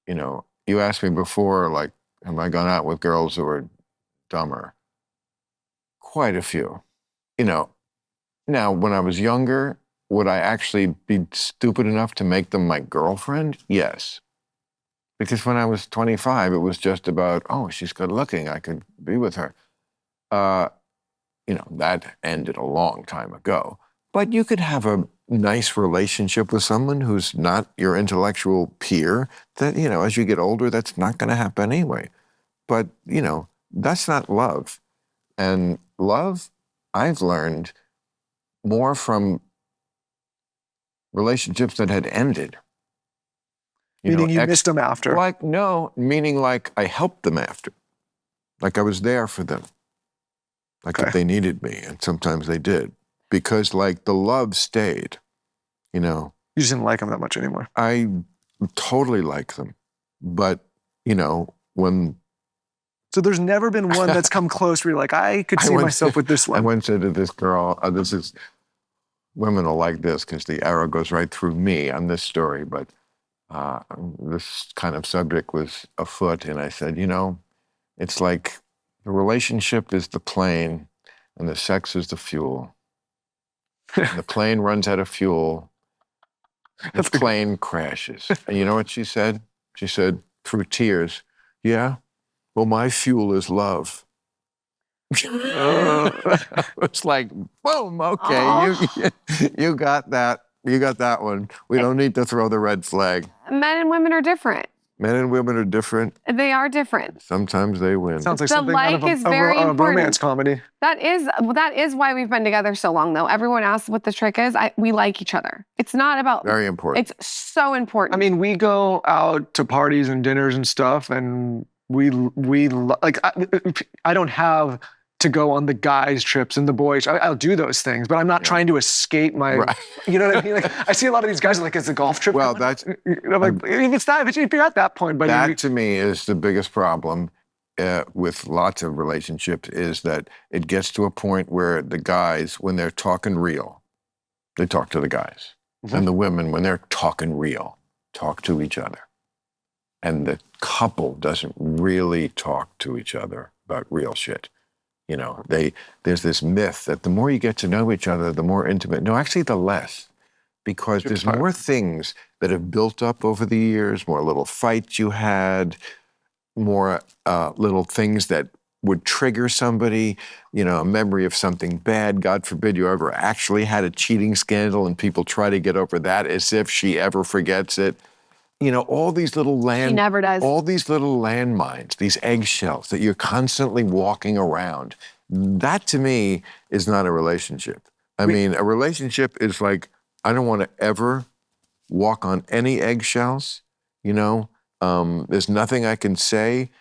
you know, you asked me before, like, have I gone out with girls who were dumber? Quite a few. You know, now when I was younger, would I actually be stupid enough to make them my girlfriend? Yes. Because when I was 25, it was just about, oh, she's good looking, I could be with her. You know, that ended a long time ago. But you could have a nice relationship with someone who's not your intellectual peer that, you know, as you get older, that's not going to happen anyway. But, you know, that's not love. And love, I've learned more from relationships that had ended. Meaning you missed them after? Like, no, meaning like I helped them after. Like I was there for them. Like if they needed me, and sometimes they did. Because like the love stayed, you know. You just didn't like them that much anymore. I totally like them. But, you know, when... So there's never been one that's come close where you're like, I could see myself with this one. I once said to this girl, this is... Women will like this because the arrow goes right through me on this story, but this kind of subject was afoot, and I said, you know, it's like the relationship is the plane and the sex is the fuel. The plane runs out of fuel, the plane crashes. And you know what she said? She said, through tears, yeah, well, my fuel is love. It's like, boom, okay, you got that. You got that one. We don't need to throw the red flag. Men and women are different. Men and women are different. They are different. Sometimes they win. Sounds like something out of a romance comedy. That is why we've been together so long, though. Everyone asks what the trick is. We like each other. It's not about... Very important. It's so important. I mean, we go out to parties and dinners and stuff, and we like, I don't have to go on the guys' trips and the boys. I'll do those things, but I'm not trying to escape my, you know what I mean? Like, I see a lot of these guys like, it's a golf trip. Well, that's... I'm like, if you're at that point. But that, to me, is the biggest problem with lots of relationships, is that it gets to a point where the guys, when they're talking real, they talk to the guys. Mm-hmm. And the women, when they're talking real, talk to each other. And the couple doesn't really talk to each other about real shit. You know, there's this myth that the more you get to know each other, the more intimate. No, actually, the less. Because there's more things that have built up over the years, more little fights you had, more little things that would trigger somebody, you know, a memory of something bad. God forbid you ever actually had a cheating scandal and people try to get over that as if she ever forgets it. You know, all these little She never does. All these little landmines, these eggshells that you're constantly walking around. That, to me, is not a relationship. I mean, a relationship is like, I don't want to ever walk on any eggshells, you know? There's nothing I can say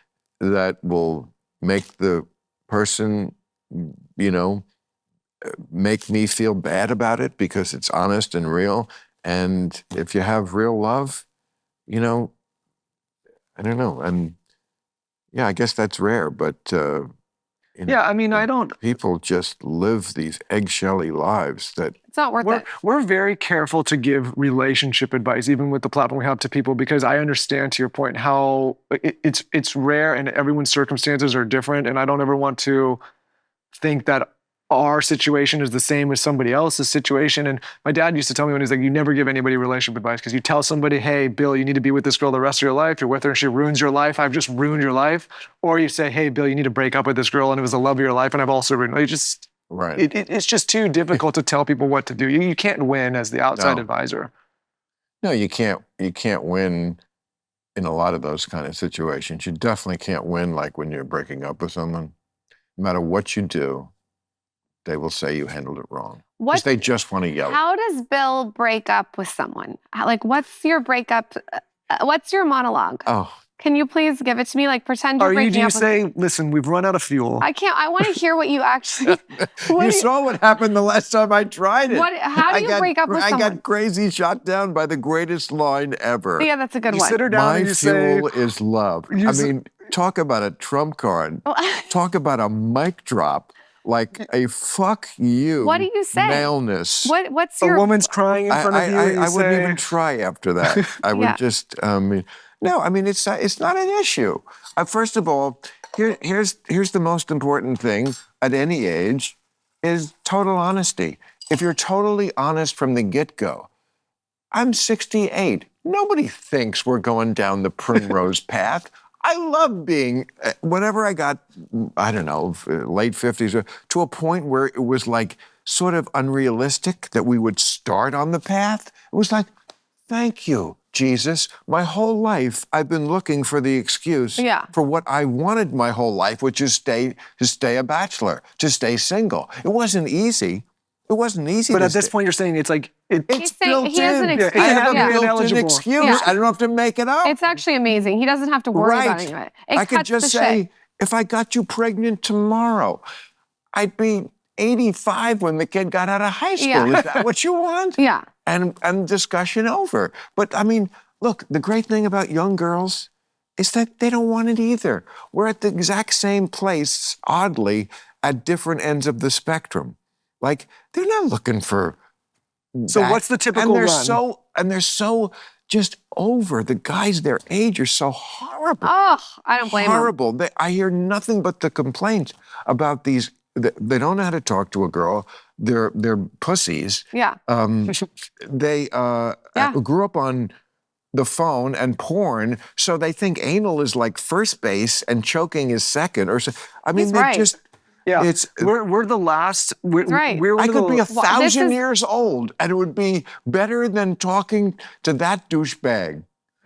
that will make the person, you know, make me feel bad about it, because it's honest and real. And if you have real love, you know, I don't know. And yeah, I guess that's rare, but you know, yeah, I mean, I don't... People just live these eggshelly lives that... It's not worth it. We're very careful to give relationship advice, even with the platform we have, to people, because I understand, to your point, how it's rare and everyone's circumstances are different. And I don't ever want to think that our situation is the same as somebody else's situation. And my dad used to tell me when he's like, you never give anybody relationship advice, because you tell somebody, hey, Bill, you need to be with this girl the rest of your life. You're with her and she ruins your life. I've just ruined your life. Or you say, hey, Bill, you need to break up with this girl and it was the love of your life and I've also ruined it. Just, it's just too difficult to tell people what to do. You can't win as the outside advisor. No, you can't win in a lot of those kind of situations. You definitely can't win like when you're breaking up with someone. No matter what you do, they will say you handled it wrong. Because they just want to yell. How does Bill break up with someone? Like, what's your breakup? What's your monologue? Oh. Can you please give it to me? Like, pretend you're breaking up with... Do you say, listen, we've run out of fuel? I can't. I want to hear what you actually... You saw what happened the last time I tried it. How do you break up with someone? I got crazy shot down by the greatest line ever. Yeah, that's a good one. You sit her down and you say... My fuel is love. I mean, talk about a trump card. Talk about a mic drop. Like a fuck you. What do you say? Maleness. What's your... A woman's crying in front of you. I wouldn't even try after that. I would just, no, No, I mean, it's not an issue. First of all, here's the most important thing at any age is total honesty. If you're totally honest from the get-go, I'm 68. Nobody thinks we're going down the primrose path. I love being, whenever I got, I don't know, late 50s, to a point where it was like sort of unrealistic that we would start on the path. It was like, thank you, Jesus. My whole life, I've been looking for the excuse for what I wanted my whole life, which is to stay a bachelor, to stay single. It wasn't easy. It wasn't easy. But at this point, you're saying it's like He's saying he has an excuse. I have a built-in ineligible. excuse. Yeah. I don't have to make it up. It's actually amazing. He doesn't have to worry about any of it. It I could cuts just the say, shit. if I got you pregnant tomorrow, I'd be 85 when the kid got out of high school. Yeah. Is that what you want? Yeah. And discussion over. But I mean, look, the great thing about young girls is that they don't want it either. We're at the exact same place, oddly, at different ends of the spectrum. Like, they're not looking for So that. what's the typical run? They're so just over. The guys their age are so horrible. Oh, I don't blame him. Horrible. I hear nothing but the complaints about these. They don't know how to talk to a girl. They're pussies. Yeah. They grew up on the phone and porn, so they think anal is like first base and choking is second. Or so. I mean, He's they right. just. Yeah, It's we're the last. We're, right. we're one I of could the, be 1,000 is- years old, and it would be better than talking to that douchebag.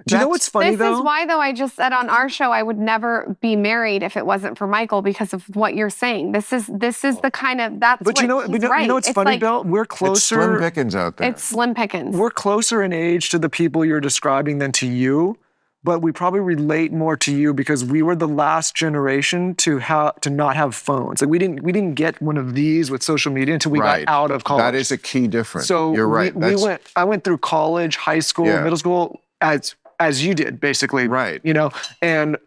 Do you know what's funny This though? is why, though, I just said on our show I would never be married if it wasn't for Michael because of what you're saying. This is the kind of that's. But what you know, he's you know, right. you know what's It's funny, like, Bill? We're It's slim closer. pickings out there. It's slim pickings. We're closer in age to the people you're describing than to you, but we probably relate more to you because we were the last generation to not have phones. Like we didn't get one of these with social media until we Right. got out of college. That is a key difference. So You're right. I went through college, high school, Yeah. middle school as you did, basically. Right. You know, and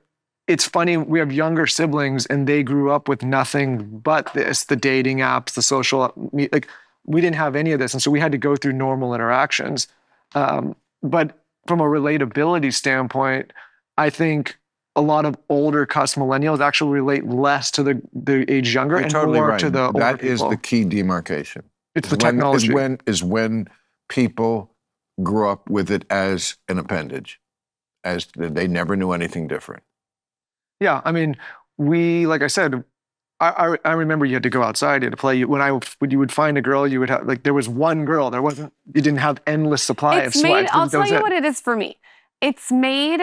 it's funny, we have younger siblings and they grew up with nothing but this, the dating apps, the social, like we didn't have any of this. And so we had to go through normal interactions. But from a relatability standpoint, I think a lot of older cuss millennials actually relate less to the age younger You're and totally more right. to the older That is people. the key demarcation. It's the technology. Is when people grew up with it as an appendage, as they never knew anything different. Yeah, I mean, like I said, I remember you had to go outside, you had to play. When you would find a girl, you would have, like, there was one girl. You didn't have endless supply of It's made. swipes. I'll tell you what it is for me. It's made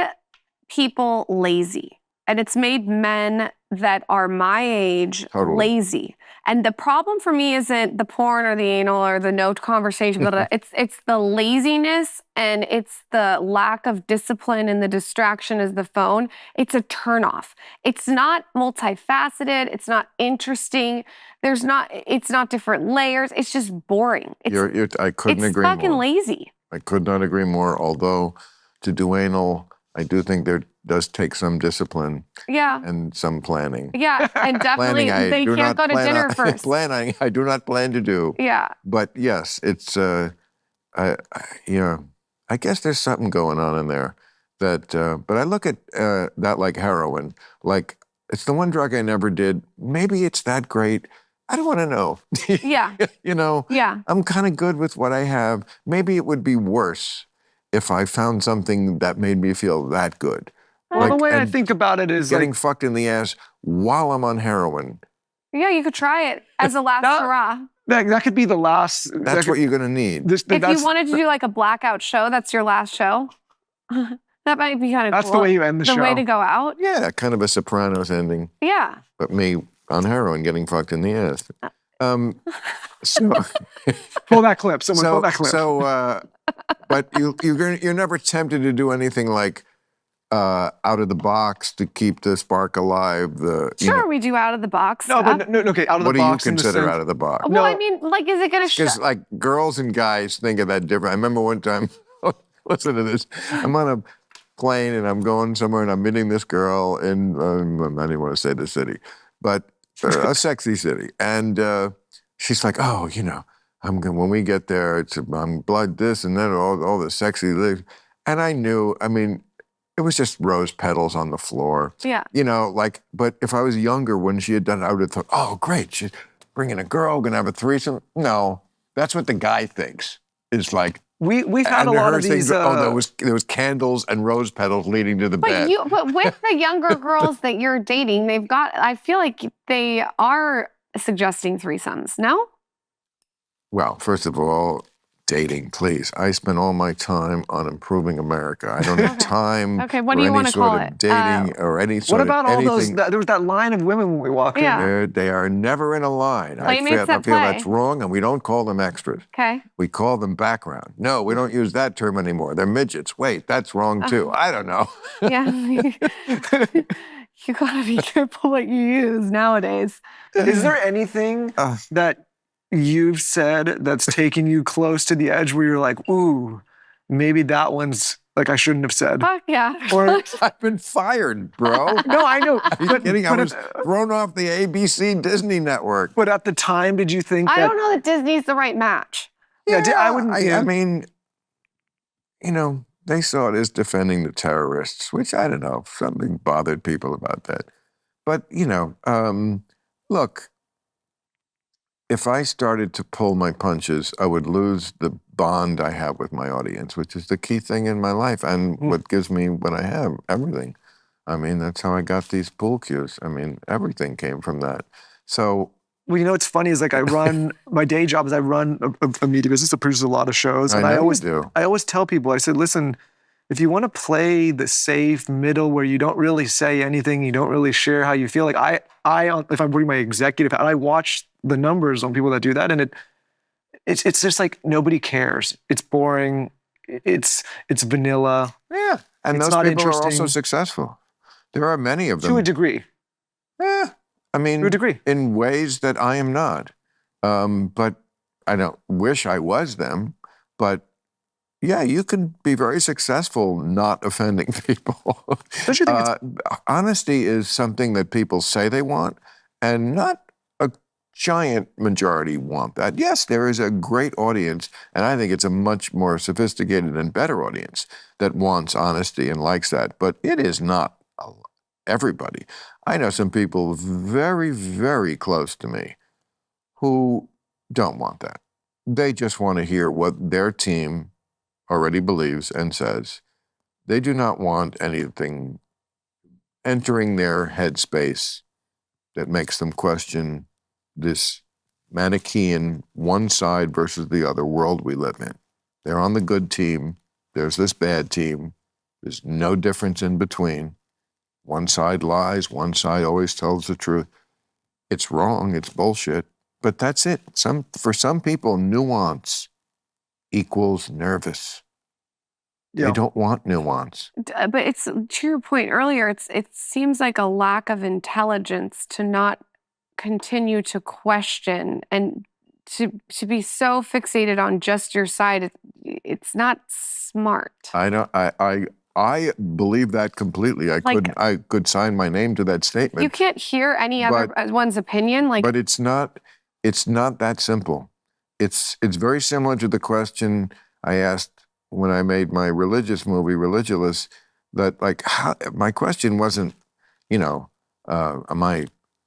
people lazy, and it's made men that are my age Totally. lazy. And the problem for me isn't the porn or the anal or the no conversation, but it's the laziness and it's the lack of discipline and the distraction is the phone. It's a turnoff. It's not multifaceted. It's not interesting. It's not different layers. It's just boring. I couldn't It's agree fucking more. lazy. I could not agree more. Although to do anal, I do think there does take some discipline Yeah. and some planning. Yeah, and definitely Planning, I they do can't not go to plan dinner on- first. Planning, I do not plan to do. Yeah. But yes, it's I guess there's something going on in there that. But I look at that like heroin. Like it's the one drug I never did. Maybe it's that great. I don't want to know. Yeah. You know. Yeah. I'm kind of good with what I have. Maybe it would be worse if I found something that made me feel that good. Well, the Like, way I and think about it is Getting like, fucked in the ass while I'm on heroin. Yeah, you could try it as a last That- hurrah. that could be the last. That's what you're going to need. If you wanted to do like a blackout show, that's your last show. That might be kind of That's cool. the way you end the show. The way to go out. Yeah, kind of a Sopranos ending. Yeah. But me on heroin getting fucked in the ass. So, Pull that clip. Someone pull that clip. but you're never tempted to do anything like out of the box to keep the spark alive. Sure, we do out of the box no, stuff. but no, okay, out of What the do you box. in the consider sense- out of the box? Well, No. I mean, like, is it going to Because like girls and guys think of that different. I remember one time, listen to this. I'm on a plane and I'm going somewhere and I'm meeting this girl in, I didn't want to say the city, but a sexy city. And she's like, oh, when we get there, I'm blood this and then all the sexy. And I knew, I mean, it was just rose petals on the floor. Yeah. You know, like, but if I was younger when she had done it, I would have thought, oh, great, she's bringing a girl, gonna have a threesome. No, that's what the guy thinks. It's like, We've had a and lot her of these. thing, there was candles and rose petals leading to the bed. But with the younger girls that you're dating, I feel like they are suggesting threesomes, no? Well, first of all, dating, please. I spend all my time on improving America. I don't have time Okay, what for do you any want to sort call of it? dating or any sort What about of all those? anything. There was that line of women when we walked Yeah. in. They are never in a line. Playmates I that feel play. that's wrong, and we don't call them extras. Okay. We call them background. No, we don't use that term anymore. They're midgets. Wait, that's wrong too. I don't know. Yeah. You gotta be careful what you use nowadays. Is there anything that you've said that's taken you close to the edge where you're like, ooh, maybe that one's like I shouldn't have said? Fuck yeah. Or I've been fired, bro. no, I know. Are you kidding? I was thrown off the ABC Disney network. But at the time, did you think I that? don't know that Disney's the right match. Yeah, I wouldn't. I mean, you know, they saw it as defending the terrorists, which I don't know, something bothered people about that. But, you know, look, if I started to pull my punches, I would lose the bond I have with my audience, which is the key thing in my life and what gives me what I have, everything. I mean, that's how I got these pool cues. I mean, everything came from that. So, well, you know, what's funny is like I run my day job is I run a media business that produces a lot of shows, and I always tell people, I said, listen, if you want to play the safe middle where you don't really say anything, you don't really share how you feel, like if I'm reading my executive, I watch the numbers on people that do that, and it's just like nobody cares. It's boring. It's vanilla. Yeah, and it's those not people are interesting. also successful. There are many of them. To a degree. Yeah, I mean, to a degree. In ways that I am not. But I don't wish I was them. But yeah, you can be very successful not offending people. Don't you think honesty is something that people say they want, and not a giant majority want that. Yes, there is a great audience, and I think it's a much more sophisticated and better audience that wants honesty and likes that. But it is not everybody. I know some people very, very close to me who don't want that. They just want to hear what their team already believes and says. They do not want anything entering their headspace that makes them question this Manichaean one side versus the other world we live in. They're on the good team. There's this bad team. There's no difference in between. One side lies. One side always tells the truth. It's wrong. It's bullshit. But that's it. For some people, nuance equals nervous. Yeah. They don't want nuance. But it's to your point earlier, it seems like a lack of intelligence to not continue to question and to be so fixated on just your side. It's not smart. I believe that completely. I could sign my name to that statement. You can't hear any other one's opinion. But it's not that simple. It's very similar to the question I asked when I made my religious movie, Religulous, that my question wasn't, am I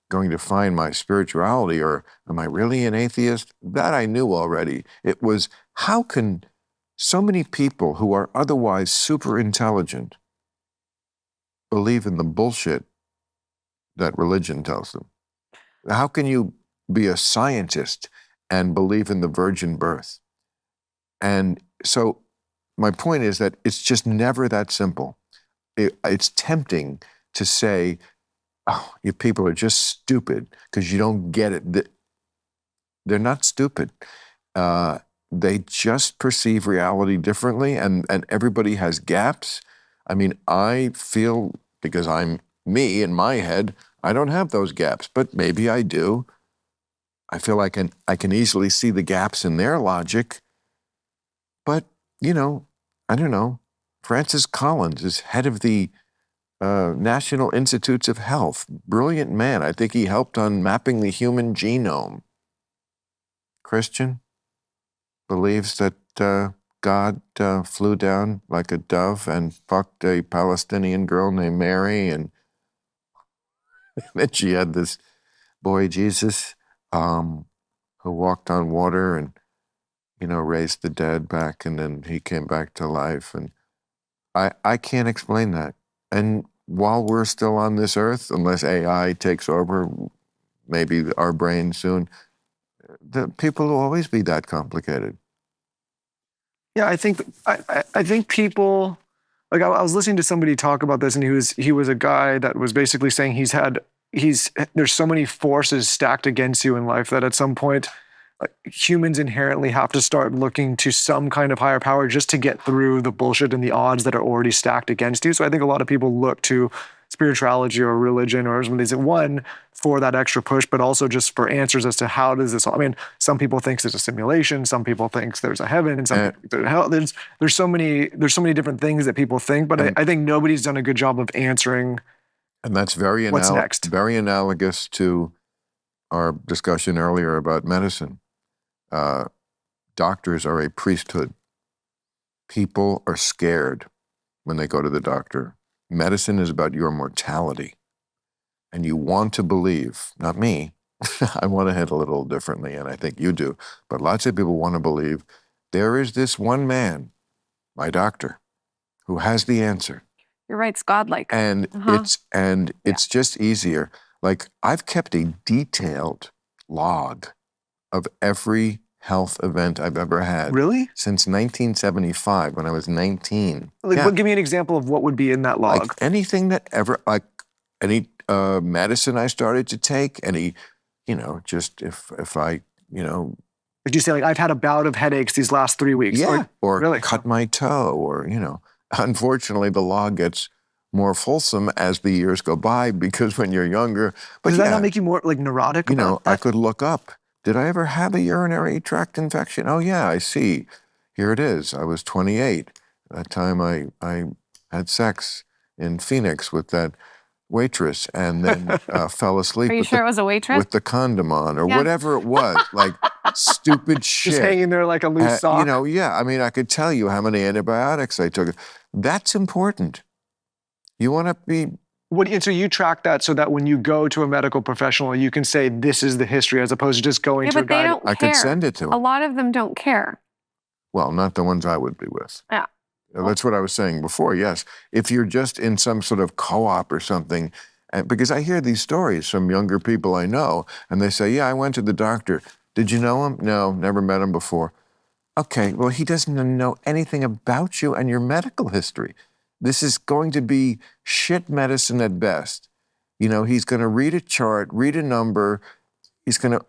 going to find my spirituality, or am I really an atheist? That I knew already. It was, how can so many people who are otherwise super intelligent believe in the bullshit that religion tells them? How can you be a scientist and believe in the virgin birth? And so my point is that it's just never that simple. It's tempting to say, oh, you people are just stupid because you don't get it. They're not stupid. They just perceive reality differently, and everybody has gaps. I mean, I feel, because I'm me in my head, I don't have those gaps, but maybe I do. I feel like I can easily see the gaps in their logic. But, I don't know. Francis Collins is head of the National Institutes of Health. Brilliant man. I think he helped on mapping the human genome. Christian believes that God flew down like a dove and fucked a Palestinian girl named Mary, and then she had this boy Jesus who walked on water and raised the dead back, and then he came back to life. And I can't explain that. And while we're still on this earth, unless AI takes over, maybe our brain soon, the people will always be that complicated. Yeah, I think people, like I was listening to somebody talk about this, and he was a guy that was basically saying there's so many forces stacked against you in life that at some point humans inherently have to start looking to some kind of higher power just to get through the bullshit and the odds that are already stacked against you. So I think a lot of people look to spirituality or religion or some of these, one, for that extra push, but also just for answers as to how does this all, I mean, some people think there's a simulation, some people think there's a heaven, and some people think hell. There's so many different things that people think, but I think nobody's done a good job of answering. And that's very what's next. Very analogous to our discussion earlier about medicine. Doctors are a priesthood. People are scared when they go to the doctor. Medicine is about your mortality. And you want to believe, not me, I want to hit a little differently, and I think you do, but lots of people want to believe there is this one man, my doctor, who has the answer. You're right, it's godlike. And it's just easier. Like, I've kept a detailed log of every health event I've ever had. Really? Since 1975, when I was 19. Give me an example of what would be in that log. Like anything that ever, like any medicine I started to take, any, just if I, Did you say, I've had a bout of headaches these last 3 weeks? Yeah, or really? Cut my toe, or, unfortunately the log gets more fulsome as the years go by, because when you're younger. But does that not make you more neurotic? I could look up, did I ever have a urinary tract infection? Oh yeah, I see. Here it is. I was 28. That time I had sex in Phoenix with that waitress, and then fell asleep. Are you sure it was a waitress? With the condom on, or whatever it was, like stupid shit. Just hanging there like a loose sock. Yeah. I mean, I could tell you how many antibiotics I took. That's important. You want to be. So you track that so that when you go to a medical professional, you can say this is the history, as opposed to just going to a guy. They don't care. I could send it to them. A lot of them don't care. Well, not the ones I would be with. Yeah. That's what I was saying before, yes. If you're just in some sort of co-op or something, because I hear these stories from younger people I know, and they say, yeah, I went to the doctor. Did you know him? No, never met him before. Okay, well, he doesn't know anything about you and your medical history. This is going to be shit medicine at best. He's going to read a chart, read a number. He's going to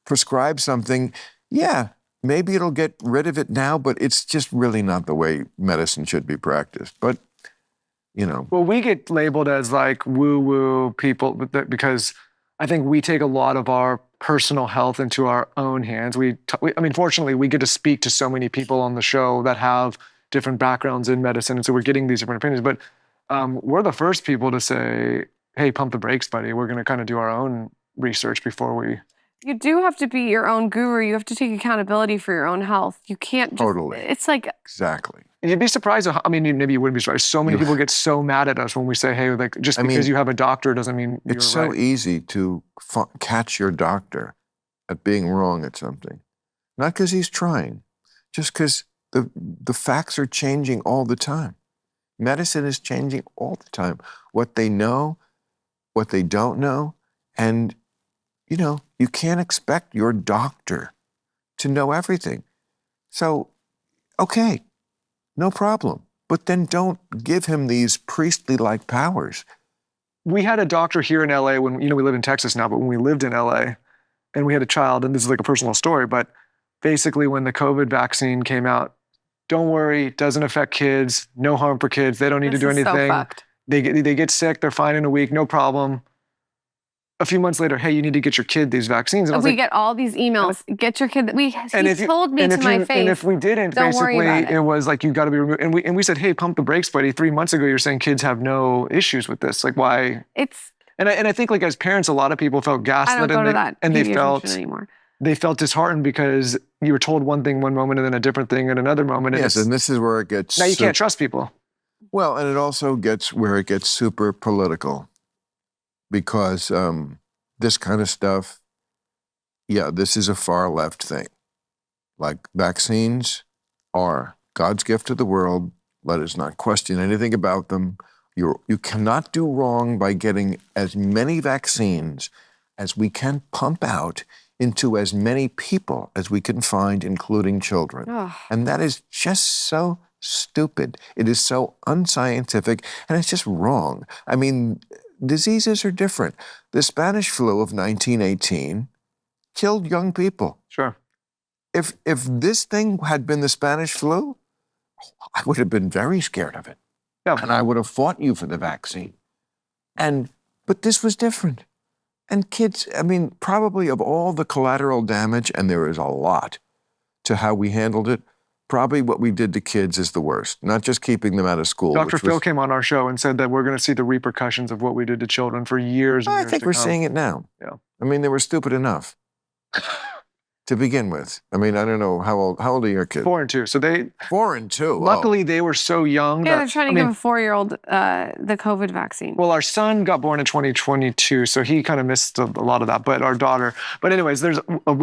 prescribe something. Yeah, maybe it'll get rid of it now, but it's just really not the way medicine should be practiced. But, Well, we get labeled as like woo-woo people because I think we take a lot of our personal health into our own hands. Fortunately, we get to speak to so many people on the show that have different backgrounds in medicine, and so we're getting these different opinions. But we're the first people to say, hey, pump the brakes, buddy. We're going to kind of do our own research before we... You do have to be your own guru. You have to take accountability for your own health. You can't just... Totally. It's like... Exactly. And you'd be surprised. Maybe you wouldn't be surprised. So many people get so mad at us when we say, hey, because you have a doctor doesn't mean you're right. It's so easy to catch your doctor at being wrong at something. Not because he's trying, just because the facts are changing all the time. Medicine is changing all the time. What they know, what they don't know, and, you can't expect your doctor to know everything. So, okay, no problem. But then don't give him these priestly-like powers. We had a doctor here in LA when, we live in Texas now, but when we lived in LA and we had a child, and this is like a personal story, but basically when the COVID vaccine came out, don't worry, it doesn't affect kids, no harm for kids, they don't need to do anything. So fucked. They get sick, they're fine in a week, no problem. A few months later, hey, you need to get your kid these vaccines. And we get all these emails. Get your kid. He told me to my face. And if we didn't, basically, it was like, you got to be removed. And we said, hey, pump the brakes, buddy. 3 months ago, you're saying kids have no issues with this. Like, why? And I think, like, as parents, a lot of people felt gaslit. I don't go to that and they pediatrician anymore. They felt disheartened because you were told one thing one moment and then a different thing at another moment. And Yes, and this is where it gets... now you can't trust people. Well, and it also gets where it gets super political because this kind of stuff, yeah, this is a far left thing. Like vaccines are God's gift to the world. Let us not question anything about them. You cannot do wrong by getting as many vaccines as we can pump out into as many people as we can find, including children. Ugh. And that is just so stupid. It is so unscientific, and it's just wrong. I mean, diseases are different. The Spanish flu of 1918 killed young people. Sure. If this thing had been the Spanish flu, I would have been very scared of it. Yeah. And I would have fought you for the vaccine. But this was different. And kids, I mean, probably of all the collateral damage, and there is a lot to how we handled it, probably what we did to kids is the worst. Not just keeping them out of school. Dr. Phil came on our show and said that we're going to see the repercussions of what we did to children for years and I years think to we're come. seeing it now. Yeah. I mean, they were stupid enough to begin with. I mean, I don't know, how old are your kids? 4 and 2. So they, 4 and 2. luckily they were so young. Yeah, that, they're trying to give a 4-year-old the COVID vaccine. Well, our son got born in 2022, so he kind of missed a lot of that. But our daughter, but anyways, we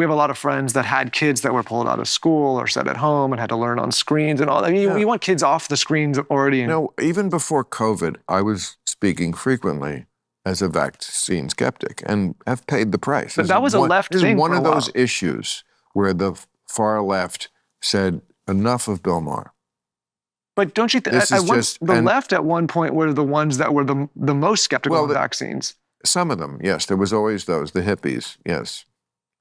have a lot of friends that had kids that were pulled out of school or sat at home and had to learn on screens and all. I mean, you want kids off the screens already. No, even before COVID, I was speaking frequently as a vaccine skeptic and have paid the price. But that was a left This thing is one for a of those while. issues where the far left said, enough of Bill Maher. But don't you think This is just- the and- left at one point were the ones that were the most skeptical of Well, vaccines? Some of them, yes. There was always those, the hippies, yes.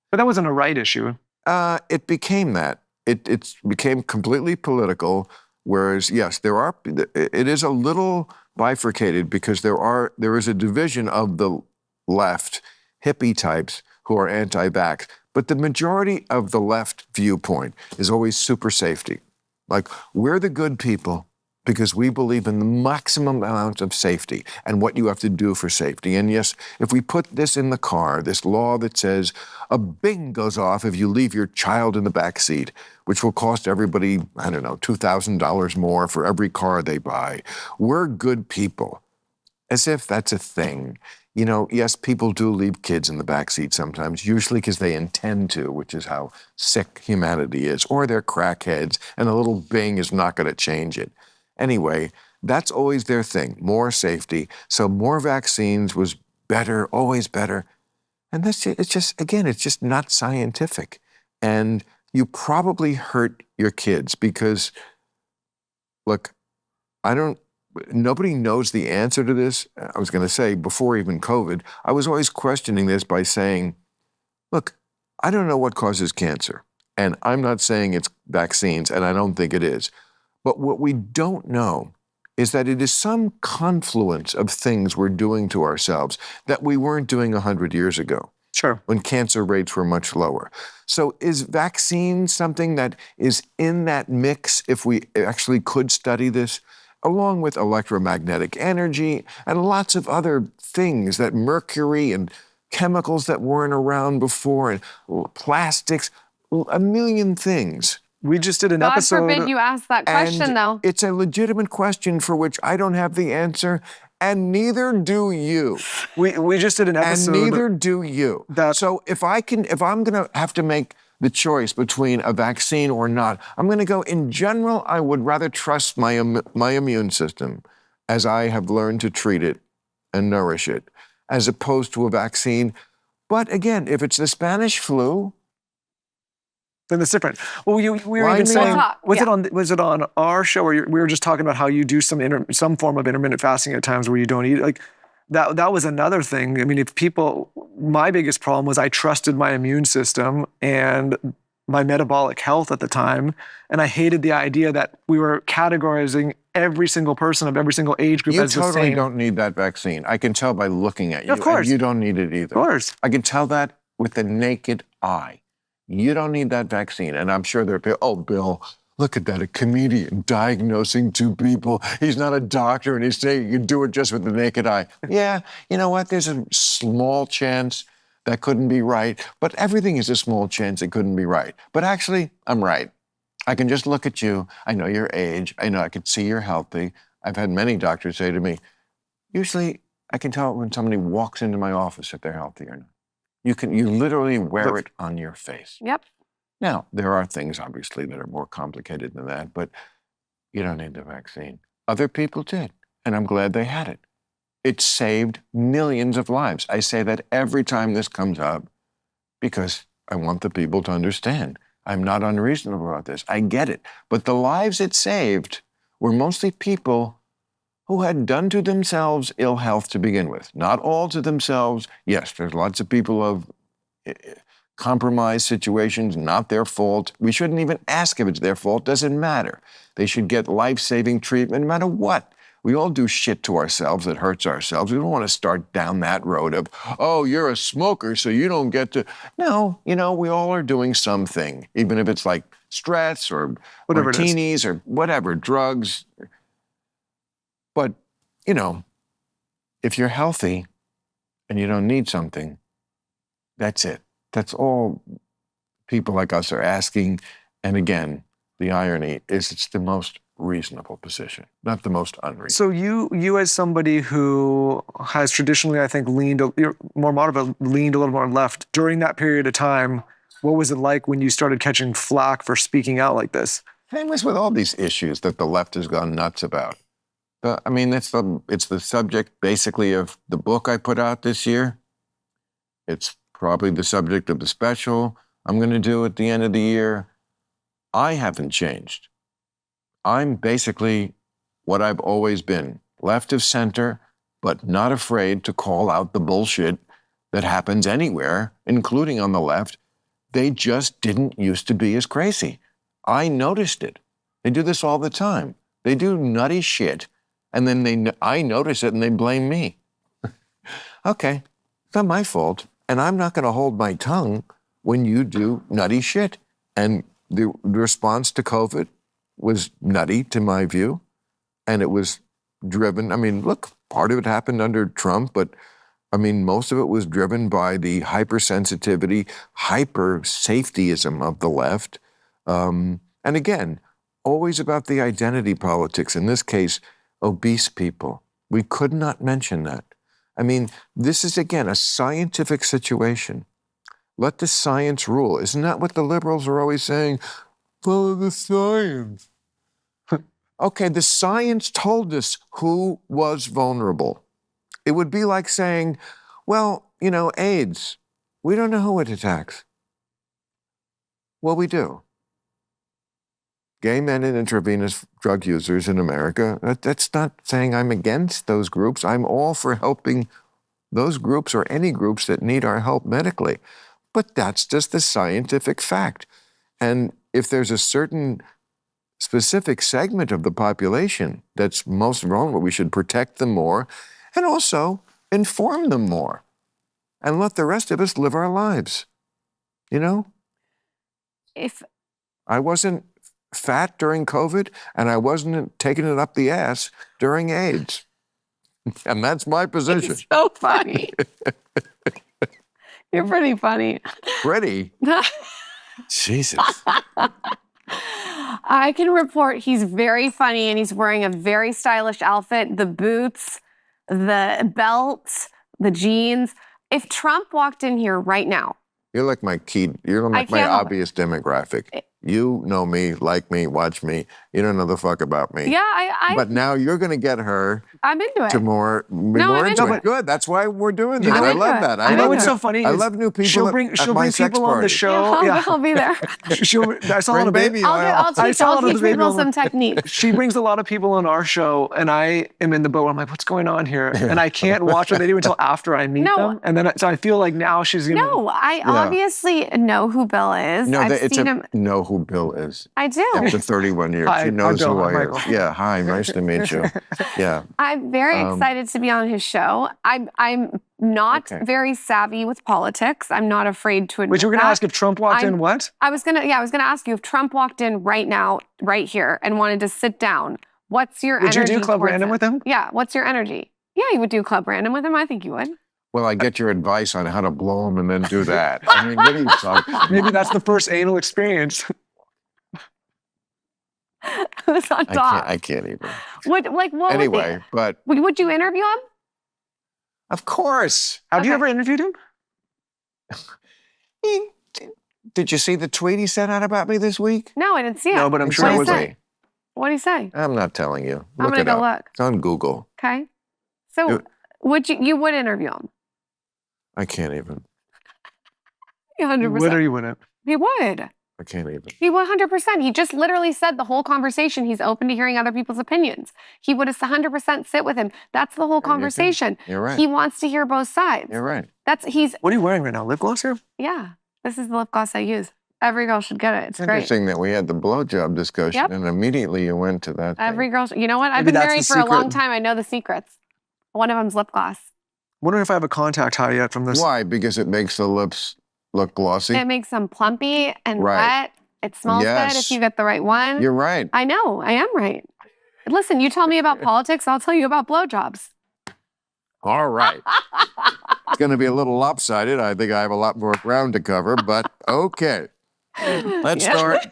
But that wasn't a right issue. It became that. It became completely political, whereas, yes, it is a little bifurcated because there is a division of the left, hippie types, who are anti-vax. But the majority of the left viewpoint is always super safety. Like, we're the good people because we believe in the maximum amount of safety and what you have to do for safety. And yes, if we put this in the car, this law that says a bing goes off if you leave your child in the back seat, which will cost everybody, I don't know, $2,000 more for every car they buy. We're good people. As if that's a thing. You know, yes, people do leave kids in the backseat sometimes, usually because they intend to, which is how sick humanity is, or they're crackheads, and a little bing is not going to change it. Anyway, that's always their thing, more safety. So more vaccines was better, always better. And it's just not scientific. And you probably hurt your kids because, look, nobody knows the answer to this. I was going to say, before even COVID, I was always questioning this by saying, look, I don't know what causes cancer. And I'm not saying it's vaccines, and I don't think it is. But what we don't know is that it is some confluence of things we're doing to ourselves that we weren't doing 100 years ago. Sure. When cancer rates were much lower. So is vaccine something that is in that mix if we actually could study this? Along with electromagnetic energy and lots of other things, that mercury and chemicals that weren't around before and plastics, a million things. We just did an God episode. forbid you ask that question, though. It's a legitimate question for which I don't have the answer, and neither do you. We just did an episode. And neither do you. So if I'm going to have to make the choice between a vaccine or not, I'm going to go, in general, I would rather trust my immune system as I have learned to treat it and nourish it, as opposed to a vaccine. But again, if it's the Spanish flu, then it's different. Well, we were Why even not? saying, We'll talk, was it on our show where we were just talking about how you do some form of intermittent fasting at times where you don't eat? Like that was another thing. I mean, my biggest problem was I trusted my immune system and my metabolic health at the time, and I hated the idea that we were categorizing every single person of every single age group as the same. you totally don't need that vaccine. I can tell by looking at you. Of course. And you don't need it either. Of course. I can tell that with the naked eye. You don't need that vaccine. And I'm sure there are people, oh, Bill, look at that, a comedian diagnosing 2 people. He's not a doctor, and he's saying you can do it just with the naked eye. Yeah, you know what? There's a small chance that couldn't be right, but everything is a small chance it couldn't be right. But actually, I'm right. I can just look at you. I know your age. I know I can see you're healthy. I've had many doctors say to me, usually I can tell when somebody walks into my office if they're healthy or not. You literally wear it on your face. Yep. Now, there are things obviously that are more complicated than that, but you don't need the vaccine. Other people did, and I'm glad they had it. It saved millions of lives. I say that every time this comes up because I want the people to understand. I'm not unreasonable about this. I get it. But the lives it saved were mostly people who had done to themselves ill health to begin with. Not all to themselves. Yes, there's lots of people of compromised situations, not their fault. We shouldn't even ask if it's their fault. Doesn't matter. They should get life-saving treatment no matter what. We all do shit to ourselves that hurts ourselves. We don't want to start down that road of, oh, you're a smoker, so you don't get to. No, we all are doing something, even if it's like stress or Whatever it is. martinis or whatever, drugs. But, if you're healthy and you don't need something, that's it. That's all people like us are asking. And again, the irony is it's the most reasonable position, not the most unreasonable. So you as somebody who has traditionally, I think, you're more moderate, but leaned a little more left, during that period of time, what was it like when you started catching flack for speaking out like this? Same as with all these issues that the left has gone nuts about. It's the subject basically of the book I put out this year. It's probably the subject of the special I'm going to do at the end of the year. I haven't changed. I'm basically what I've always been, left of center, but not afraid to call out the bullshit that happens anywhere, including on the left. They just didn't used to be as crazy. I noticed it. They do this all the time. They do nutty shit, and then I notice it and they blame me. Okay, it's not my fault, and I'm not going to hold my tongue when you do nutty shit. And the response to COVID was nutty to my view, and it was driven. Look, part of it happened under Trump, but most of it was driven by the hypersensitivity, hyper-safetyism of the left. And again, always about the identity politics. In this case, obese people. We could not mention that. This is, again, a scientific situation. Let the science rule. Isn't that what the liberals are always saying? Follow the science. Okay, the science told us who was vulnerable. It would be like saying, well, AIDS, we don't know who it attacks. Well, we do. Gay men and intravenous drug users in America, that's not saying I'm against those groups. I'm all for helping those groups or any groups that need our help medically. But that's just the scientific fact. And if there's a certain specific segment of the population that's most vulnerable, we should protect them more and also inform them more and let the rest of us live our lives. If I wasn't fat during COVID and I wasn't taking it up the ass during AIDS. And that's my position. it's so funny. You're pretty funny. Pretty? Jesus. I can report he's very funny and he's wearing a very stylish outfit, the boots, the belt, the jeans. If Trump walked in here right now. You're like my obvious demographic. You know me, like me, watch me. You don't know the fuck about me. Yeah, But now you're going to get her I'm into it. to more I'm into into it. Good. That's why we're doing this. You know, I love that. I know what's so funny. I love new people. She'll bring people on the show. Yeah, I'll be there. I saw Bring a baby oil. I'll teach people some techniques. She brings a lot of people on our show, and I am in the boat. I'm like, what's going on here? And I can't watch what they do until after I meet them. And then so I feel like now she's going to. No, I obviously know who Bill is. No, I've seen him. Know who Bill is. I do. After 31 years, Hi, she knows I'm Bill. who I'm I am. Michael. Yeah, hi, nice to meet you. Yeah. I'm very excited to be on his show. I'm not very savvy with politics. I'm not afraid to admit But you were going to ask if Trump walked in what? I was gonna ask you if Trump walked in right now, right here, and wanted to sit down. What's your energy? Would you do Club towards Random him? with him? Yeah. What's your energy? Yeah, you would do Club Random with him. I think you would. Well, I get your advice on how to blow them and then do that. I mean, what are you talking? Maybe that's the first anal experience. Who's on top? I can't even. What Anyway, but would you interview him? of course. Have you Okay. ever interviewed him? Did you see the tweet he sent out about me this week? No, I didn't see it. No, but I'm sure it was. Exactly. What did he say? I'm not telling you. I'm Look gonna it go up. look. It's on Google. Okay. So You- would you would interview him? I can't even. 100%. Would or you wouldn't? He would. I can't even. He 100%. He just literally said the whole conversation. He's open to hearing other people's opinions. He would 100% sit with him. That's the whole you think? conversation. You're right. He wants to hear both sides. You're right. He's What are you wearing right now? Lip gloss here? yeah. This is the lip gloss I use. Every girl should get it. It's It's great. interesting that we had the blowjob discussion Yep. and immediately you went to that. thing. Every girl. You know what? I've Maybe been that's married the for a long secret. time. I know the secrets. One of them's lip gloss. Wondering if I have a contact high yet from this. Why? Because it makes the lips look glossy. It makes them plumpy and Right. wet. It smells good Yes. if you get the right one. You're right. I know. I am right. Listen, you tell me about politics, I'll tell you about blowjobs. All right. It's going to be a little lopsided. I think I have a lot more ground to cover, but okay. Let's Yeah. start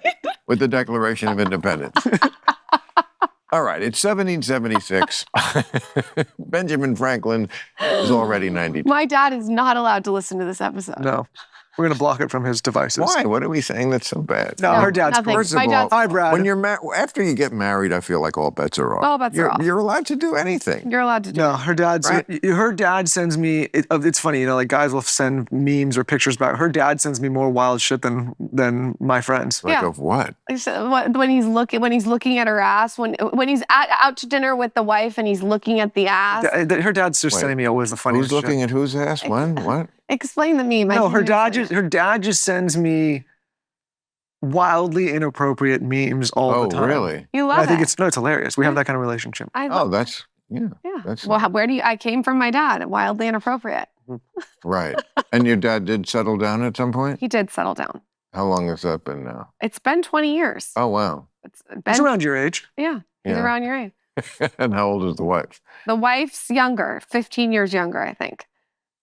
with the Declaration of Independence. All right, it's 1776. Benjamin Franklin is already 92. My dad is not allowed to listen to this episode. No. We're going to block it from his devices. Why? What are we saying that's so bad? No, her dad's nothing. First of My all, dad's Hi, Brad. when you're after you get married, I feel like all bets are off. All bets are off. You're allowed to do anything. You're allowed to do No, it. her dad's. Right. Her dad sends me. It's funny, you know, like guys will send memes or pictures back. Her dad sends me more wild shit than my friends. Like Yeah. of what? When he's looking at her ass, when he's out to dinner with the wife and he's looking at the ass. Her dad's just Wait, sending me always the funniest Who's looking shit. at whose ass? When? What? Explain the meme. I No, can't explain it. her dad just sends me wildly inappropriate memes all Oh, the time. really? You And love I think it. it's hilarious. We have that kind of relationship. I Oh, love that's yeah. yeah. that's Well, where do you? I came from my dad. Wildly inappropriate. Right. And your dad did settle down at some point? He did settle down. How long has that been now? It's been 20 years. Oh, wow. It's He's been around your age. yeah. He's Yeah. around your age. And how old is the wife? The wife's younger, 15 years younger, I think.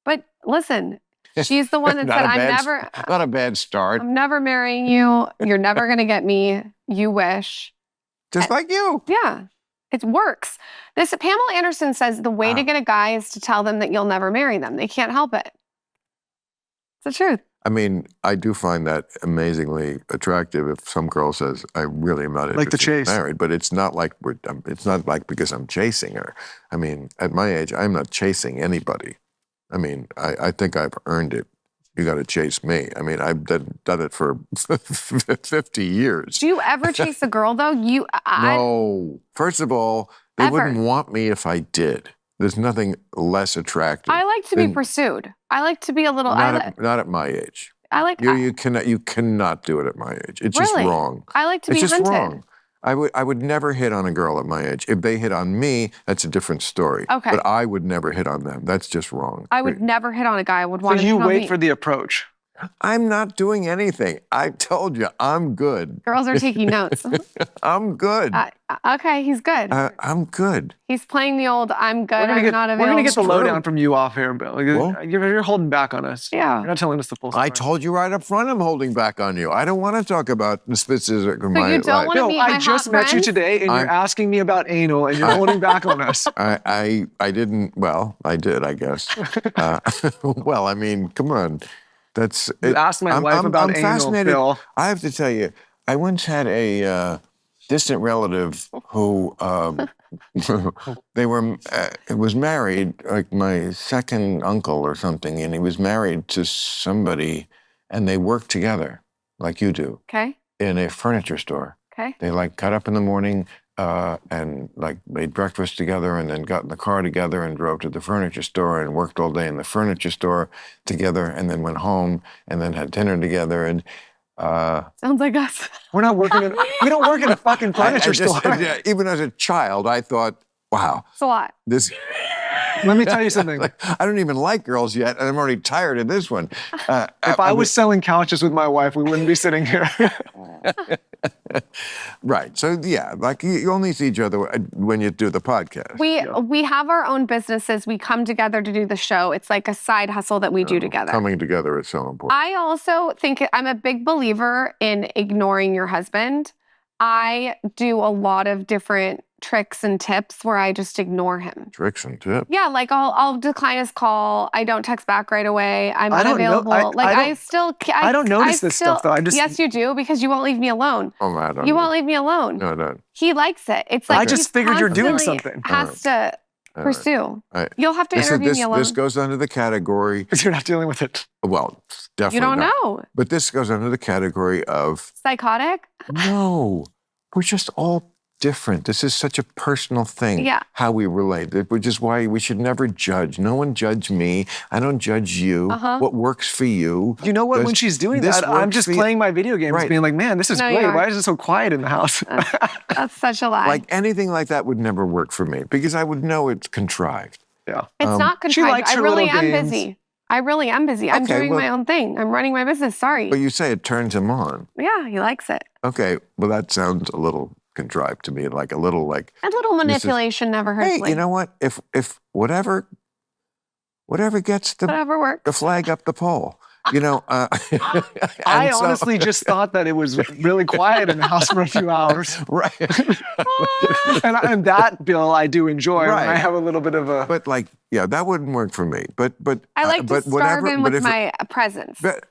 But listen, she's the one that Not said, a bad Not a bad start. I'm never marrying you. You're never going to get me. You wish. Just like you. Yeah, it works. This Pamela Anderson says the way to Wow. get a guy is to tell them that you'll never marry them. They can't help it. It's the truth. I mean, I do find that amazingly attractive if some girl says, I really am not Like the interested in chase. married, but it's not like it's not like because I'm chasing her. I mean, at my age, I'm not chasing anybody. I mean, I think I've earned it. You got to chase me. I mean, I've done it for 50 years. Do you ever chase a girl though? No. First of all, they Ever. wouldn't want me if I did. There's nothing less attractive. I like to be Then- pursued. I like to be a little. Not at my age. I like. You cannot do it at my age. It's just Really? wrong. I like to It's be just hunted. wrong. I would never hit on a girl at my age. If they hit on me, that's a different story. Okay. But I would never hit on them. That's just wrong. I would never hit on a guy. I would So want to you hit on wait me. for the approach. I'm not doing anything. I told you, I'm good. Girls are taking notes. I'm good. Okay, he's good. I'm good. He's playing the old "I'm good, We're gonna I'm get not we're available." gonna get the True. lowdown from you off here, Bill. Well- You're holding back on us. Yeah. You're not telling us the full story. I told you right up front I'm holding back on you. I don't want to talk about the specifics of my you don't life. wanna Bill, meet my I just hot met you friends? today, and you're asking me about anal, and you're holding back on us. I didn't. Well, I did, I guess. Well, I mean, come on. That's. You asked my wife about anal, fascinated. Bill. I have to tell you, I once had a distant relative who they were. Was married, like my second uncle or something, and he was married to somebody, and they worked together, like you do, Okay. in a furniture store. Okay. They like got up in the morning and like made breakfast together and then got in the car together and drove to the furniture store and worked all day in the furniture store together and then went home and then had dinner together and Sounds like us. We're not working. We don't work in a fucking furniture store. even as a child, I thought, wow, It's a lot. this. Let me tell you something. I don't even like girls yet, and I'm already tired of this one. If I was selling couches with my wife, we wouldn't be sitting here. Right. So yeah, like you only see each other when you do the podcast. We have our own businesses. We come together to do the show. It's like a side hustle that we do together. Coming together is so important. I also think I'm a big believer in ignoring your husband. I do a lot of different tricks and tips where I just ignore him. Tricks and tips. Yeah, like I'll decline his call. I don't text back right away. I'm I don't know. unavailable. I don't notice this stuff though. Yes, you do, because you won't leave me alone. Oh, I don't. You won't leave me alone. No, no. He likes it. It's like I just figured you're doing constantly something. Has to pursue. Right. You'll have to interview me alone. This goes under the category. You're not dealing with it. Well, definitely You don't not. know. But this goes under the category of Psychotic? no. We're just all different. This is such a personal thing. Yeah. How we relate, which is why we should never judge. No one judge me. I don't judge you. What works for you? You know what? When she's doing that, I'm just playing my video games, Right. being like, man, this is No, great. you are. Why is it so quiet in the house? That's such a lie. Like anything like that would never work for me because I would know it's contrived. Yeah. It's not she contrived. likes I her really little am games. busy. I really am busy. I'm Okay, doing well- my own thing. I'm running my business. Sorry. But you say it turns him on. Yeah, he likes it. Okay, well that sounds a little contrived to me, like a little like. A little manipulation never hurts. Hey, you know what? If whatever gets the Whatever works. flag up the pole, you know. I honestly just thought that it was really quiet in the house for a few hours. right. And that, Bill, I do enjoy when I Right. have a little bit of a... But like, yeah, that wouldn't work for me. But I like to but starve whatever, in but with if- my presence. But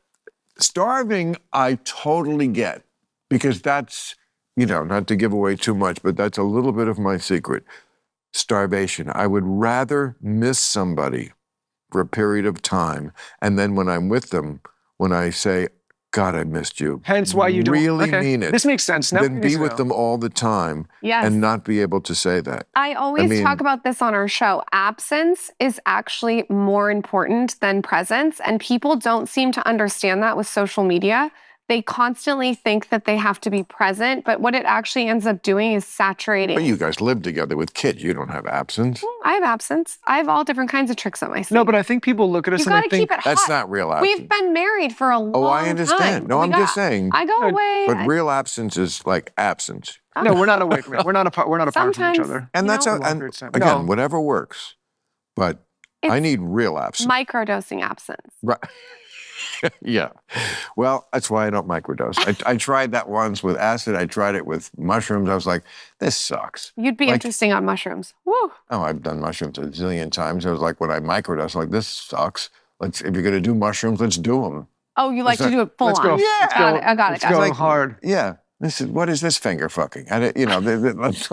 starving, I totally get because that's, you know, not to give away too much, but that's a little bit of my secret. Starvation. I would rather miss somebody for a period of time, and then when I'm with them, when I say, God, I missed you. Hence why you don't... really Okay. mean it. This makes sense. Now Then be with them all the time Yes. and not be able to say that. I always mean- talk about this on our show. Absence is actually more important than presence, and people don't seem to understand that with social media. They constantly think that they have to be present, but what it actually ends up doing is saturating. But you guys live together with kids. You don't have absence. I have absence. I have all different kinds of tricks up my sleeve. No, but I think people look at us You've and got they to think... keep it That's hot. not real absence. We've been married for a long time. Oh, I understand. No, I'm just saying. I go away. But real absence is like absence. No, we're not away from it. We're not apart from each Sometimes- other. And You that's know- a, and Longer time. again, No. whatever works. But I It's need real absence. microdosing absence. Right. Yeah. Well, that's why I don't microdose. I tried that once with acid. I tried it with mushrooms. I was like, this sucks. You'd be Like- interesting on mushrooms. Woo. Oh, I've done mushrooms a zillion times. I was like, when I microdose, I'm like, this sucks. If you're going to do mushrooms, let's do them. Oh, you like to do it full Let's on. go. Yeah. Let's go. Got it. I got it. Let's Got go it. hard. Yeah. What is this finger fucking? You know, let's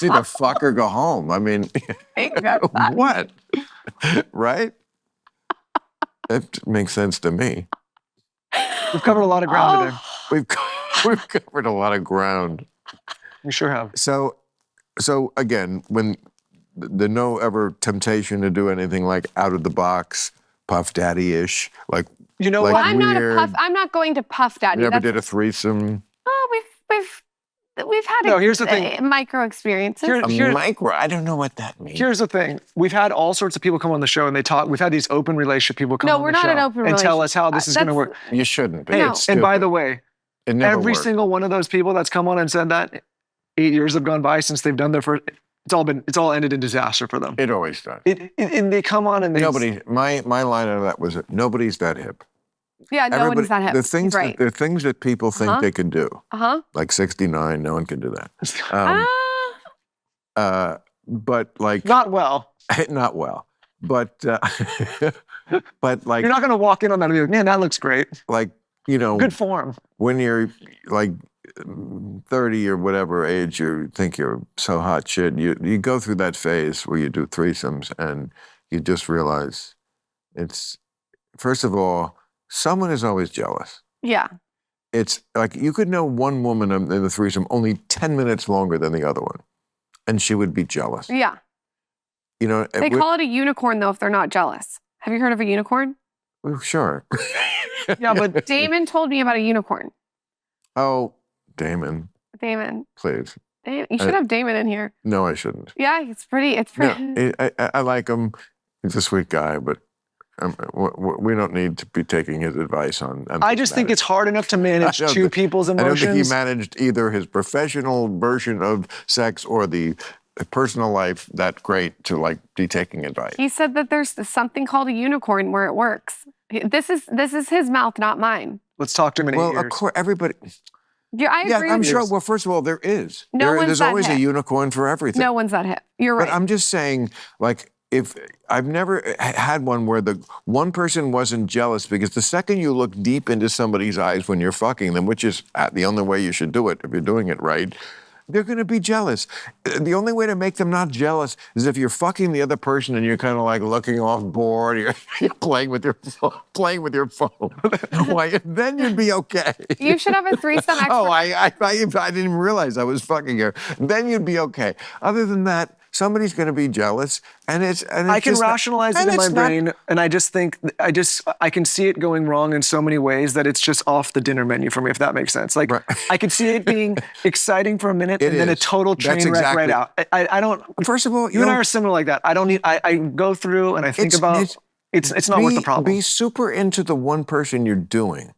either fuck or go home. I mean, what? Right? That makes sense to me. We've covered a lot of ground today. We've covered a lot of ground. We sure have. So again, when the no ever temptation to do anything like out of the box, Puff Daddy-ish, like You know Like- what? I'm not a weird. puff. I'm not going to Puff Daddy. never That's- did a threesome. Oh, we've had No, here's the thing. Micro experiences. Here- Micro, I don't know what that means. Here's the thing. We've had all sorts of people come on the show and they talk. We've had these open relationship people come No, on we're the show not an open and tell us relationship. how this is going to That's- work. You shouldn't be. Hey, It's and by stupid. the way, It never every worked. single one of those people that's come on and said that, 8 years have gone by since they've done their first. It's all ended in disaster for them. It always does. And they come on and they My line of that was nobody's that hip. Yeah, no one's that hip. The things right. the things that people think Uh-huh. they can do, Uh-huh. like 69, no one can do that. Ah. But like not well. not well. But but like You're not going to walk in on that and be like, man, that looks great. like you know Good form. when you're like 30 or whatever age, you think you're so hot shit. You go through that phase where you do threesomes and you just realize it's first of all, someone is always jealous. Yeah. It's like you could know one woman in the threesome only 10 minutes longer than the other one, and she would be jealous. Yeah. You know, They call it a unicorn, though, if they're not jealous. Have you heard of a unicorn? well, sure. Yeah, but Damon told me about a unicorn. Oh, Damon, Damon. please. You should have Damon in here. No, I shouldn't. Yeah, it's pretty. No, I like him. He's a sweet guy, but We don't need to be taking his advice on. I just think it's hard enough to manage two people's I don't emotions. think he managed either his professional version of sex or the personal life that great to like be taking advice. He said that there's something called a unicorn where it works. This is his mouth, not mine. Let's talk to him in 8 Well, years. of course, everybody. Yeah, I agree I'm with sure. you. Well, first of all, there is. No one's There's that always a hip. unicorn for everything. No one's that hip. You're right. But I'm just saying, like, if I've never had one where the one person wasn't jealous, because the second you look deep into somebody's eyes when you're fucking them, which is the only way you should do it if you're doing it right, they're going to be jealous. The only way to make them not jealous is if you're fucking the other person and you're kind of like looking off board, you're playing with your phone. Why? Then you'd be okay. You should have a threesome expert. Oh, I didn't even realize I was fucking her. Then you'd be okay. Other than that, somebody's going to be jealous, and it's I can just rationalize it in my brain, and I just think I can see it going wrong in so many ways that it's just off the dinner menu for me, if that makes sense. Like Right. I could see it being exciting for a minute, and then a is. total That's train wreck right exactly- out. I don't. First of all, You and I are similar like that. I don't need. I go through and I think about. It's not worth the problem. Be super into the one person you're doing.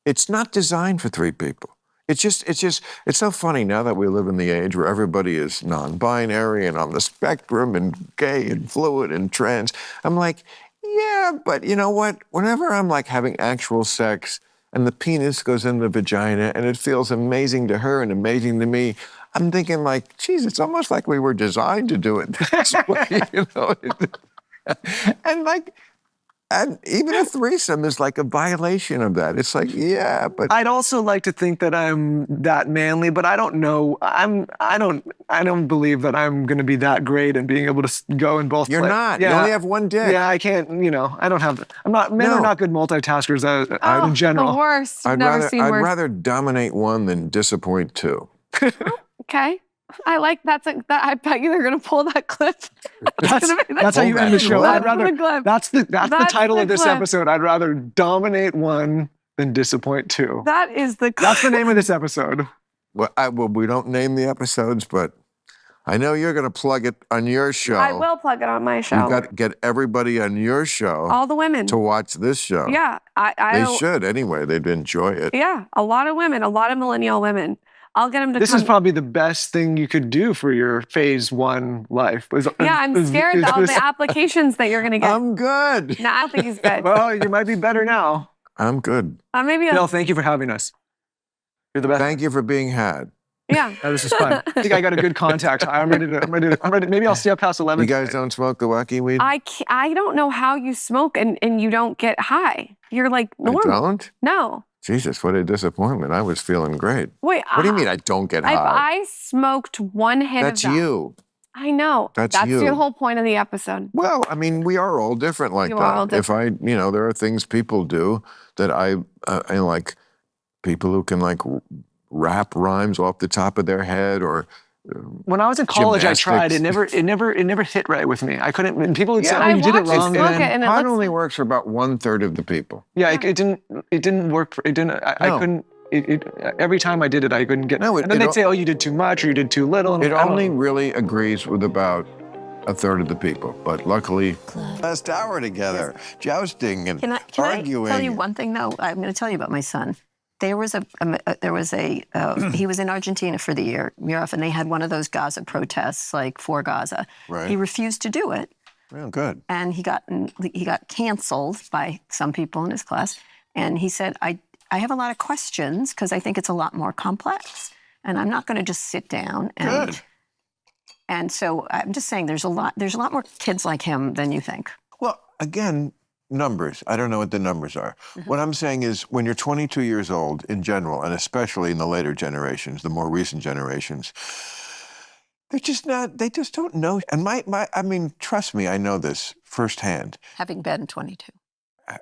It's not designed for three people. It's so funny now that we live in the age where everybody is non-binary and on the spectrum and gay and fluid and trans. I'm like, yeah, but you know what? Whenever I'm like having actual sex and the penis goes in the vagina and it feels amazing to her and amazing to me, I'm thinking like, geez, it's almost like we were designed to do it this way, you know? And even a threesome is like a violation of that. It's like, yeah, but I'd also like to think that I'm that manly, but I don't know. I don't believe that I'm going to be that great and being able to go in both. you're not. You only have one dick. Yeah, I can't. I don't have. Men are not good multitaskers in general. The worst. You've never seen I'd worse. rather dominate one than disappoint two. Okay. I like that. I bet you they're gonna pull that clip. That's how you end the show. That's That's the title the of this clip. episode. I'd rather dominate one than disappoint two. That is the. That's the name of this episode. Well, we don't name the episodes, but I know you're going to plug it on your show. I will plug it on my show. You've got to get everybody on your show All the women to watch this show. Yeah, They should anyway. They'd enjoy it. Yeah, a lot of women, a lot of millennial women. I'll get them to. This come. is probably the best thing you could do for your phase 1 life. Yeah, I'm scared of the applications that you're gonna get. I'm good. No, I don't think he's good. Well, you might be better now. I'm good. Maybe. Bill, thank you for having us. You're the best. Thank you for being had. Yeah. No, this is fun. I think I got a good contact. I'm ready to. Maybe I'll stay up past 11. You guys don't smoke the wacky weed? I don't know how you smoke and you don't get high. You're like normal. I don't? No. Jesus, what a disappointment. I was feeling great. Wait. What do you mean I don't get high? If I smoked one hit That's of that. you. I know. That's That's you. the whole point of the episode. Well, I mean, we are all different like You that. are all If there are things people do that I like, people who can like rap rhymes off the top of their head or When I was in college, I tried. Gymnastics. It never hit right with me. I couldn't. And people would say, Yeah, "Oh, I you did it watched you wrong." smoke man." it and it pot looks- only works for about 1/3 of the people. Yeah, it didn't work. It didn't. I No. couldn't. Every time I did it, I couldn't get. No, and then they'd say, "Oh, you did too much, or you did too little." And It I don't only know. really agrees with about 1/3 of the people. But luckily, last hour together, jousting and Can I arguing. tell you one thing though? I'm going to tell you about my son. He was in Argentina for the year, and they had one of those Gaza protests, like for Gaza. Right. He refused to do it, Well, good. and he got canceled by some people in his class. And he said, I have a lot of questions because I think it's a lot more complex, and I'm not going to just sit down and. Good. And so I'm just saying, there's a lot more kids like him than you think. Well, again, numbers. I don't know what the numbers are. Mm-hmm. What I'm saying is when you're 22 years old in general, and especially in the later generations, the more recent generations, they just don't know. And I mean, trust me, I know this firsthand. Having been 22.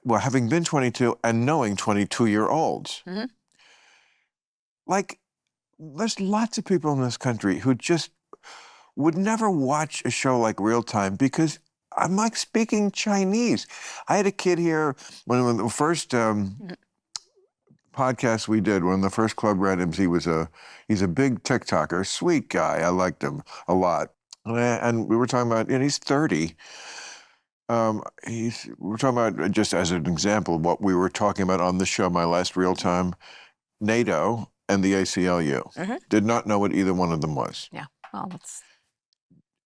Well, having been 22 and knowing 22-year-olds. Mm-hmm. Like, there's lots of people in this country who just would never watch a show like Real Time because I'm like speaking Chinese. I had a kid here one of the first podcasts we did, one of the first Club Randoms. He's a big TikToker, sweet guy. I liked him a lot. And we were talking about, he's 30. We're talking about, just as an example, what we were talking about on the show, my last real time, NATO and the ACLU. Did not know what either one of them was. Yeah. Well, that's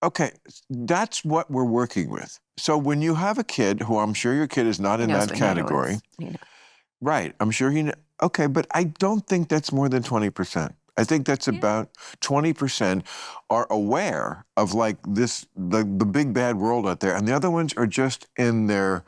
Okay, that's what we're working with. So when you have a kid, who I'm sure your kid is not in knows that what NATO category, is. You know. right? I'm sure okay, but I don't think that's more than 20%. I think that's about 20% are aware of like this, the big bad world out there, and the other ones are just in their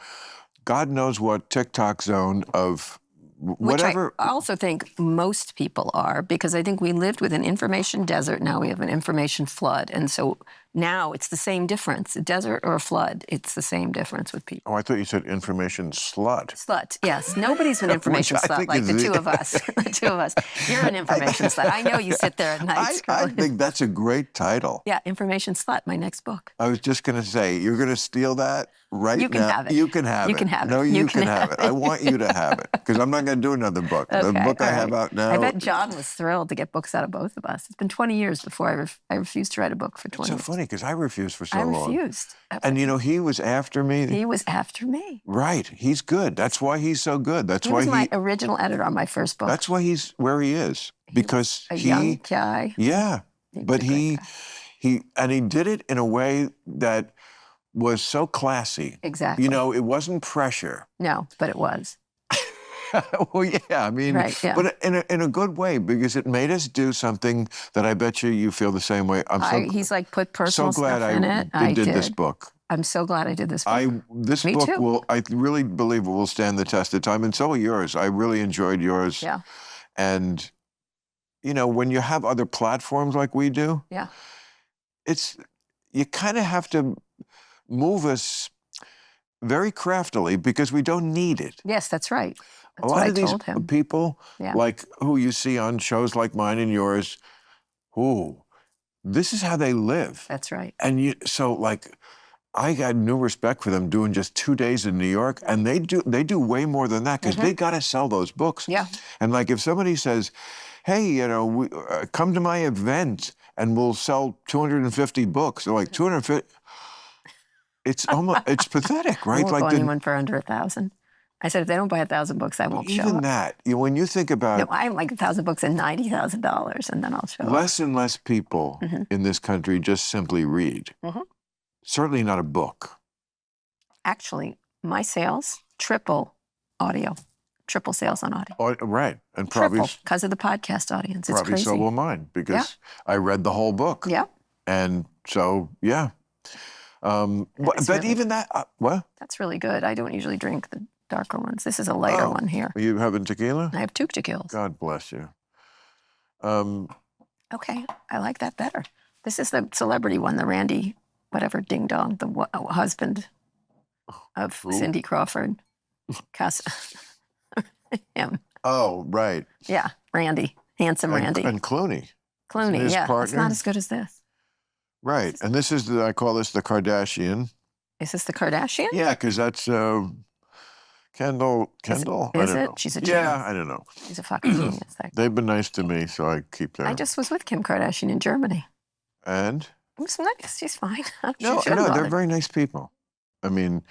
God knows what TikTok zone of whatever. Which I also think most people are, because I think we lived with an information desert. Now we have an information flood. And so now it's the same difference. A desert or a flood, it's the same difference with people. Oh, I thought you said information slut. Slut, yes. Nobody's an information Which I slut think like is the the- two of us. The two of us. You're an information slut. I know you sit there at night I scrolling. think that's a great title. Yeah, Information Slut, my next book. I was just going to say, you're going to steal that right now. You can have it. You can have You it. can have it. No, You you can can have it. I want you to have it because I'm not going to do another book. The Okay, book I all have right. out now. I bet John was thrilled to get books out of both of us. It's been 20 years before I refused to write a book for It's 20 so years. funny because I refused for so I long. refused. And you know, he was after me. He was after me. Right. He's good. That's why he's so good. That's He why was my original editor on my first book. That's why he's where he is. Because a young guy. Yeah. He was But a great guy. he did it in a way that was so classy. Exactly. You know, it wasn't pressure. No, but it was. Well, yeah, I mean, Right, yeah. but in a good way, because it made us do something that I bet you feel the same way. He's like put personal so glad stuff in it. I did this did. book. I'm so glad I did this book. This Me book too. I really believe it will stand the test of time, and so will yours. I really enjoyed yours. Yeah. And, you know, when you have other platforms like we do, Yeah. you kind of have to move us very craftily because we don't need it. Yes, that's right. That's A what lot I of these told him. people, Yeah. like who you see on shows like mine and yours, this is how they live. That's right. And so like, I got new respect for them doing just 2 days in New York, and they do way more than that because they got to sell those books. Yeah. And like if somebody says, "Hey, you know, come to my event and we'll sell 250 books," they're like 250. It's almost it's pathetic, I right? won't Like go anyone for under 1,000. I said, if they don't buy 1,000 books, I won't show even up. that. When you think about No, I'm like 1,000 books and $90,000, and then I'll show up. less and less people in this country just simply read. Certainly not a book. Actually, my sales triple audio, triple sales on audio. Right. And probably, Triple because of the podcast audience. It's probably crazy. so will mine because I read the whole book. Yeah, And so, yeah. But really- even that, what? that's really good. I don't usually drink the darker ones. This is a lighter Oh. one here. Are you having tequila? I have 2 tequilas. God bless you. Okay, I like that better. This is the celebrity one, the Randy, whatever, ding dong, the husband of Who? Cindy Crawford. Him. Oh, right. Yeah, Randy, handsome Randy. And Clooney. Clooney, his yeah, it's partner? not as good as this. Right. And this is, I call this the Kardashian. Is this the Kardashian? Yeah, because that's Kendall. Kendall? I Is don't it? know. She's a Yeah, genius. I don't know. She's a fucking genius. They've been nice to me, so I keep them. I just was with Kim Kardashian in Germany. And? It was nice. She's fine. No, She should've they're bothered. very nice people. I mean,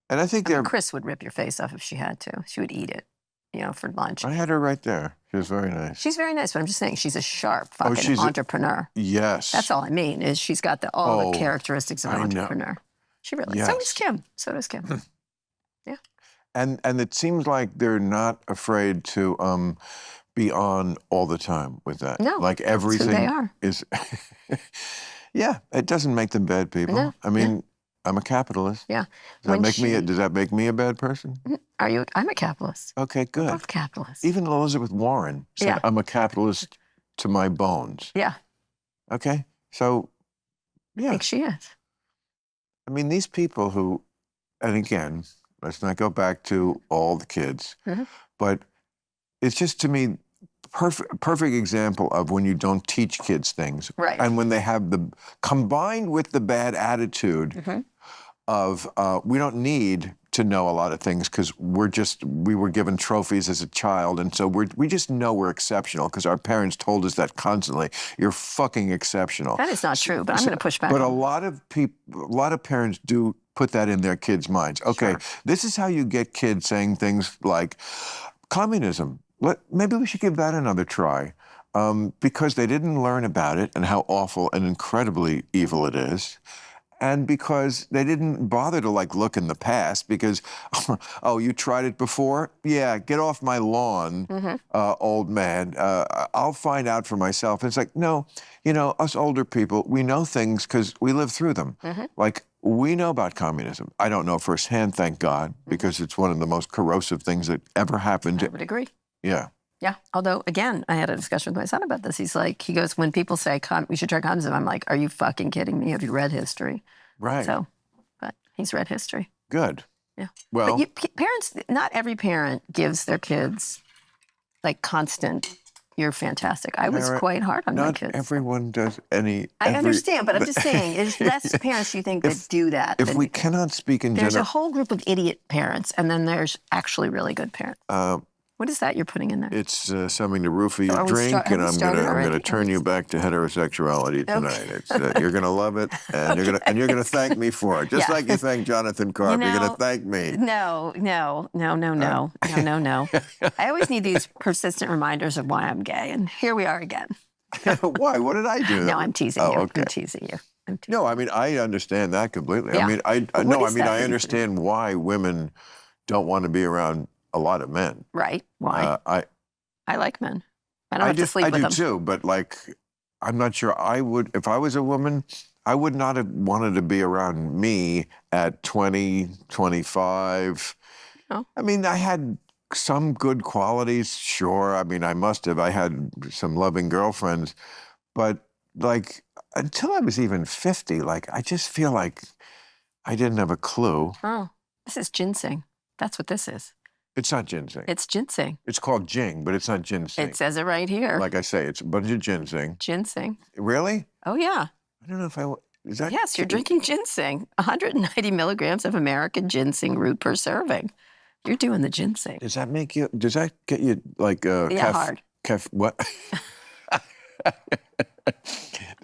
and I think I mean, they're. Chris would rip your face off if she had to. She would eat it, for lunch. I had her right there. She was very nice. She's very nice, but I'm just saying she's a sharp fucking she's a- entrepreneur. Yes. That's all I mean, is she's got all Oh, the characteristics of an I know. entrepreneur. She really, so does Yes. Kim. So does Kim. And it seems like they're not afraid to be on all the time with that. No, like That's who everything they are. is. Yeah, it doesn't make them bad people. No, I mean, I'm a capitalist. Yeah. Does that make me a bad person? Are you? I'm a capitalist. Okay, We're good. both capitalists. Even Elizabeth Warren said, Yeah. "I'm a capitalist to my bones." Yeah, Okay, so I yeah, think she is. I mean, these people who, and again, let's not go back to all the kids, Mhm. but it's just to me perfect example of when you don't teach kids things, Right. and when they have combined with the bad attitude Mhm. of we don't need to know a lot of things because we were given trophies as a child, and so we just know we're exceptional because our parents told us that constantly. You're fucking exceptional. That is not true, but I'm going to push back. But a on lot of parents do put that in their kids' minds. Okay, Sure. this is how you get kids saying things like communism. Maybe we should give that another try. Because they didn't learn about it and how awful and incredibly evil it is. And because they didn't bother to like look in the past because, oh, you tried it before? Yeah, get off my lawn, old man. I'll find out for myself. It's like, no, you know, us older people, we know things because we live through them. Like, we know about communism. I don't know firsthand, thank God, because it's one of the most corrosive things that ever happened. I would agree. Yeah. Yeah. Although, again, I had a discussion with my son about this. He goes, when people say we should try communism, I'm like, are you fucking kidding me? Have you read history? Right. So, but he's read history. Good. Yeah. Well, But parents, not every parent gives their kids like constant, you're fantastic. I was quite hard on my not kids. everyone does any. I understand, but I'm just saying, there's less parents you think that do that. If we cannot speak in there's general, a whole group of idiot parents, and then there's actually really good parents. What is that you're putting in there? it's something to roofie your Are we drink, have and we I'm started gonna already? turn you back to heterosexuality tonight. It's you're gonna love it, and you're gonna thank me for it, just Yeah. like you thank Jonathan Karp. You're know, gonna thank me. No. I always need these persistent reminders of why I'm gay, and here we are again. Why? What did I do? No, I'm teasing Oh, you. okay. I'm teasing you. No, I mean I understand that completely. Yeah. I mean What is that I reason? understand why women don't want to be around a lot of men. Right? Why? I like men. I don't have to sleep I with do them. too, but like, I'm not sure I would, if I was a woman, I would not have wanted to be around me at 20, 25. No. I mean, I had some good qualities, sure. I mean, I must have. I had some loving girlfriends, but like, until I was even 50, like, I just feel like I didn't have a clue. Oh, this is ginseng. That's what this is. It's not ginseng. It's ginseng. It's called jing, but it's not ginseng. It says it right here. Like I say, it's a bunch of ginseng. Ginseng. Really? Oh, yeah. I don't know if is that? Yes, you're drinking ginseng. 190 milligrams of American ginseng root per serving. You're doing the ginseng. Does that make you? Does that get you like hard. What?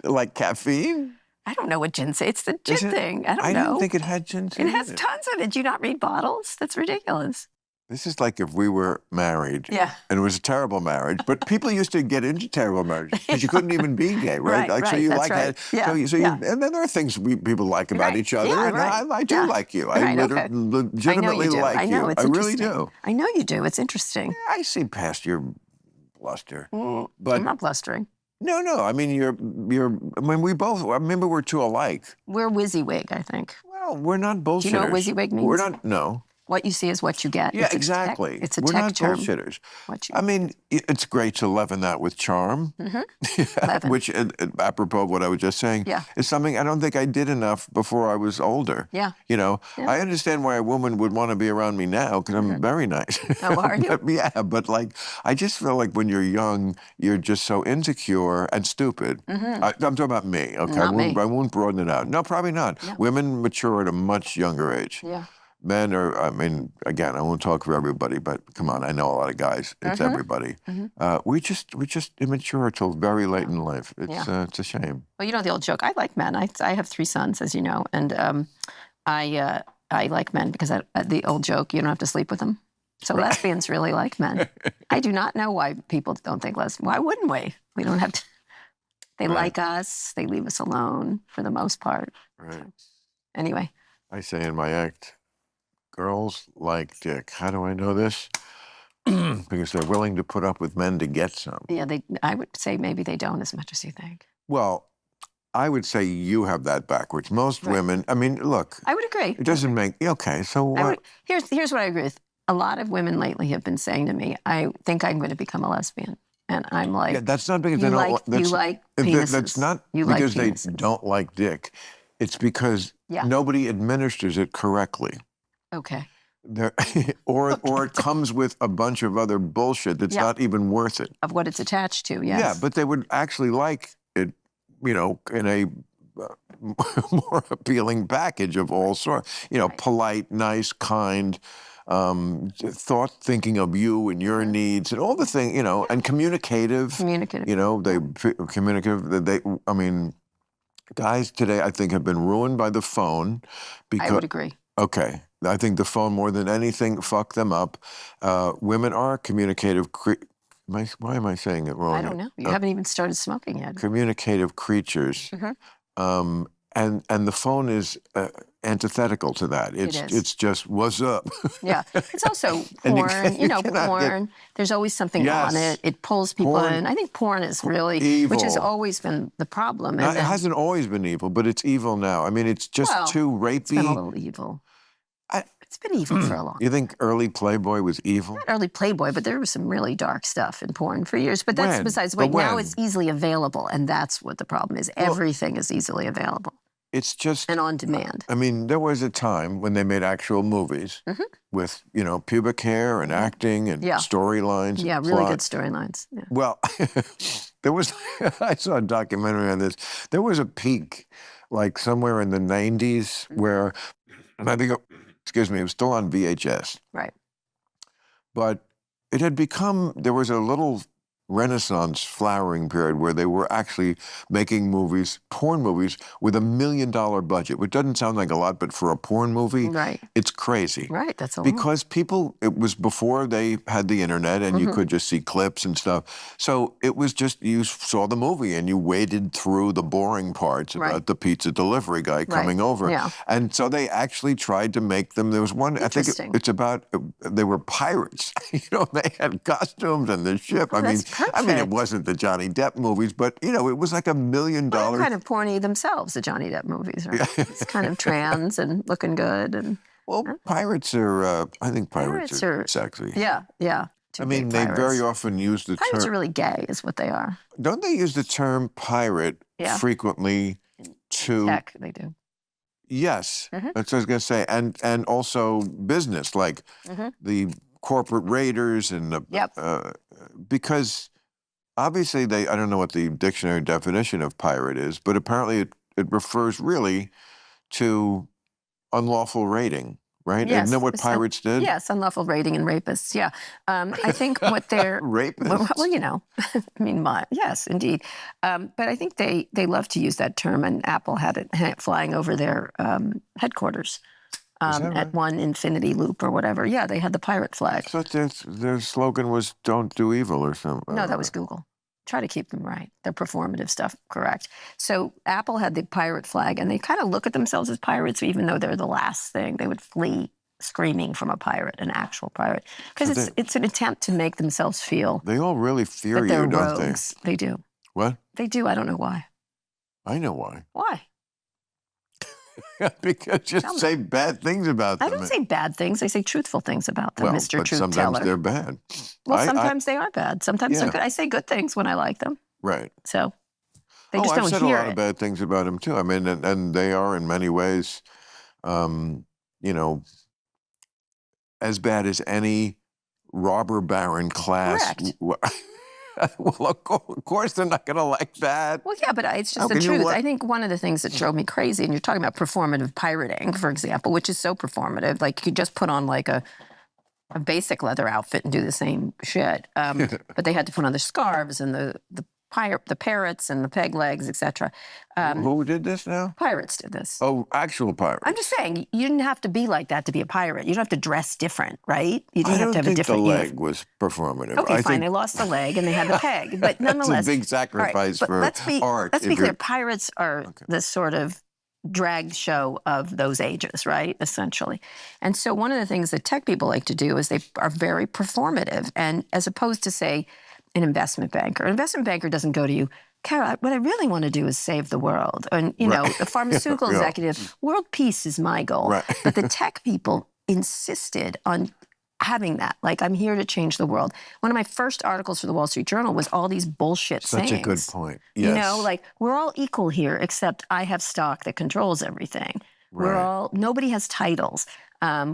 Like caffeine? I don't know what ginseng. It's the Is it? ginseng. I don't I know. didn't think it had ginseng. It has in it. tons of it. Do you not read bottles? That's ridiculous. This is like if we were married. Yeah. And it was a terrible marriage, but people used to get into terrible marriages because you couldn't even be gay, right? Right, Like, so right, you that's like right. that. Yeah, So yeah. and then there are things people like about Right, each other, yeah, and right, I do yeah. like you. I Right, okay. legitimately do. like I know, you. it's I really interesting. do. I know you do. It's interesting. I see past your bluster, I'm but not blustering. no. I mean, I mean, we both. I remember we're two alike. We're WYSIWYG, I think. Well, we're not bullshitters. Do you know what WYSIWYG means? We're not. No. What you see is what you get. Yeah, It's a exactly. It's a we're tech not term. bullshitters. What you I mean, it's great to leaven that with charm, Leaven. which, apropos of what I was just saying, Yeah. is something I don't think I did enough before I was older. Yeah. You know, Yeah. I understand why a woman would want to be around me now because I'm very nice. Oh, are you? But, yeah, but like, I just feel like when you're young, you're just so insecure and stupid. I'm talking about me, okay? Not me. I won't broaden it out. No, probably not. No. Women mature at a much younger age. Yeah. Men are, I mean, again, I won't talk for everybody, but come on, I know a lot of guys. It's everybody. We just immature till very late in life. It's a shame. Well, you know the old joke. I like men. I have 3 sons, as you know, and I like men because the old joke, you don't have to sleep with them. So lesbians really like men. I do not know why people don't think lesbians. Why wouldn't we? We don't have to. They like us. They leave us alone for the most part. Right. Anyway. I say in my act, girls like dick. How do I know this? Because they're willing to put up with men to get some. Yeah, I would say maybe they don't as much as you think. Well, I would say you have that backwards. Most women, I mean, look. I would agree. It doesn't make, okay, so what? Here's what I agree with. A lot of women lately have been saying to me, I think I'm going to become a lesbian. And I'm like, Yeah, that's not because they you don't like, that's, you like that- penises. That's not You like because they penises. don't like dick. It's because Yeah. nobody administers it correctly. Okay. There, or it comes with a bunch of other bullshit that's Yeah. not even worth it. Of what it's attached to, yes. Yeah, but they would actually like it, you know, in a more appealing package of all sorts. You know, polite, nice, kind, thinking of you and your needs and all the things, you know, and communicative. Communicative. You know, communicative. I mean, Guys today, I think, have been ruined by the phone because. I would agree. Okay. I think the phone, more than anything, fucked them up. Women are communicative. Why am I saying it wrong? I don't know. You haven't even started smoking yet. Communicative creatures. Mhm. And the phone is antithetical to that. It is. It's just, what's up? Yeah. It's also And you porn. You know, cannot porn. There's always something on Yes. it. It pulls people Porn- in. I think porn is really, which has evil. always been the problem. Now, And it then hasn't always been evil, but it's evil now. I mean, it's just Well, too it's been a rapey. little evil. I- It's been evil for a long time. You think early Playboy was evil? Not early Playboy, but there was some really dark stuff in porn for years. But that's When? besides the But point. Now when? it's easily available, and that's what the problem is. Well- Everything is easily available It's just, and on demand. I mean, there was a time when they made actual movies Mhm. with, pubic hair and acting and Yeah. storylines. Yeah, and really plot. good storylines. Yeah. Well, there was, I saw a documentary on this. There was a peak, like somewhere in the 90s, where, and I think, excuse me, it was still on VHS, Right. but it had become, there was a little Renaissance flowering period where they were actually making movies, porn movies, with $1 million budget, which doesn't sound like a lot, but for a porn movie, Right. it's crazy. Right. That's a lot. Because people, it was before they had the internet and you could just see clips and stuff. So it was just, you saw the movie and you waded through the boring parts about Right. the pizza delivery guy coming over. Yeah. And so they actually tried to make them, there was one, I think Interesting. it's about, they were pirates. They had costumes and the ship. Oh, I mean, that's it perfect. wasn't the Johnny Depp movies, but it was like $1 million. Well, they're kind of porny themselves, the Johnny Depp movies, right? It's kind of trans and looking good. And Well, pirates are, I think pirates Pirates are are- sexy. yeah, yeah. I Two mean, big they very pirates. often use the Pirates term. are really gay, is what they are. Don't they use the term pirate Yeah. frequently to? Tech, they do. Yes, Mhm. that's what I was going to say, and also business, like Mhm. the corporate raiders and the. Yep. Because obviously I don't know what the dictionary definition of pirate is, but apparently it refers really to unlawful raiding, right? Yes, Isn't that what it's pirates did? Yes, unlawful raiding and rapists. Yeah. I think what they're. Rapists. Well, I mean, yes, indeed. But I think they love to use that term, and Apple had it flying over their headquarters Is that right? at one infinity loop or whatever. Yeah, they had the pirate flag. I thought their slogan was "Don't do evil" or something. No, that was Google. Try to keep them right. Their performative stuff correct. So Apple had the pirate flag, and they kind of look at themselves as pirates, even though they're the last thing. They would flee screaming from a pirate, an actual pirate, because So it's an attempt to make themselves feel They all really fear that they're you, don't rogues. They do. they? What? They do. I don't know why. I know why. Why? Because you Tell me. say bad things about them. I don't say bad things. I say truthful things about them, well, Mr. but Truth sometimes Teller. they're bad. Well, I- sometimes they are bad. Sometimes they're Yeah. good. I say good things when I like them. Right. So they just I've don't said hear a lot it. of bad things about him too. I mean, and they are in many ways, as bad as any robber baron class. Correct. Well, of course they're not going to like that. Well, yeah, but it's How just the can you truth. what- I think one of the things that drove me crazy, and you're talking about performative pirating, for example, which is so performative. Like you could just put on like a basic leather outfit and do the same shit. But they had to put on the scarves and the parrots and the peg legs, etc. Who did this now? Pirates did this. Oh, actual pirates. I'm just saying, you didn't have to be like that to be a pirate. You don't have to dress different, right? You didn't I have don't to have a think the different leg was performative. Okay, I fine. think They lost the leg and they had the peg, but nonetheless, that's a big all right, sacrifice but for let's be art. Let's if be you're- clear. Pirates are the sort of drag show of those ages, right? Essentially. And so one of the things that tech people like to do is they are very performative, and as opposed to say an investment banker doesn't go to you, Carol, what I really want to do is save the world. And, a pharmaceutical Yeah. executive, world peace is my goal. Right. But the tech people insisted on having that. Like, I'm here to change the world. One of my first articles for the Wall Street Journal was all these bullshit Such sayings. a good point. Yes. Like, we're all equal here, except I have stock that controls everything. Right. Nobody has titles.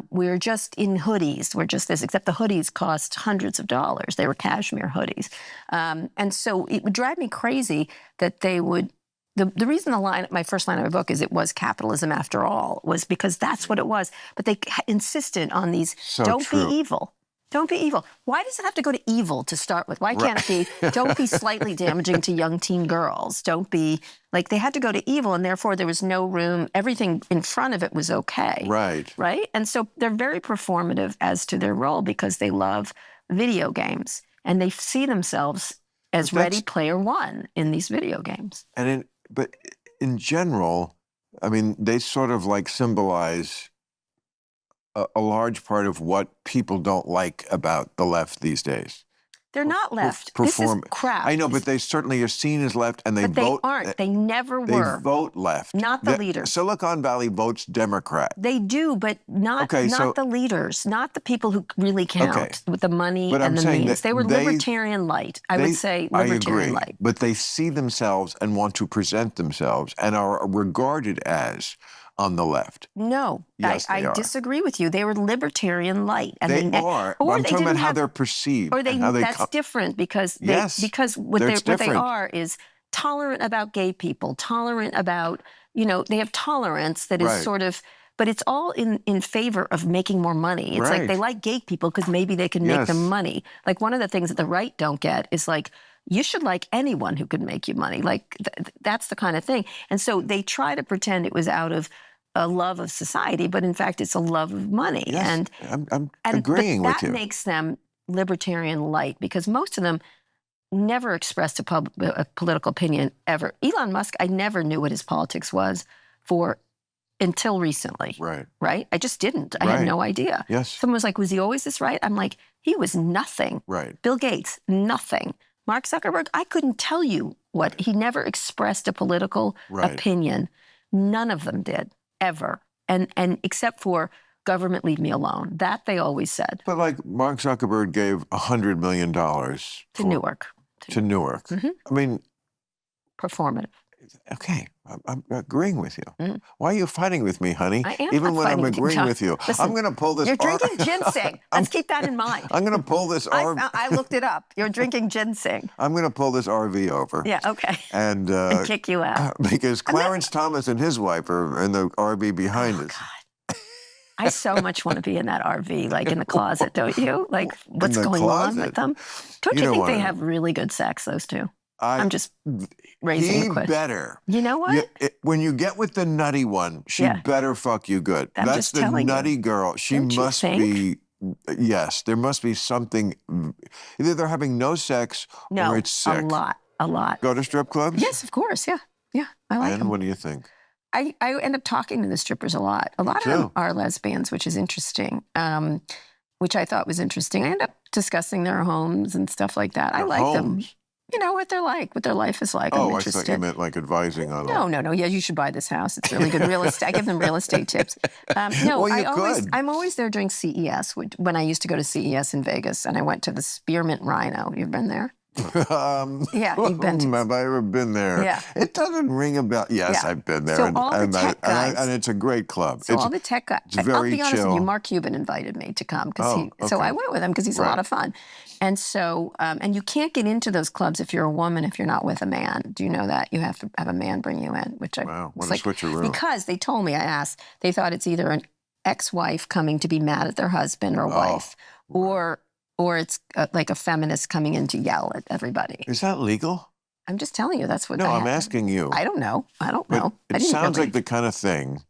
We're just in hoodies. We're just this, except the hoodies cost hundreds of dollars. They were cashmere hoodies. And so it would drive me crazy that they would, the reason my first line of my book is it was capitalism after all, was because that's what it was. But they insisted on these, So don't true. be evil. Don't be evil. Why does it have to go to evil to start with? Why can't it be, don't be slightly damaging to young teen girls? Don't be, like, they had to go to evil, and therefore there was no room. Everything in front of it was okay. Right. Right? And so they're very performative as to their role because they love video games, and they see themselves as Ready Player One in these video games. But in general, I mean, they sort of like symbolize a large part of what people don't like about the left these days. They're not left. This is crap. I know, but they certainly are seen as left, and they vote. They aren't. They never were. They vote left. Not the leaders. Silicon Valley votes Democrat. They do, but not the leaders, not the people who really count with the money and the means. They were libertarian light. I would say libertarian light. But they see themselves and want to present themselves and are regarded as on the left. No, yes, I disagree with you. They were libertarian light. And they are. But I'm talking about how they're perceived. Or that's different because what they are is tolerant about gay people, tolerant about, they have tolerance that is sort of, but it's all in favor of making more money. It's like they like gay people because maybe they can make them money. Like one of the things that the right don't get is like, you should like anyone who could make you money. Like that's the kind of thing. And so they try to pretend it was out of a love of society, but in fact, it's a love of money. Yes, I'm agreeing with you. That makes them libertarian light because most of them never expressed a political opinion ever. Elon Musk, I never knew what his politics was until recently. Right? I just didn't. I had no idea. Yes. Someone was like, was he always this right? I'm like, he was nothing. Right. Bill Gates, nothing. Mark Zuckerberg, I couldn't tell you what. He never expressed a political opinion. None of them did. Ever. And except for government leave me alone. That they always said. But like Mark Zuckerberg gave $100 million to Newark. To Newark. Mm-hmm. I mean. Performative. Okay. I'm agreeing with you. Mm. Why are you fighting with me, honey? I am Even not when I'm fighting agreeing with you. Listen, I'm going to pull this. You're drinking ginseng. Let's keep that in mind. I'm going to pull this I looked it up. You're drinking ginseng. I'm going to pull this RV over. Yeah, okay. And kick you out. Because Clarence Thomas and his wife are in the RV behind us. God. I so much want to be in that RV, like in the closet, don't you? Like, what's going on with them? Don't you think they have really good sex, those two? I'm just raising a question. Better. You know what? When you get with the nutty one, she better fuck you good. That's the nutty girl. She must be. Yes, there must be something. Either they're having no sex or it's sick. A lot. Go to strip clubs? Yes, of course. Yeah. I like them. And what do you think? I end up talking to the strippers a lot. A lot of them are lesbians, which is interesting. Which I thought was interesting. I end up discussing their homes and stuff like that. I like them. What they're like, what their life is like. Oh, I thought you meant like advising on No. Yeah, you should buy this house. It's really good real estate. I give them real estate tips. I'm always there during CES, when I used to go to CES in Vegas, and I went to the Spearmint Rhino. You've been there? Yeah, you've been to. Have I ever been there? Yeah. It doesn't ring a bell. Yes, I've been there. So all the tech guys. And it's a great club. So all the tech guys. It's very I'll be honest chill. with you, Mark Cuban invited me to come. So I went with him because he's a lot of fun. And so, and you can't get into those clubs if you're a woman, if you're not with a man. Do you know that? You have to have a man bring you in, which what a switcheroo. Because they told me, I asked, they thought it's either an ex-wife coming to be mad at their husband or wife, or it's like a feminist coming in to yell at everybody. Is that legal? I'm just telling you, that's what. No, I'm asking you. I don't know. It sounds like the kind of thing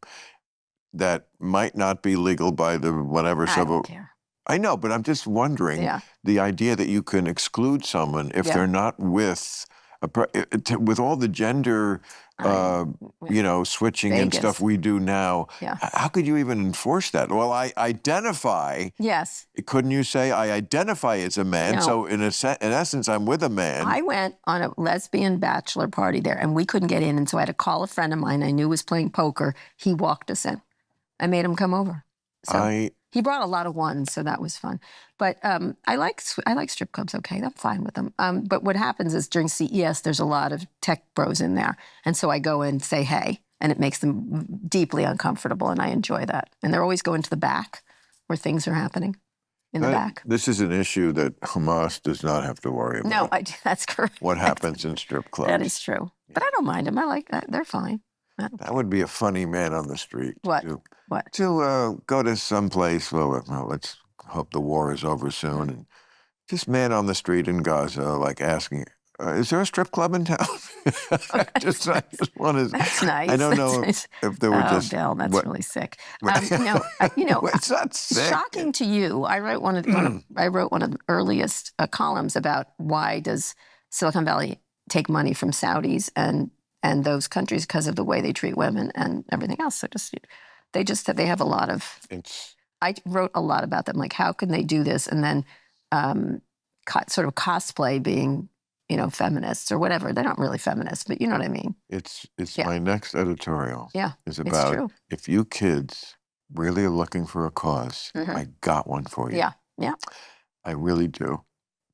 that might not be legal by the whatever civil. I don't care. I know, but I'm just wondering the idea that you can exclude someone if they're not with with all the gender, switching and stuff we do now. Yeah. How could you even enforce that? Well, I identify. Yes. Couldn't you say I identify as a man? No. So in essence, I'm with a man. I went on a lesbian bachelor party there, and we couldn't get in, and so I had to call a friend of mine I knew was playing poker. He walked us in. I made him come over. So he brought a lot of ones, so that was fun. But I like strip clubs. Okay, I'm fine with them. But what happens is during CES, there's a lot of tech bros in there, and so I go and say hey, and it makes them deeply uncomfortable, and I enjoy that. And they're always going to the back where things are happening. In the back. This is an issue that Hamas does not have to worry about. No, that's correct. What happens in strip clubs? That is true. But I don't mind them. I like that. They're fine. That would be a funny man on the street. What? To What? go to some place. Well, let's hope the war is over soon. And this man on the street in Gaza, like asking, is there a strip club in town? I just want to. That's nice. I don't That's know nice. if there were just. Bill, that's what- really sick. Right. It's not sick. Shocking to you. I wrote one of the earliest columns about why does Silicon Valley take money from Saudis and those countries because of the way they treat women and everything else. So they have a lot of. I wrote a lot about them. Like, how can they do this and then sort of cosplay being, feminists or whatever. They're not really feminists, but you know what I mean. It's my next editorial. Yeah, is it's about true. if you kids really are looking for a cause, I got one for you. Yeah. I really do.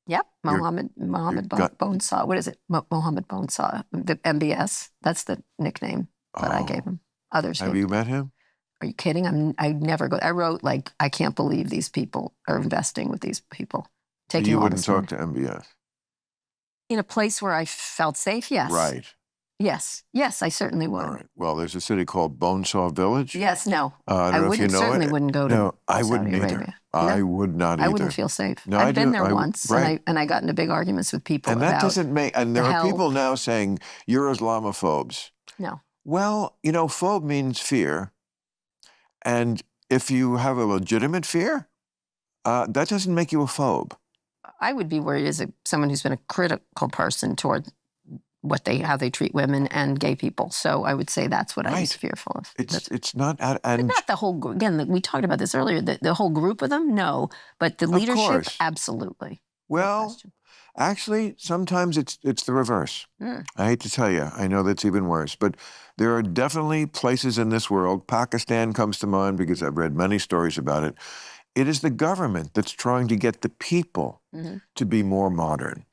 Yep, Mohammed Bonesaw. What is it? Mohammed Bonesaw, the MBS. That's the nickname that I gave him. Others have you met him? Are you kidding? I never go. I wrote like, I can't believe these people are investing with these people. Taking You all wouldn't this talk money. to MBS. In a place where I felt safe. Yes. Right. Yes. Yes, I certainly would. All right. Well, there's a city called Bonesaw Village. Yes. No. I don't know if you know certainly it. wouldn't go to. No, I wouldn't Saudi either. Arabia. I would not either. I wouldn't feel safe. No, I I've been do. there once, right. and I got into big arguments with people And that about. doesn't make. And there the are hell. people now saying you're Islamophobes. No. Well, phobe means fear, and if you have a legitimate fear, that doesn't make you a phobe. I would be worried as someone who's been a critical person toward how they treat women and gay people. So I would say that's what I was fearful of. It's not, But and not the whole. Again, we talked about this earlier. The whole group of them, no, but the leadership, course. absolutely. No well, question. actually, sometimes it's the reverse. Mm. I hate to tell you, I know that's even worse, but there are definitely places in this world. Pakistan comes to mind because I've read many stories about it. It is the government that's trying to get the people to be more modern.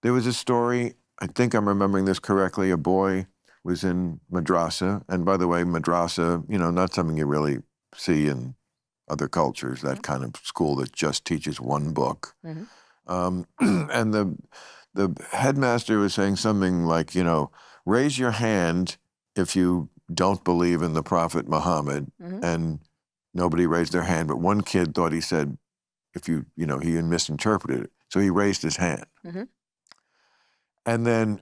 There was a story, I think I'm remembering this correctly, a boy was in madrasa, and by the way, madrasa, not something you really see in other cultures, that kind of school that just teaches one book. And the headmaster was saying something like, raise your hand if you don't believe in the Prophet Muhammad, and nobody raised their hand, but one kid thought he said, he misinterpreted it. So he raised his hand. And then,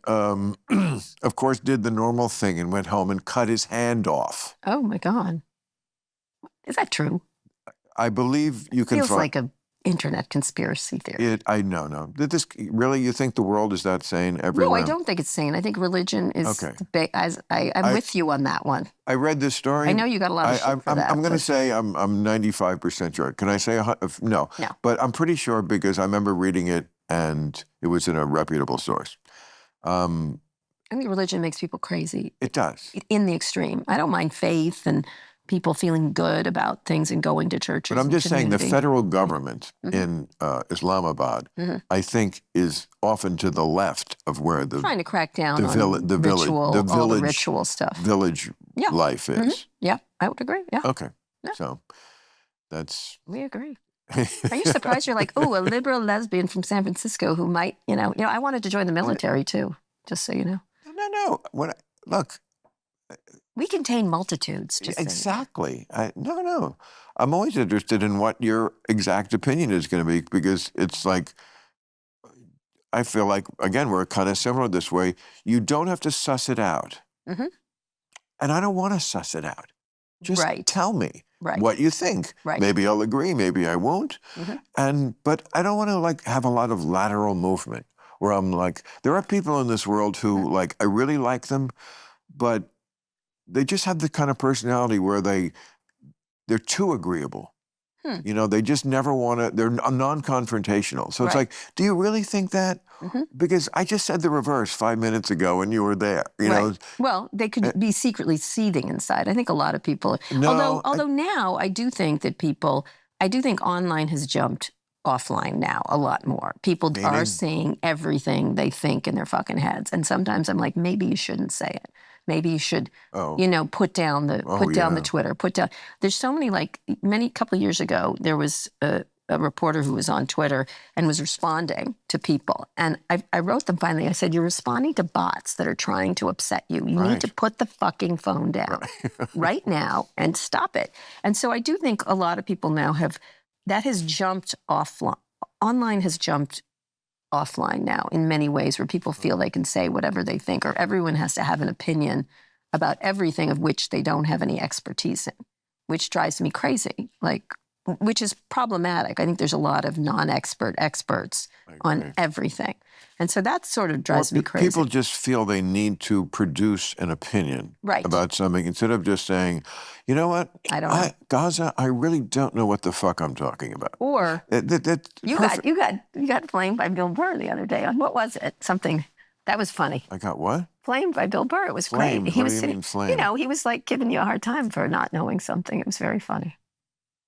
of course, did the normal thing and went home and cut his hand off. Oh my God, is that true? I believe you can Feels find like a internet conspiracy theory. No. Did this really? You think the world is that sane? Everywhere? No, I don't think it's sane. I think religion is. Okay. I'm with you on that one. I read this story. I know you got a lot of shit for that. I'm going to but- say I'm 95% sure. Can I say no? No. But I'm pretty sure because I remember reading it and it was in a reputable source. I think religion makes people crazy It does. in the extreme. I don't mind faith and people feeling good about things and going to churches. But I'm and just saying the community. federal government in Islamabad, I think, is often to the left of where the trying to crack down on the village, ritual, the all the village ritual stuff. village Yeah. life is. Yeah, I would agree. Yeah, Okay. Yeah. So that's. we agree. Are you surprised? You're like, oh, a liberal lesbian from San Francisco who might, I wanted to join the military too, just so you know. No. Look. We contain multitudes. Just saying. Exactly. No. I'm always interested in what your exact opinion is going to be because it's like, I feel like, again, we're kind of similar this way. You don't have to suss it out. Mhm. And I don't want to suss it out. Just Right. tell me Right. what you think. Right. Maybe I'll agree, maybe I won't. But I don't want to have a lot of lateral movement where I'm like, there are people in this world who I really like them, but they just have the kind of personality where they're too agreeable. They just never want to, they're non-confrontational. So it's Right. like, do you really think that? Because I just said the reverse 5 minutes ago and you were there. Right. Well, they could be secretly seething inside. I think a lot of people, No, although now I do think online has jumped offline now a lot more. People are Meaning? saying everything they think in their fucking heads. And sometimes I'm like, maybe you shouldn't say it. Maybe you should, put down the Twitter, there's so many, couple of years ago, there was a reporter who was on Twitter and was responding to people. And I wrote them finally, I said, you're responding to bots that are trying to upset you. You need to put the fucking phone down right now and stop it. And so I do think a lot of people now have that has jumped offline. Online has jumped offline now in many ways, where people feel they can say whatever they think, or everyone has to have an opinion about everything of which they don't have any expertise in, which drives me crazy, which is problematic. I think there's a lot of non-expert experts on everything. And so that sort of drives me crazy. People just feel they need to produce an opinion about something instead of just saying, you know what? Gaza, I really don't know what the fuck I'm talking about. Or you got flamed by Bill Burr the other day on, what was it? Something that was funny. I got what? Flamed by Bill Burr. It was Flamed? great. He what was do you sitting, mean flamed? he was like giving you a hard time for not knowing something. It was very funny.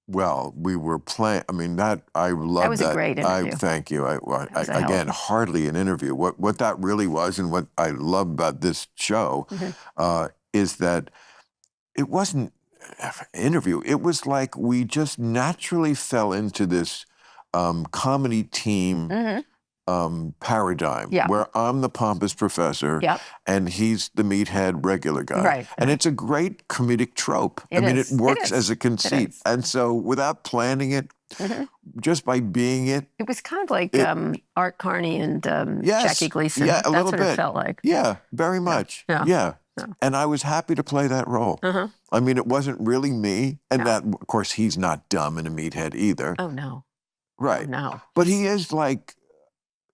Well, we were playing. I mean, I love that. That was a great interview. Thank you. Again, hardly an interview. What that really was, and what I love about this show, is that it wasn't an interview. It was like we just naturally fell into this comedy team paradigm, where I'm the pompous professor, and he's the meathead regular guy. Right. And it's a great comedic trope. It works as a conceit. And so without planning it, just by being it. It was kind of like Art Carney and Jackie Gleason. Yeah, a little bit. That's what it felt like. Yeah, very much. Yeah. And I was happy to play that role. I mean, it wasn't really me. And that, of course, he's not dumb and a meathead either. Oh, no. Right. Oh, no. But he is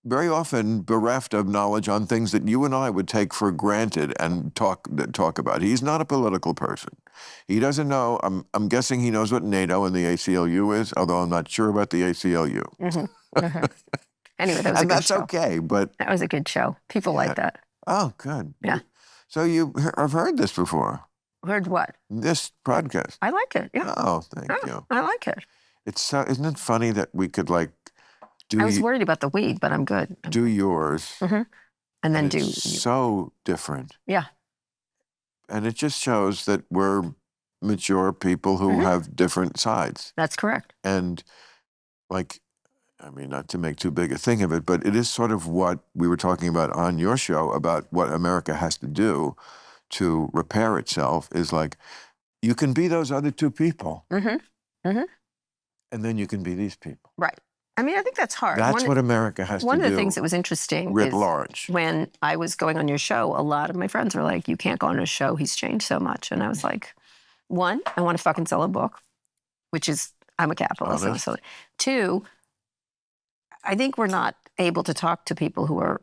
very often bereft of knowledge on things that you and I would take for granted and talk about. He's not a political person. He doesn't know. I'm guessing he knows what NATO and the ACLU is, although I'm not sure about the ACLU. Anyway, that was a good show. And that's okay, but that was a good show. People like that. Oh, good. Yeah. So I've heard this before. Heard what? This podcast. I like it. Yeah. Oh, thank you. I like it. It's isn't it funny that we could I was worried about the weed, but I'm good. Do yours. And then do so different. Yeah. And it just shows that we're mature people who have different sides. That's correct. And not to make too big a thing of it, but it is sort of what we were talking about on your show about what America has to do to repair itself is you can be those other two people. And then you can be these people. Right. I mean, I think that's hard. That's what America has to do. One of the things that was interesting writ large. When I was going on your show, a lot of my friends were like, you can't go on his show. He's changed so much. And I was like, one, I want to fucking sell a book, which is, I'm a capitalist. So, two, I think we're not able to talk to people who are,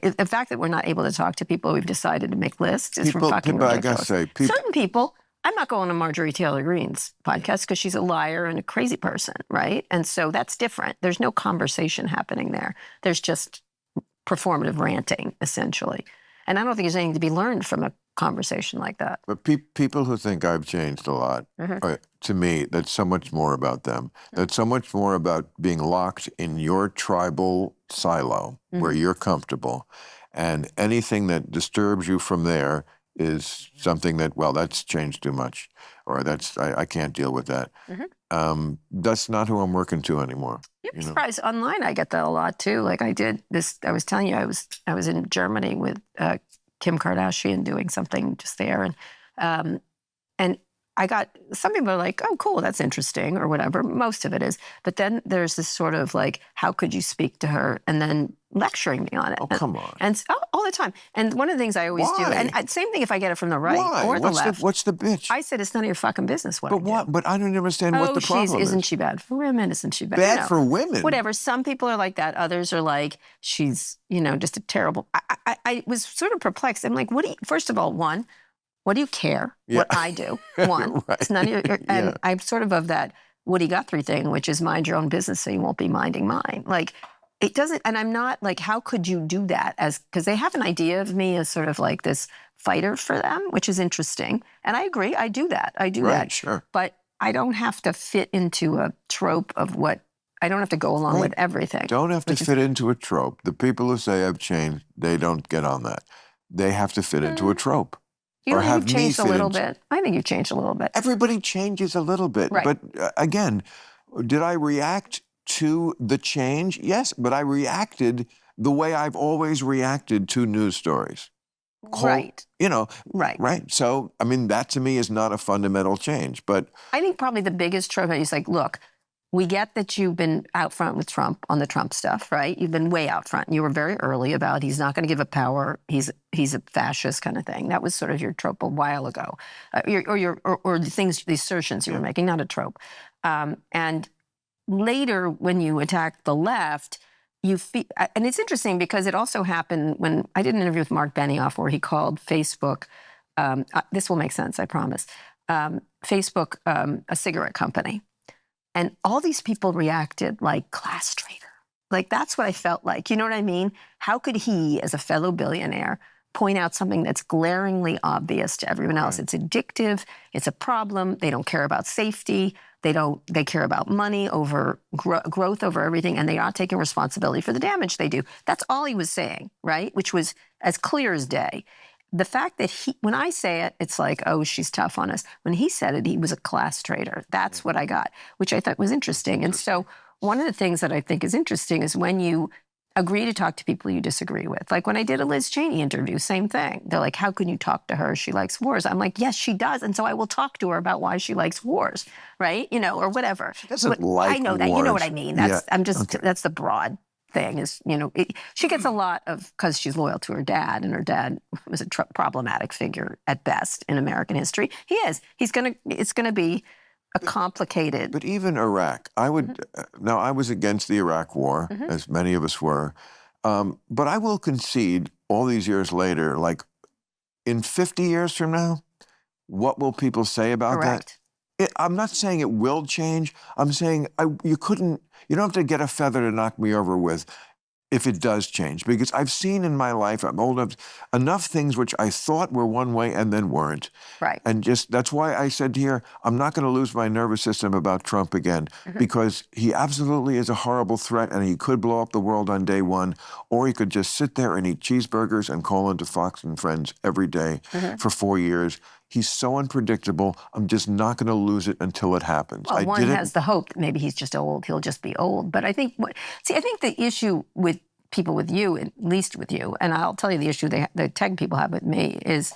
the fact that we're not able to talk to people we've decided to make lists is from fucking ridiculous. I gotta say, certain people, I'm not going on Marjorie Taylor Greene's podcast because she's a liar and a crazy person, right? And so that's different. There's no conversation happening there. There's just performative ranting, essentially. And I don't think there's anything to be learned from a conversation like that. But people who think I've changed a lot, to me, that's so much more about them. That's so much more about being locked in your tribal silo where you're comfortable. And anything that disturbs you from there is something that, well, that's changed too much, or I can't deal with that. That's not who I'm working to anymore. You'd be surprised. Online, I get that a lot too. Like I did this. I was telling you, I was in Germany with Kim Kardashian doing something just there, and I got some people are like, oh, cool, that's interesting, or whatever. Most of it is, but then there's this sort of how could you speak to her, and then lecturing me on it. Oh, come on. And all the time. And one of the things I always do, and same thing if I get it from the right or the left. What's the bitch? I said it's none of your fucking business what I do. What? But I don't understand what the problem is. Isn't she bad for women? Isn't she bad? Bad for women? Whatever. Some people are like that. Others are like, she's, just a terrible. I was sort of perplexed. I'm like, first of all, one, what do you care what I do? One, it's none of your, and I'm sort of that Woody Guthrie thing, which is mind your own business so you won't be minding mine. It doesn't, and I'm not how could you do that because they have an idea of me as sort of this fighter for them, which is interesting. And I agree, I do that. I do that. Sure. But I don't have to fit into a trope of I don't have to go along with everything. Don't have to fit into a trope. The people who say I've changed, they don't get on that. They have to fit into a trope. You think you've changed a little bit? I think you've changed a little bit. Everybody changes a little bit. Right. But again, did I react to the change? Yes, but I reacted the way I've always reacted to news stories. Right. Right. Right. So, that to me is not a fundamental change. But I think probably the biggest trope is look, we get that you've been out front with Trump on the Trump stuff, right? You've been way out front. You were very early about he's not going to give up power. He's a fascist kind of thing. That was sort of your trope a while ago, or the things, the assertions you were making, not a trope. And later, when you attacked the left, you feel, and it's interesting because it also happened when I did an interview with Mark Benioff where he called Facebook. This will make sense, I promise. Facebook, a cigarette company. And all these people reacted like class traitor. Like, that's what I felt like. You know what I mean? How could he, as a fellow billionaire, point out something that's glaringly obvious to everyone else? It's addictive. It's a problem. They don't care about safety. They care about money over growth over everything. And they are taking responsibility for the damage they do. That's all he was saying, right? Which was as clear as day. The fact that when I say it, it's like, oh, she's tough on us. When he said it, he was a class traitor. That's what I got, which I thought was interesting. And so one of the things that I think is interesting is when you agree to talk to people you disagree with. Like when I did a Liz Cheney interview, same thing. They're like, how can you talk to her? She likes wars. I'm like, yes, she does. And so I will talk to her about why she likes wars, right? You know, or whatever. She doesn't like I know that. wars. You know what I mean. That's the broad thing is, you know, she gets a lot of, because she's loyal to her dad, and her dad was a problematic figure at best in American history. He is. It's going to be a complicated. But even Iraq, I would, now I was against the Iraq war, as many of us were, but I will concede all these years later, like in 50 years from now, what will people say about Correct. that? I'm not saying it will change. I'm saying you don't have to get a feather to knock me over with if it does change. Because I've seen in my life, I'm old enough things which I thought were one way and then weren't. Right. And that's why I said here, I'm not going to lose my nervous system about Trump again, because he absolutely is a horrible threat and he could blow up the world on day one, or he could just sit there and eat cheeseburgers and call into Fox and Friends every day for 4 years. He's so unpredictable. I'm just not going to lose it until it happens. Well, one has the hope that maybe he's just old. He'll just be old. But I think, I think the issue with people with you, at least with you, and I'll tell you the issue the tech people have with me is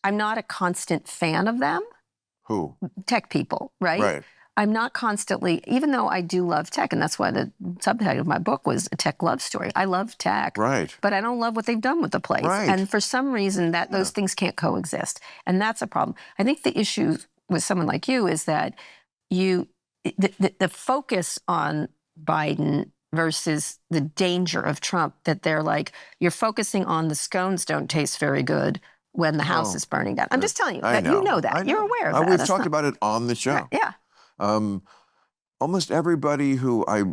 I'm not a constant fan of them. Who? Tech people, right? Right. I'm not constantly, even though I do love tech, and that's why the subtitle of my book was A Tech Love Story. I love tech, Right. but I don't love what they've done with the place. Right. And for some reason, those things can't coexist. And that's a problem. I think the issue with someone like you is that the focus on Biden versus the danger of Trump, that they're like, you're focusing on the scones don't taste very good when the house is burning down. I'm just telling you that you know that. You're aware of that. We've talked about it on the show. Right. Yeah. Almost everybody who I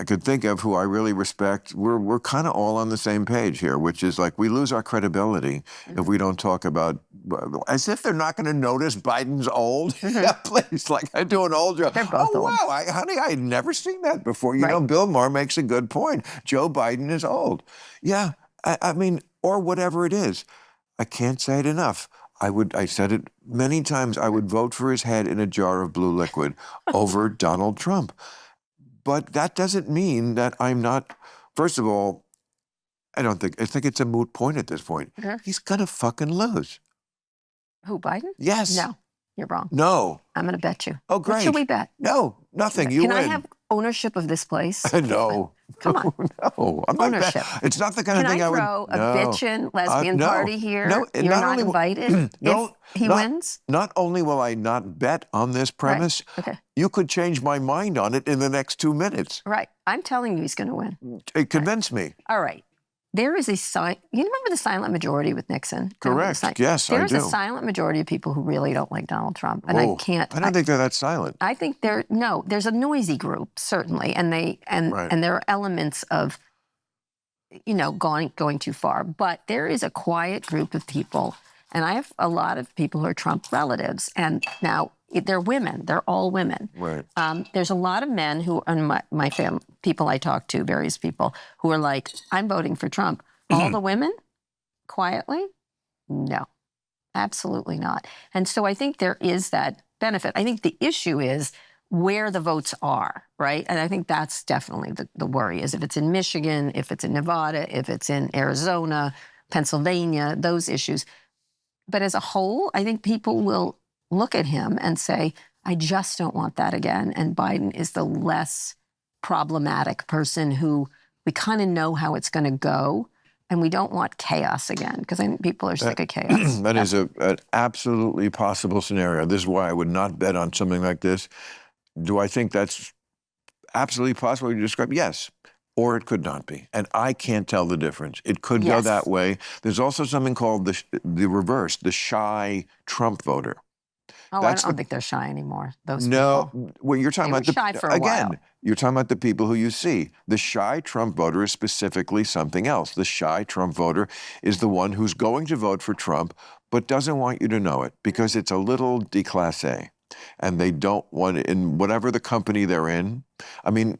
could think of who I really respect, we're kind of all on the same page here, which is like we lose our credibility if we don't talk about, as if they're not going to notice Biden's old. Yeah, please, like I do an old joke. They're both old. Wow, honey, I had never seen that before. You know, Bill Maher makes a good point. Joe Biden is old. Yeah, I mean, or whatever it is. I can't say it enough. I said it many times, I would vote for his head in a jar of blue liquid over Donald Trump. But that doesn't mean that I'm not, first of all, I think it's a moot point at this point. He's gonna fucking lose. Who, Biden? Yes. No, you're wrong. No. I'm going to bet you. Oh, great. What should we bet? No, nothing. You Can win. I have ownership of this place? No. Come on. No. I'm not Ownership. It's not the kind Can of thing I I would. throw a bitchin' lesbian no. party here? No, You're not not only invited no, if he wins? Not only will I not bet on this premise, Okay. you could change my mind on it in the next 2 minutes. Right. I'm telling you he's going to win. Convince me. All right. There is you remember the silent majority with Nixon? Correct. Yes, I do. There's a silent majority of people who really don't like Donald Trump. And I don't think they're that silent. I think there's a noisy group, certainly. And and there are elements of, going too far. But there is a quiet group of people. And I have a lot of people who are Trump relatives. And now they're women. They're all women. Right. There's a lot of men who, and my family, people I talk to, various people, who are like, I'm voting for Trump. All the women, quietly, no, absolutely not. And so I think there is that benefit. I think the issue is where the votes are, right? And I think that's definitely the worry, is if it's in Michigan, if it's in Nevada, if it's in Arizona, Pennsylvania, those issues. But as a whole, I think people will look at him and say, I just don't want that again. And Biden is the less problematic person who we kind of know how it's going to go. And we don't want chaos again because I think people are sick of chaos. That is an absolutely possible scenario. This is why I would not bet on something like this. Do I think that's absolutely possible to describe? Yes. Or it could not be. And I can't tell the difference. It could go that way. There's also something called the reverse, the shy Trump voter. Oh, I don't think they're shy anymore. Those people. No, well, you're talking They about were shy for a while. You're talking about the people who you see. The shy Trump voter is specifically something else. The shy Trump voter is the one who's going to vote for Trump, but doesn't want you to know it because it's a little déclassé, and they don't want it in whatever the company they're in. I mean,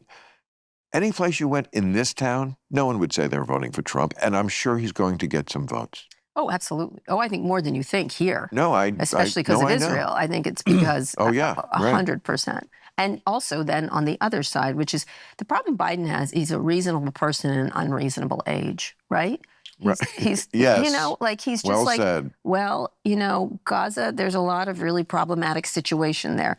any place you went in this town, no one would say they're voting for Trump, and I'm sure he's going to get some votes. Oh, absolutely. Oh, I think more than you think here. No, especially because of Israel. I think it's because 100%. And also then on the other side, which is the problem Biden has, he's a reasonable person in an unreasonable age, right? He's yes. You know, like he's just well like, said. well, you know, Gaza, there's a lot of really problematic situation there.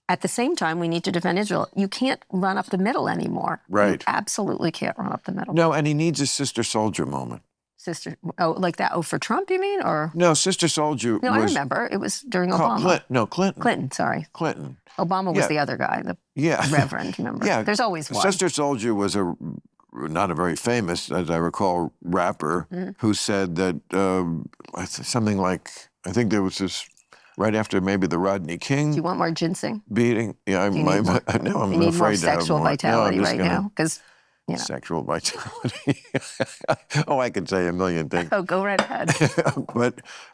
At the same time, we need to defend Israel. You can't run up the middle anymore. Right. You absolutely can't run up the middle. No, and he needs a sister soldier moment. Sister, like that, for Trump, you mean? Or no, sister soldier no, I remember. It was during Obama. Clinton. Clinton, sorry. Clinton. Obama was the other guy, the Reverend, remember? Yeah. There's always one. Sister Soldier was not a very famous, as I recall, rapper who said that something like, I think there was this, right after maybe the Rodney King. Do you want more ginseng? Beating. Yeah, I'm you need afraid more to sexual have more. vitality no, right now, because you know. Sexual vitality. Oh, I could say a million things. Oh, go right ahead.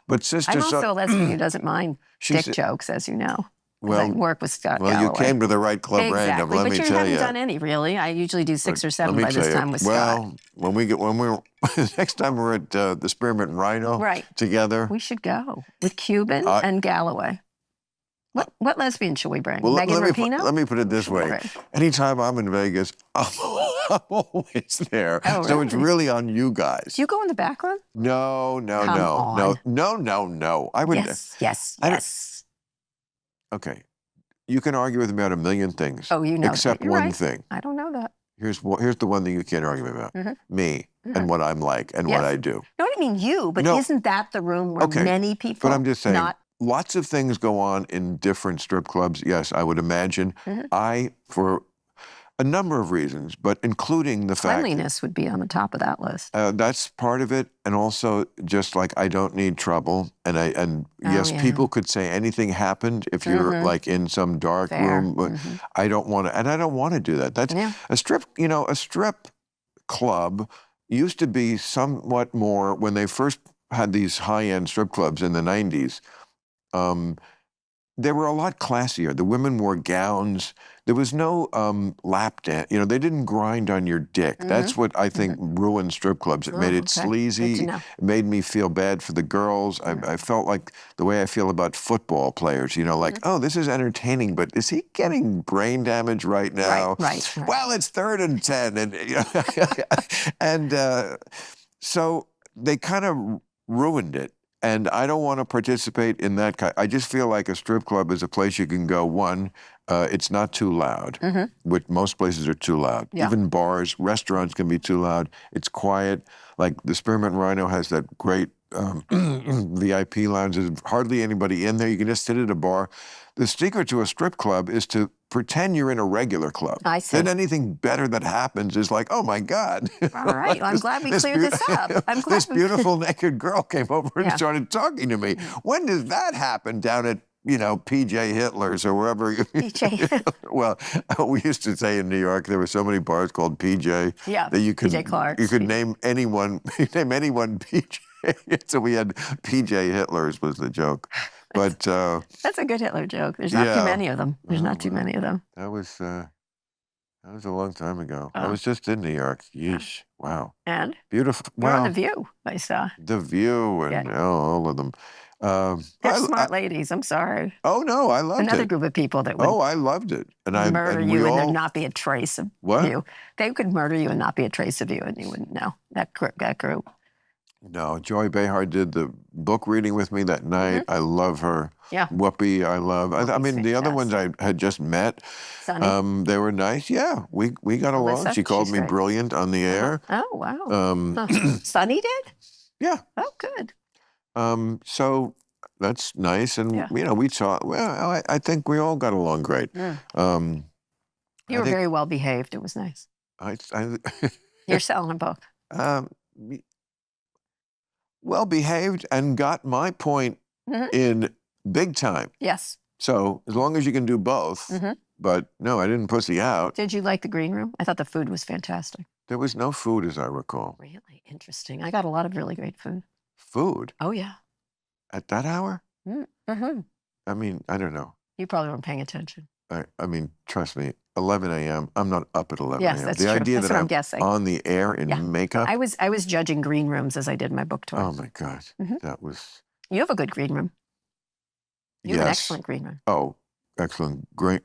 but Sister I'm also a lesbian who doesn't mind dick jokes, as you know. Well, I work with Scott Well, Galloway. you came to the right club random, let me tell you. But you haven't done any, really. I usually do 6 or 7 by this time with Scott. Well, next time we're at the Spearmint and Rhino together. We should go with Cuban and Galloway. What lesbian should we bring? Well, Megan Rapinoe? Let me put it this way. Anytime I'm in Vegas, I'm always there. Oh, so it's really on you guys. Do you go in the back room? No. I would. Yes. Okay. You can argue with me about a million things. Oh, you know. Except one thing. I don't know that. Here's the one thing you can't argue about. Me and what I'm like and what I do. No, I didn't mean you, but isn't that the room where many people But I'm just saying, lots of things go on in different strip clubs. Yes, I would imagine. For a number of reasons, but including the fact cleanliness would be on the top of that list. That's part of it, and also just like I don't need trouble, and people could say anything happened if you're like in some dark room. But I don't want to, and I don't want to do that. That's a strip. You know, a strip club used to be somewhat more when they first had these high-end strip clubs in the 90s. They were a lot classier. The women wore gowns. There was no lap dance. You know, they didn't grind on your dick. That's what I think ruined strip clubs. It made it sleazy. It made me feel bad for the girls. I felt like the way I feel about football players. You know, like, oh, this is entertaining, but is he getting brain damage right now? Right. Well, it's 3rd and 10, and you know, and so they kind of ruined it. And I don't want to participate in that. I just feel like a strip club is a place you can go. One, it's not too loud, which most places are too loud. Even bars, restaurants can be too loud. It's quiet. Like the Spearmint Rhino has that great VIP lounge. There's hardly anybody in there. You can just sit at a bar. The secret to a strip club is to pretend you're in a regular club. I see. Then anything better that happens is like, oh my God. All right. Well, I'm glad we cleared this up. I'm glad this beautiful naked girl came over and started talking to me. When does that happen down at, you know, PJ Hitler's or wherever? PJ. Well, we used to say in New York there were so many bars called PJ that you could PJ Clark's. You could name anyone PJ. So we had PJ Hitler's was the joke. But that's a good Hitler joke. There's not too many of them. There's not too many of them. That was a long time ago. I was just in New York. Yeesh. Wow. And? Beautiful. You're on The View, I saw. The View and all of them. They're smart ladies. I'm sorry. Oh, no, I loved it. Another group of people that would I loved it. And murder you and there not be a trace of you. They could murder you and not be a trace of you and you wouldn't know. That group. No, Joy Behar did the book reading with me that night. I love her. Yeah. Whoopi, I love. I Whoopi's mean, the other ones I had just met, Sunny. they were nice. Yeah, we got along. Alyssa, She called she's me great. brilliant on the air. Oh, wow. Um, Sunny did? yeah. Oh, good. So that's nice, and Yeah. you know, we saw. Well, I think we all got along great. Mm. I You were think very well behaved. It was nice. I You're selling a book. well behaved and got my point Mhm. in big time. Yes. So as long as you can do both, Mhm. but no, I didn't pussy out. Did you like the green room? I thought the food was fantastic. There was no food, as I recall. Really interesting. I got a lot of really great food. Food Oh, yeah. at that hour? Mm-hmm. I mean, I don't know. You probably weren't paying attention. I mean, trust me, 11 a.m. I'm not up at 11 Yes, a.m. that's The true. idea That's that what I'm I'm guessing. on the air in Yeah. makeup. I was judging green rooms as I did my book tour. Oh my God, Mhm. that was You have a good green room. You have an yes. excellent green room. Oh, excellent, great.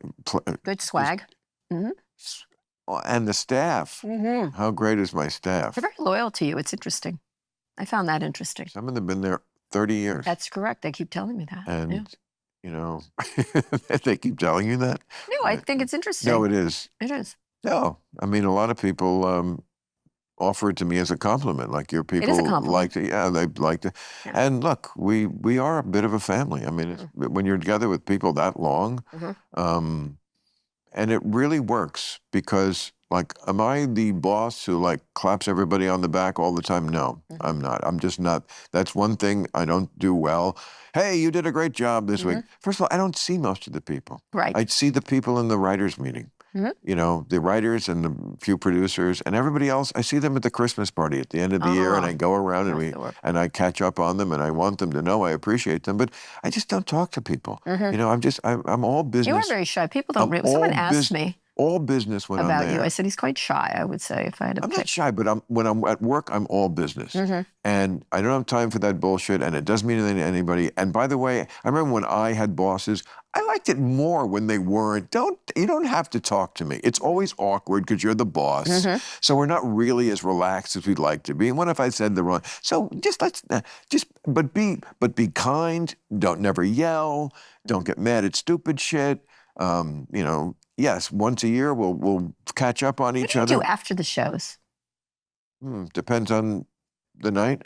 Good swag. Oh, and the staff. Mm-hmm. How great is my staff? They're very loyal to you. It's interesting. I found that interesting. Some of them have been there 30 years. That's correct. They keep telling me that. And, Yeah. you know, they keep telling you that? No, I think it's interesting. No, it is. It is. No, I mean, a lot of people offer it to me as a compliment. Like your people is a compliment. like to, yeah, they like to. Yeah. And look, we are a bit of a family. I mean, it's, when you're together with people that long, and it really works because, like, am I the boss who like claps everybody on the back all the time? No, I'm not. I'm just not. That's one thing I don't do well. Hey, you did a great job this week. First of all, I don't see most of the people. Right. I see the people in the writers' meeting. You know, the writers and the few producers and everybody else. I see them at the Christmas party at the end of the year, and I go around and I catch up on them, and I want them to know I appreciate them. But I just don't talk to people. You know, I'm all business. You are very shy. People don't really. Someone asked me all business when I'm about there. you. I said he's quite shy. I would say if I had to I'm pick. not shy, but when I'm at work, I'm all business, and I don't have time for that bullshit, and it doesn't mean anything to anybody. And by the way, I remember when I had bosses, I liked it more when they weren't. You don't have to talk to me. It's always awkward because you're the boss, so we're not really as relaxed as we'd like to be. And what if I said the wrong? So but be kind. Don't never yell. Don't get mad at stupid shit. You know. Yes, once a year we'll catch up on each What do other. you do after the shows? Depends on the night.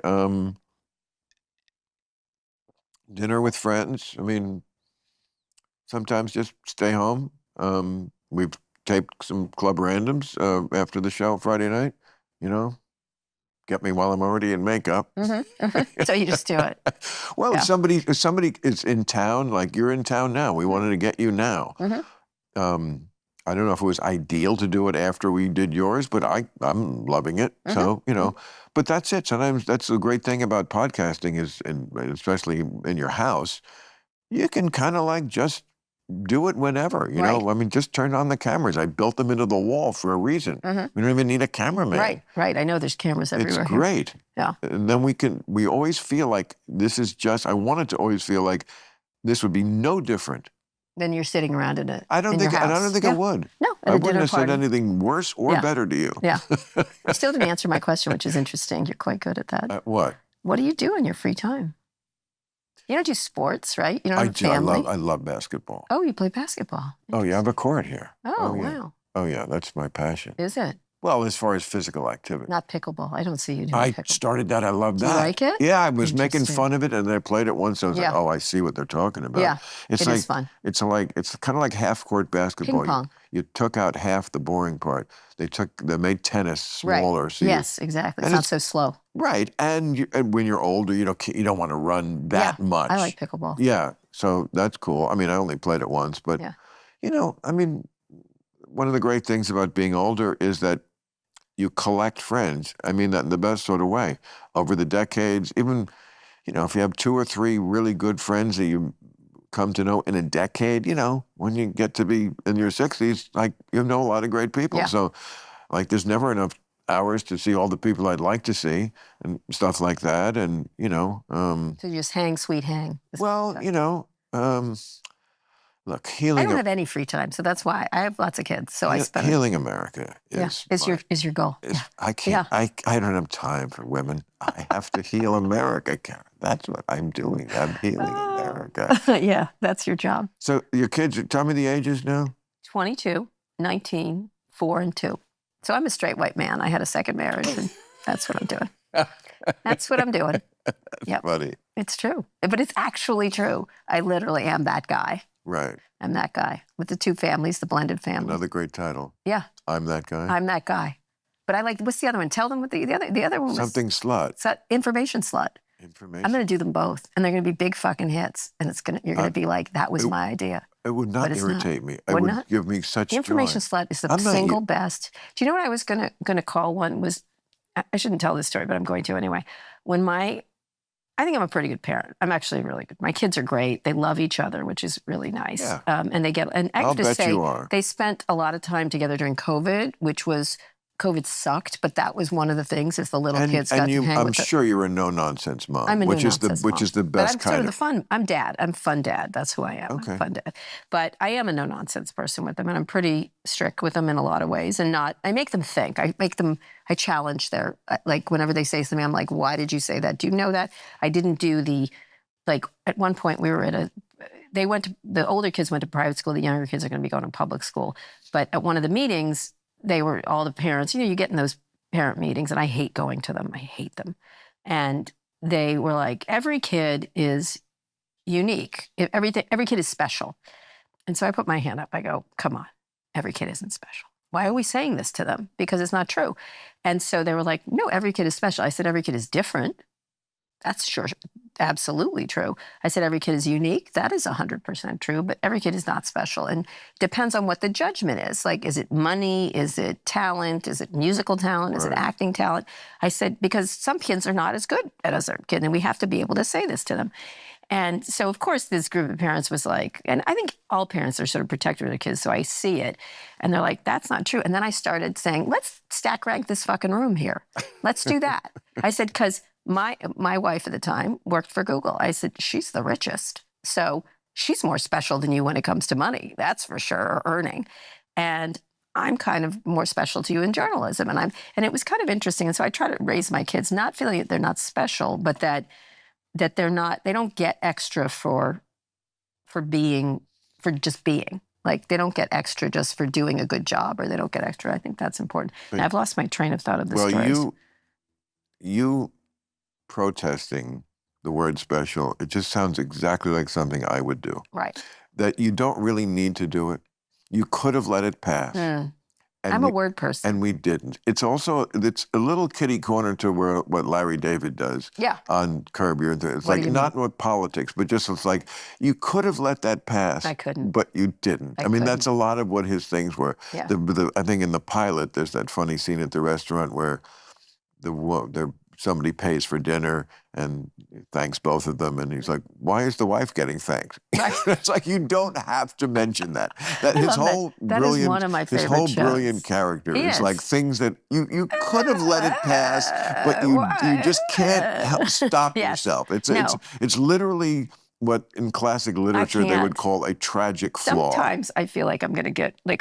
Dinner with friends. I mean, sometimes just stay home. We've taped some club randoms after the show Friday night. You know, get me while I'm already in makeup. So you just do it. Well, if somebody is in town, like you're in town now, we wanted to get you now. I don't know if it was ideal to do it after we did yours, but I'm loving it. So, you know, but that's it. Sometimes that's the great thing about podcasting is, and especially in your house, you can kind of like just do it whenever, you know? I mean, just turn on the cameras. I built them into the wall for a reason. We don't even need a cameraman. Right. I know there's cameras everywhere. It's great. Yeah. And then we always feel like this is just, I wanted to always feel like this would be no different. Then you're sitting around in it. I don't think I would. No, I wouldn't have said anything worse or better to you. Yeah. You still didn't answer my question, which is interesting. You're quite good at that. What? What do you do in your free time? You don't do sports, right? You don't have a family? I love basketball. Oh, you play basketball. Oh, yeah, I have a court here. Oh, yeah. wow. Oh, yeah, that's my passion. Is it? Well, as far as physical activity. Not pickleball. I don't see you doing I pickleball. started that. I love that. Do you like it? Yeah, I was making fun of it, and then I played it once. And I was like, oh, I see what they're talking about. Yeah, it's it is fun. It's kind of like half-court basketball. Ping pong. You took out half the boring part. They made tennis smaller. Right. So yes, exactly. It's not so slow. Right, and when you're older, you don't want to run that much. I like pickleball. Yeah, so that's cool. I mean, I only played it once, but you know, I mean, one of the great things about being older is that you collect friends. I mean that in the best sort of way. Over the decades, even, you know, if you have 2 or 3 really good friends that you come to know in a decade, you know, when you get to be in your 60s, like, you know a lot of great people. So, like, there's never enough hours to see all the people I'd like to see and stuff like that. And, you know. So you just hang, sweet hang. Well, you know, Look, I don't have any free time, so that's why I have lots of kids. So I spend healing America is your goal. Yeah. I can't. I don't have time for women. I have to heal America, Karen. That's what I'm doing. I'm healing America. Yeah, that's your job. So your kids, tell me the ages now. 22, 19, 4, and 2. So I'm a straight white man. I had a second marriage, and that's what I'm doing. That's what I'm doing. That's funny. It's true, but it's actually true. I literally am that guy. Right. I'm that guy with the 2 families, the blended family. Another great title. Yeah. I'm that guy. I'm that guy. But I like, what's the other one? Tell them what the other one was. Something slut. Information slut. Information. I'm going to do them both, and they're going to be big fucking hits, and you're going to be like, that was my idea. It would not irritate me. It would give me such Information joy. slut is the single best. Do you know what I was going to call one was, I shouldn't tell this story, but I'm going to anyway. I think I'm a pretty good parent. I'm actually really good. My kids are great. They love each other, which is really nice. Yeah. And I have to say, you are. They spent a lot of time together during COVID, COVID sucked, but that was one of the things is the little kids got to hang I'm with sure you're a no-nonsense mom, I'm a which is the but best I'm kind sort of the fun. I'm dad. I'm fun dad. That's who I am. Okay. I'm fun dad. But I am a no-nonsense person with them, and I'm pretty strict with them in a lot of ways. And I make them think. I challenge like whenever they say something, I'm like, why did you say that? Do you know that? I didn't do at one point we were the older kids went to private school, the younger kids are going to be going to public school. But at one of the meetings, all the parents, you get in those parent meetings, and I hate going to them. I hate them. And they were like, every kid is unique. Every kid is special. And so I put my hand up. I go, come on, every kid isn't special. Why are we saying this to them? Because it's not true. And so they were like, no, every kid is special. I said, every kid is different. That's sure, absolutely true. I said, every kid is unique. That is 100% true, but every kid is not special. And depends on what the judgment is. Like, is it money? Is it talent? Is it musical talent? Is it acting talent? I said, because some kids are not as good as other kids, and we have to be able to say this to them. And so, of course, this group of parents was like, and I think all parents are sort of protective of their kids, so I see it. And they're like, that's not true. And then I started saying, let's stack rank this fucking room here. Let's do that. I said, because my wife at the time worked for Google. I said, she's the richest. So she's more special than you when it comes to money, that's for sure, or earning. And I'm kind of more special to you in journalism. And it was kind of interesting. And so I try to raise my kids, not feeling that they're not special, but that they don't get extra for just being. Like, they don't get extra just for doing a good job, or they don't get extra. I think that's important. And I've lost my train of thought of this story. Well, you protesting the word special, it just sounds exactly like something I would do. Right. That you don't really need to do it. You could have let it pass. I'm a word person. And we didn't. It's a little kitty corner to what Larry David does on Curb Your Enthusiasm. It's like not with politics, but just it's like, you could have let that pass. I couldn't. But you didn't. I mean, that's a lot of what his things were. Yeah. I think in the pilot, there's that funny scene at the restaurant where somebody pays for dinner and thanks both of them, and he's like, why is the wife getting thanked? Right. It's like, you don't have to mention that. That his whole that brilliant, is one of my favorite his whole shows. brilliant character He is is. like things that you could have let it pass, but you just can't stop yourself. It's literally what in classic literature they would call a tragic flaw. Sometimes I feel like I'm going to get, like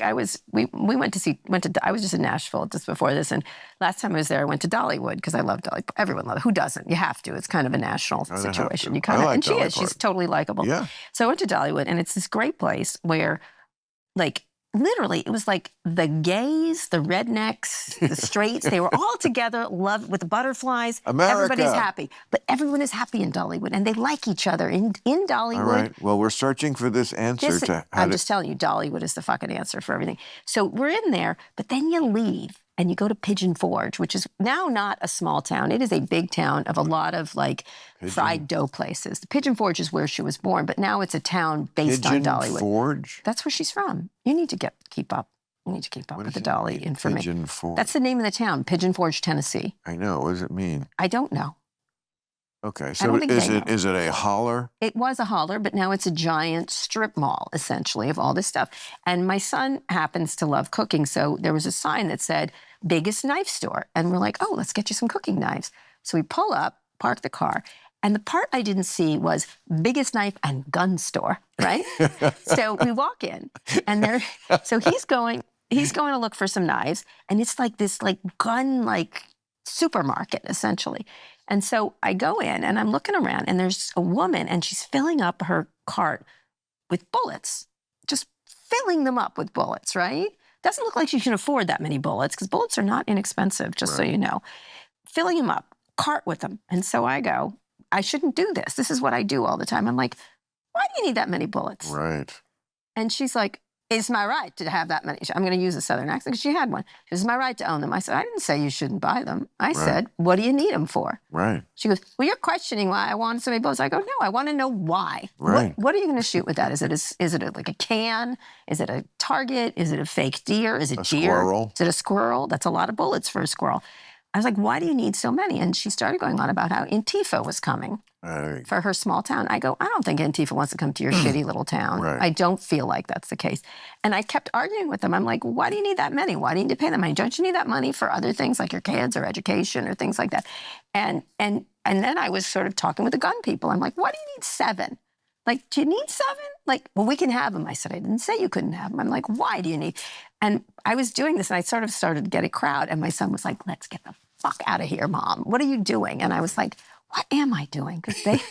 we went to, I was just in Nashville just before this, and last time I was there, I went to Dollywood because I love Dolly. Everyone loves it. Who doesn't? You have to. It's kind of a national situation. You kind of, and she's totally likable. Yeah. So I went to Dollywood, and it's this great place where, like, literally, it was like the gays, the rednecks, the straights, they were all together, loved with the butterflies. America. Everybody's happy. But everyone is happy in Dollywood, and they like each other in Dollywood. All right. Well, we're searching for this answer I'm just telling you, Dollywood is the fucking answer for everything. So we're in there, but then you leave, and you go to Pigeon Forge, which is now not a small town. It is a big town of a lot of, like, fried dough places. The Pigeon Forge is where she was born, but now it's a town based on Dollywood. Pigeon Forge? That's where she's from. You need to keep up. You need to keep up with the Dolly information. Pigeon Forge. That's the name of the town, Pigeon Forge, Tennessee. I know. What does it mean? I don't know. Okay. So is it a holler? It was a holler, but now it's a giant strip mall, essentially, of all this stuff. And my son happens to love cooking, so there was a sign that said, biggest knife store. And we're like, oh, let's get you some cooking knives. So we pull up, park the car, And the part I didn't see was biggest knife and gun store, right? So we walk in, and so he's going to look for some knives, and it's like this like gun like supermarket essentially. And so I go in and I'm looking around, and there's a woman, and she's filling up her cart with bullets, just filling them up with bullets, right? Doesn't look like she can afford that many bullets, because bullets are not inexpensive, just so you know. Filling them up, cart with them. And so I go, I shouldn't do this. This is what I do all the time. I'm like, why do you need that many bullets? Right. And she's like, it's my right to have that many. I'm going to use a Southern accent because she had one. She says, it's my right to own them. I said, I didn't say you shouldn't buy them. I said, what do you need them for? Right. She goes, well, you're questioning why I want so many bullets. I go, no, I want to know why. Right. What are you going to shoot with that? Is it like a can? Is it a target? Is it a fake deer? Is it deer? Squirrel. Is it a squirrel? That's a lot of bullets for a squirrel. I was like, why do you need so many? And she started going on about how Antifa was coming for her small town. I go, I don't think Antifa wants to come to your shitty little town. Right. I don't feel like that's the case. And I kept arguing with them. I'm like, why do you need that many? Why do you need to pay that money? Don't you need that money for other things like your kids or education or things like that? And then I was sort of talking with the gun people. I'm like, why do you need 7? Like, do you need 7? Like, well, we can have them. I said, I didn't say you couldn't have them. I'm like, why do you need? And I was doing this, and I sort of started to get a crowd. And my son was like, let's get the fuck out of here, Mom. What are you doing? And I was like, what am I doing? Because they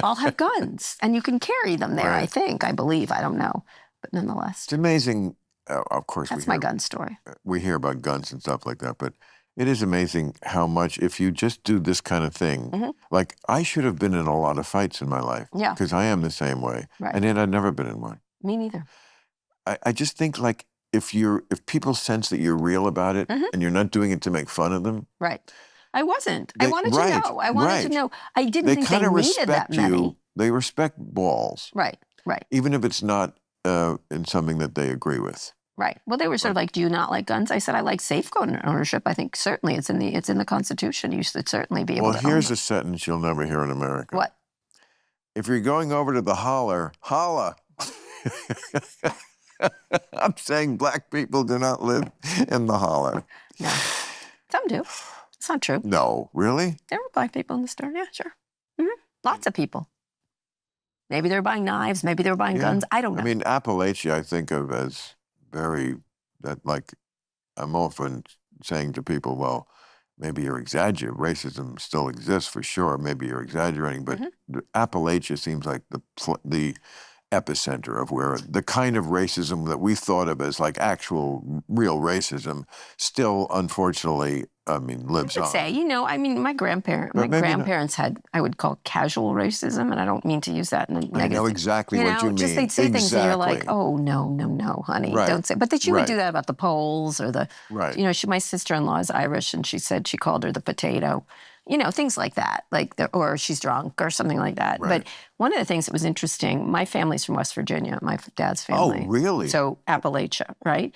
all have guns, and you can carry them there, Right. I believe. I don't know. But nonetheless, It's amazing. Of course, that's my gun story. we hear about guns and stuff like that, but it is amazing how much, if you just do this kind of thing, like I should have been in a lot of fights in my life. Yeah. Because I am the same way. Right. And yet I've never been in one. Me neither. I just think like if people sense that you're real about it and you're not doing it to make fun of them, Right. I wasn't. I They- wanted right, to know. I wanted to right. know. I didn't they think they kind of needed that respect many. you. They respect balls, Right. Right. even if it's not in something that they agree with. Right. Well, they were sort of like, "Do you not like guns?" I said, "I like safe gun ownership. I think certainly it's in the Constitution. You should certainly be able Well, to own here's them." a sentence you'll never hear in America. What? If you're going over to the holler, holla. I'm saying black people do not live in the holler. No. Some do. It's not true. No, really? There were black people in the store. Yeah, sure. Lots of people. Maybe they were buying knives. Maybe they were buying Yeah. guns. I don't know. I mean, Appalachia, I think of as I'm often saying to people, well, maybe you're exaggerating. Racism still exists for sure. Maybe you're exaggerating, but Appalachia seems like the epicenter of where the kind of racism that we thought of as like actual real racism still, unfortunately, lives I would on. say, my But maybe grandparents had, I would call casual racism, and I don't mean to use that in a negative. I know exactly what you mean. Just they'd say things and you're like, Exactly. oh, no, honey, Right. don't say. But that she would Right. do that about the Poles or the, Right. my sister-in-law is Irish, and she said she called her the potato, things like that, or she's drunk or something like that. Right. But one of the things that was interesting, my family's from West Virginia, my dad's Oh, family. really? So Appalachia, right?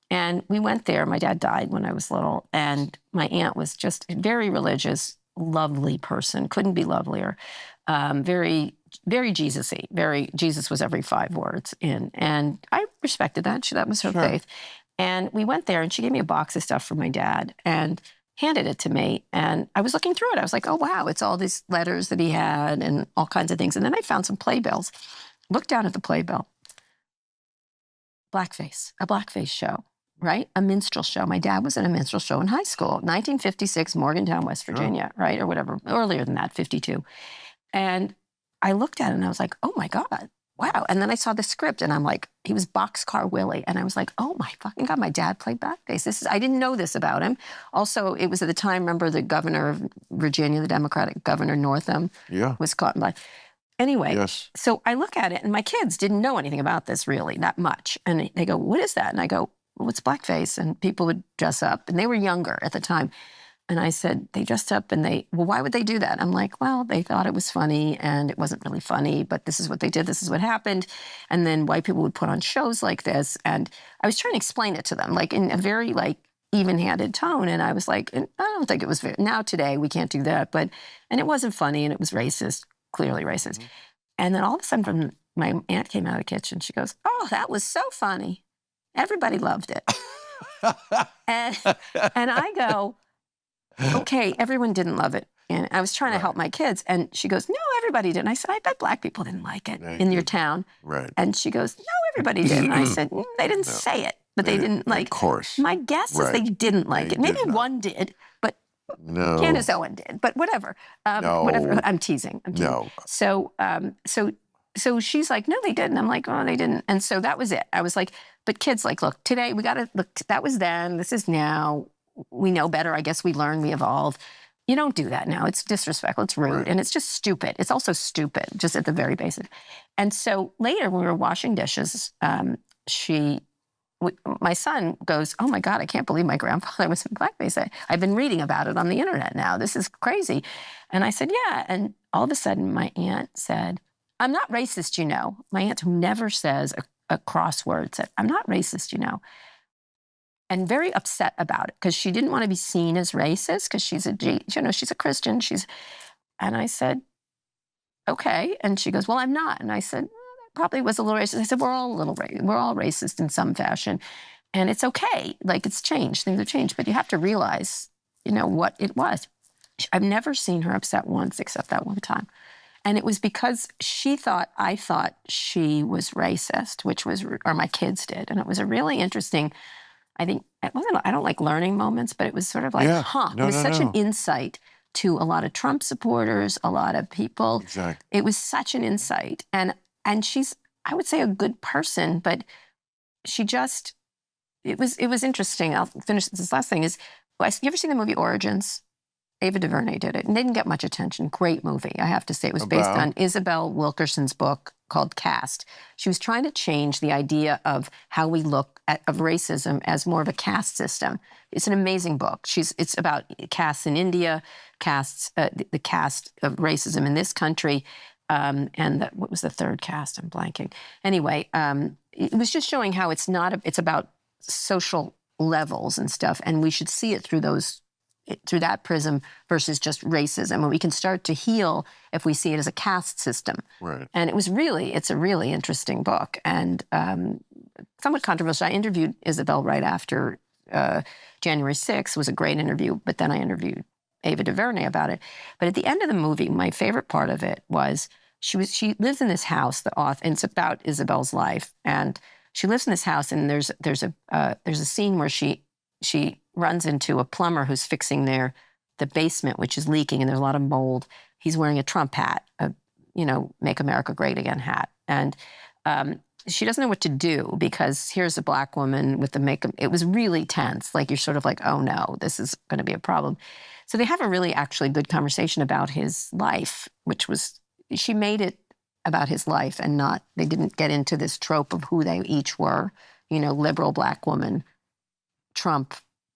And we went there. My dad died when I was little, and my aunt was just a very religious, lovely person. Couldn't be lovelier. Very, very Jesus-y. Jesus was every 5 words in, and I respected that. That was her Sure. faith. And we went there, and she gave me a box of stuff for my dad and handed it to me. And I was looking through it. I was like, oh wow, it's all these letters that he had and all kinds of things. And then I found some playbills. Looked down at the playbill. A blackface show. Right? A minstrel show. My dad was in a minstrel show in high school, 1956, Morgantown, West Virginia, right? Or whatever, earlier than that, 52. And I looked at it and I was like, oh my God, wow. And then I saw the script and I'm like, he was Boxcar Willie. And I was like, oh my fucking God, my dad played blackface. I didn't know this about him. Also, it was at the time, remember the governor of Virginia, the Democratic governor Northam, Yeah. was caught in black. Anyway, Yes. so I look at it and my kids didn't know anything about this really, not much. And they go, what is that? And I go, well, it's blackface. And people would dress up. And they were younger at the time. And I said, they dressed up and why would they do that? I'm like, well, they thought it was funny and it wasn't really funny, but this is what they did. This is what happened. And then white people would put on shows like this. And I was trying to explain it to them, like in a very even-handed tone. And I was like, I don't think it was now today we can't do that. And it wasn't funny and it was racist, clearly racist. And then all of a sudden my aunt came out of the kitchen. She goes, oh, that was so funny. Everybody loved it. and I go, okay, everyone didn't love it. And I was trying to help my kids. And she goes, no, everybody did. And I said, I bet black people didn't like it in your town. Right. And she goes, no, everybody did. And I said, they didn't say it, but they didn't like. Of course. My guess is they didn't like it. Maybe one did, but No. Candace Owen did. But whatever. No. Whatever. I'm teasing. No. So she's like, no, they didn't. I'm like, oh, they didn't. And so that was it. I was like, but kids, like, look, today we got to look. That was then. This is now. We know better. I guess we learn. We evolve. You don't do that now. It's disrespectful. It's rude. Right. And it's just stupid. It's also stupid, just at the very basic. And so later when we were washing dishes, my son goes, oh my God, I can't believe my grandfather was in blackface. I've been reading about it on the internet now. This is crazy. And I said, yeah. And all of a sudden my aunt said, I'm not racist, you know. My aunt, who never says a crossword, said, I'm not racist, you know. And very upset about it because she didn't want to be seen as racist because she's a Christian. And I said, okay. And she goes, well, I'm not. And I said, that probably was a little racist. I said, we're all racist in some fashion. And it's okay. Like, it's changed. Things have changed. But you have to realize, what it was. I've never seen her upset once except that one time. And it was because I thought she was racist, or my kids did. And it was a really interesting, I don't like learning moments, but it was sort of like, it was such an insight to a lot of Trump supporters, a lot of people. Exactly. It was such an insight. And she's, I would say, a good person, but she just, it was interesting. I'll finish this last thing is, you ever seen the movie Origins? Ava DuVernay did it. And didn't get much attention. Great movie, I have to say. It was based on Isabel Wilkerson's book called Caste. She was trying to change the idea of how we look of racism as more of a caste system. It's an amazing book. It's about castes in India, the caste of racism in this country, and what was the third caste? I'm blanking. Anyway, it was just showing how it's about social levels and stuff, and we should see it through that prism versus just racism. And we can start to heal if we see it as a caste system. Right. And it's a really interesting book and somewhat controversial. I interviewed Isabel right after January 6th. It was a great interview, but then I interviewed Ava DuVernay about it. But at the end of the movie, my favorite part of it was she lives in this house, and it's about Isabel's life. And she lives in this house, and there's a scene where she runs into a plumber who's fixing the basement, which is leaking, and there's a lot of mold. He's wearing a Trump hat, Make America Great Again hat. And she doesn't know what to do because here's a black woman with the makeup. It was really tense. Like, you're sort of like, oh no, this is going to be a problem. So they have a really actually good conversation about his life, she made it about his life and they didn't get into this trope of who they each were, liberal black woman, Trump,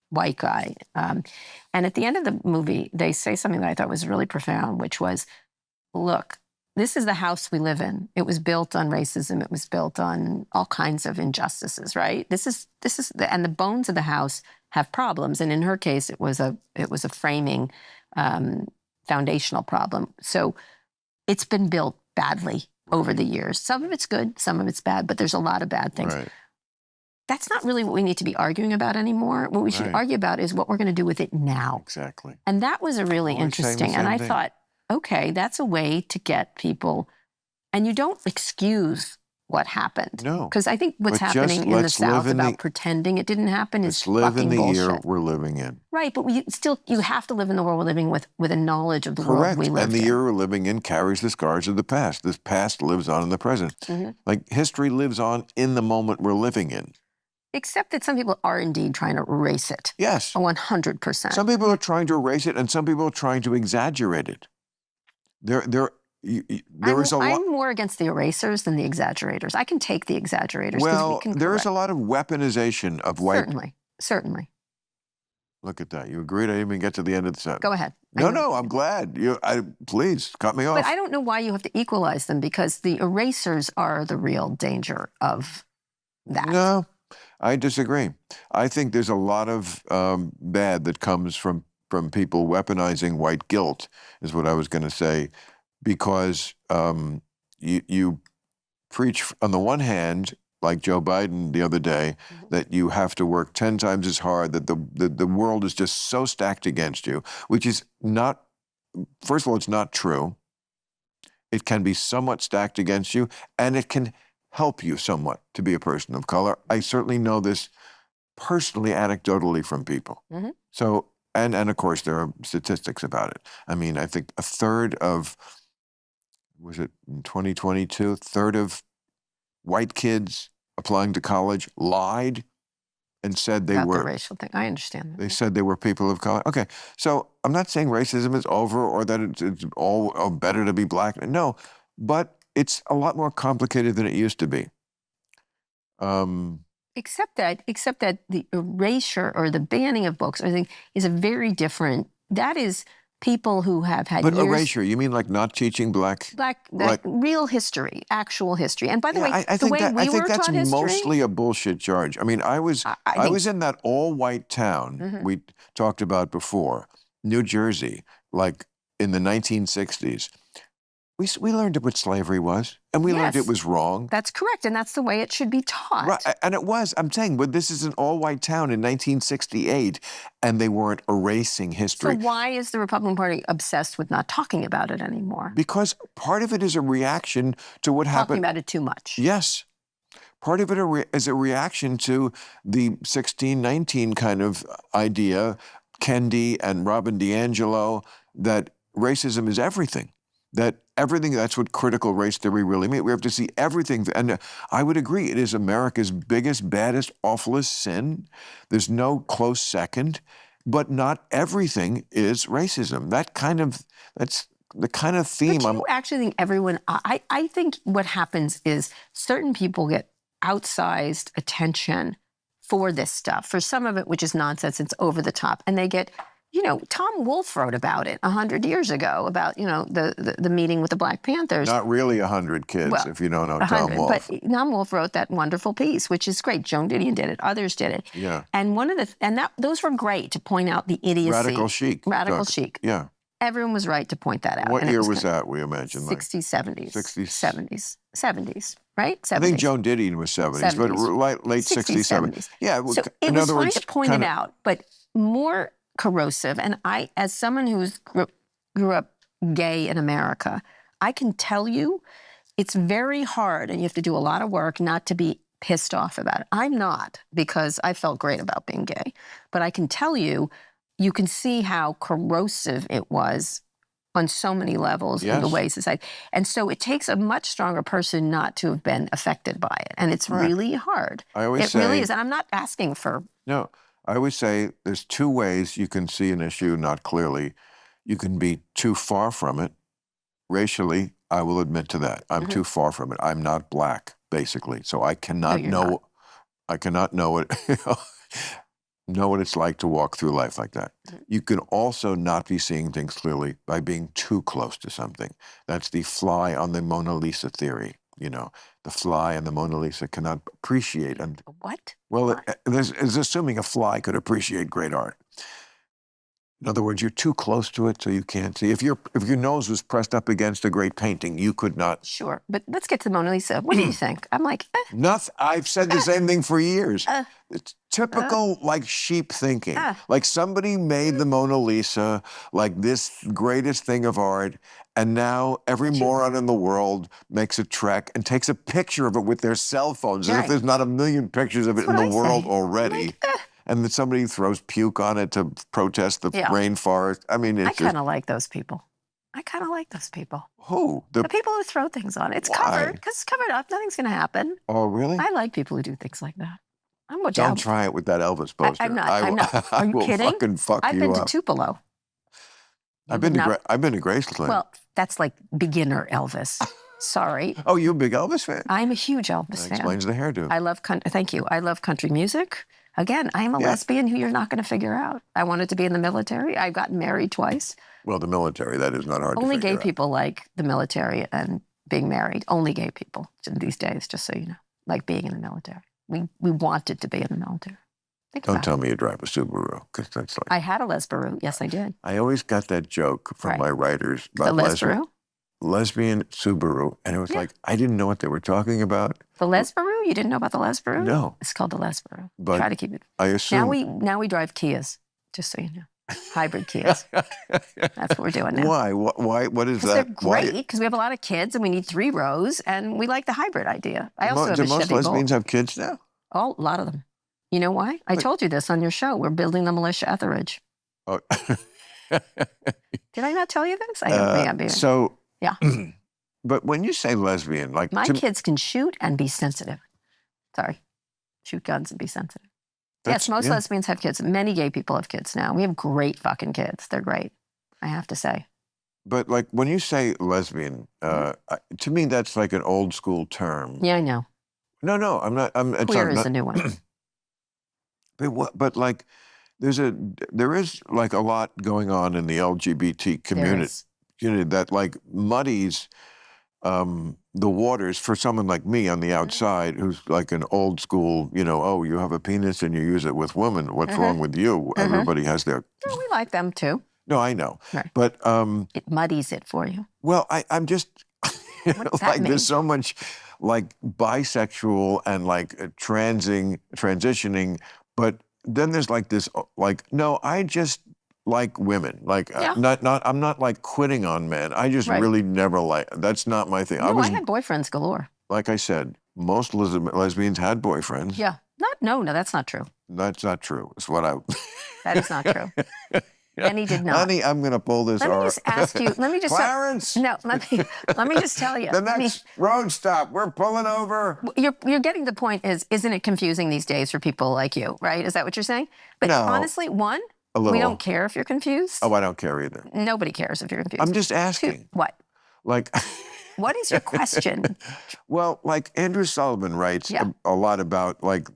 white guy. And at the end of the movie, they say something that I thought was really profound, which was, look, this is the house we live in. It was built on racism. It was built on all kinds of injustices, right? And the bones of the house have problems. And in her case, it was a framing, foundational problem. So it's been built badly over the years. Some of it's good, some of it's bad, but there's a lot of bad things. Right. That's not really what we need to be arguing about anymore. What we should argue about is what we're going to do with it now. Exactly. And that was a really interesting. And I thought, okay, that's a way to get people. And you don't excuse what happened. No. Because I think what's happening in the South about pretending it didn't happen is fucking bullshit. Let's live in the year we're living in. Right, but you have to live in the world we're living with a knowledge of the world we live in. And the year we're living in carries the scars of the past. This past lives on in the present. Mm-hmm. Like, history lives on in the moment we're living in. Except that some people are indeed trying to erase it. Yes. 100%. Some people are trying to erase it, and some people are trying to exaggerate it. I'm more against the erasers than the exaggerators. I can take the exaggerators. Well, there is a lot of weaponization of white. Certainly. Look at that. You agreed? I didn't even get to the end of the sentence. Go ahead. No, I'm glad. Please, cut me off. But I don't know why you have to equalize them, because the erasers are the real danger of that. No, I disagree. I think there's a lot of bad that comes from people weaponizing white guilt, is what I was going to say, because you preach, on the one hand, like Joe Biden the other day, that you have to work 10 times as hard, that the world is just so stacked against you, which is not, first of all, it's not true. It can be somewhat stacked against you, and it can help you somewhat to be a person of color. I certainly know this personally, anecdotally from people. So, and of course, there are statistics about it. I mean, I think a third of, was it in 2022, third of white kids applying to college lied and said they About were the racial thing. I understand that. they said they were people of color. Okay, so I'm not saying racism is over or that it's all better to be black. No, but it's a lot more complicated than it used to be. Except that the erasure or the banning of books, I think, is a very different. That is people who have had But years. erasure, you mean like not teaching black? Like real history, actual history. And by the way, I the think way that, we I think were that's taught history, mostly a bullshit charge. I mean, I was think- was in that all-white town we talked about before, New Jersey, like in the 1960s. We learned what slavery was, and we learned Yes. it was wrong. That's correct, and that's the way it should be taught. Right, and it was. I'm saying, but this is an all-white town in 1968, and they weren't erasing So history. why is the Republican Party obsessed with not talking about it anymore? Because part of it is a reaction to what Talking happened. about it too much. Yes. Part of it is a reaction to the 1619 kind of idea, Kendi and Robin DiAngelo, that racism is everything. That everything, that's what critical race theory really means. We have to see everything. And I would agree, it is America's biggest, baddest, awfulest sin. There's no close second. But not everything is racism. That's the kind of theme. But do you actually think everyone, I think what happens is certain people get outsized attention for this stuff, for some of it, which is nonsense, it's over the top. And they get, Tom Wolfe wrote about it 100 years ago, about, the meeting with the Black Panthers. Not really 100 kids, Well, if you don't know 100, Tom Wolfe. But Tom Wolfe wrote that wonderful piece, which is great. Joan Didion did it. Others did it. Yeah. And those were great to point out the idiocy. Radical chic. Radical chic. Yeah. Everyone was right to point that out. What and year was that, we imagine? 60s, 70s. 60s. 70s, right? 70s. I think Joan Didion was 70s, but 70s. late 60s, 70s. Yeah, well, So it in was other fine words, to point it out, but more corrosive. And I, as someone who grew up gay in America, I can tell you it's very hard, and you have to do a lot of work not to be pissed off about it. I'm not, because I felt great about being gay. But I can tell you, you can see how corrosive it was on so many levels in the way society. And so it takes a much stronger person not to have been affected by it. And it's really hard. I always it say, really is. And I'm not asking for. No, I always say there's two ways you can see an issue not clearly. You can be too far from it. Racially, I will admit to that. I'm too far from it. I'm not black, basically. So I cannot know. I cannot know it. Know what it's like to walk through life like that. You can also not be seeing things clearly by being too close to something. That's the fly on the Mona Lisa theory. The fly on the Mona Lisa cannot appreciate. And What? well, it's assuming a fly could appreciate great art. In other words, you're too close to it, so you can't see. If your nose was pressed up against a great painting, you could not. Sure. But let's get to the Mona Lisa. What do you think? I'm like, Nothing. I've said the same thing for years. It's typical, like sheep thinking. Like somebody made the Mona Lisa like this greatest thing of art, and now every moron in the world makes a trek and takes a picture of it with their cell phones, as if there's not a million pictures of it in the world already. And then somebody throws puke on it to protest the rainforest. I mean, I kind of like those people. Who? The people who throw things on it. It's covered, because it's covered up. Nothing's going to happen. Oh, really? I like people who do things like that. Don't try it with that Elvis poster. I'm not. Are you kidding? I will fucking fuck I've you been up. to Tupelo. I've been to Graceland. Well, that's like beginner Elvis. Sorry. Oh, you're a big Elvis fan? I'm a huge Elvis fan. That explains the hairdo. I love thank you. I love country music. Again, I am a lesbian who you're not going to figure out. I wanted to be in the military. I've gotten married twice. Well, the military, that is not hard to Only figure gay out. people like the military and being married. Only gay people these days, just so you know, like being in the military. We wanted to be in the military. Don't tell me you drive a Subaru, because that's like... I had a Lesbaru. Yes, I did. I always got that joke from my writers about the Lesbaru? lesbian Subaru, and it was Yeah. like I didn't know what they were talking about. The Lesbaru? You didn't know about the Lesbaru? No, It's called the Lesbaru. but Try to keep it. I assume. Now we drive Kias, just so you know. Hybrid Kias. That's what we're doing now. Why? Why? What is Because that? they're great, because we have a lot of kids and we need 3 rows, and we like the hybrid idea. I also have Do a most Chevy lesbians Bolt. have kids now? Oh, a lot of them. You know why? I told you this on your show. We're building the militia Etheridge. Oh. Did I not tell you this? I may have. So, Yeah. But when you say lesbian, like My kids can shoot and be sensitive. Sorry. Shoot guns and be sensitive. Yes, most lesbians have kids. Many gay people have kids now. We have great fucking kids. They're great, I have to say. But like when you say lesbian, to me that's like an old school term. Yeah, I know. No, I'm not. Queer is a new one. But like, there is like a lot going on in the LGBT community that like muddies the waters for someone like me on the outside who's like an old school, oh, you have a penis and you use it with women. What's wrong with you? Everybody has their. No, we like them too. No, I know. Right. But it muddies it for you. well, I'm just What does that like mean? there's so much like bisexual and like transitioning, but then there's like this like no, I just like women. Like Yeah. I'm not like quitting on men. I just Right. really never that's not my thing. No, I had boyfriends galore. Like I said, most lesbians had boyfriends. Yeah. No, that's not true. That's not true. It's what I. That is not true. And he did not. Honey, I'm going to pull this. Let me just ask you. Let me just. Clarence. No, let me just tell you. The next road stop. We're pulling over. You're getting the point. Isn't it confusing these days for people like you? Right? Is that what you're saying? But No. honestly, one, A little. we don't care if you're confused. Oh, I don't care either. Nobody cares if you're confused. I'm just Two, asking. what? Like. What is your question? Well, like Andrew Sullivan writes Yeah. a lot about like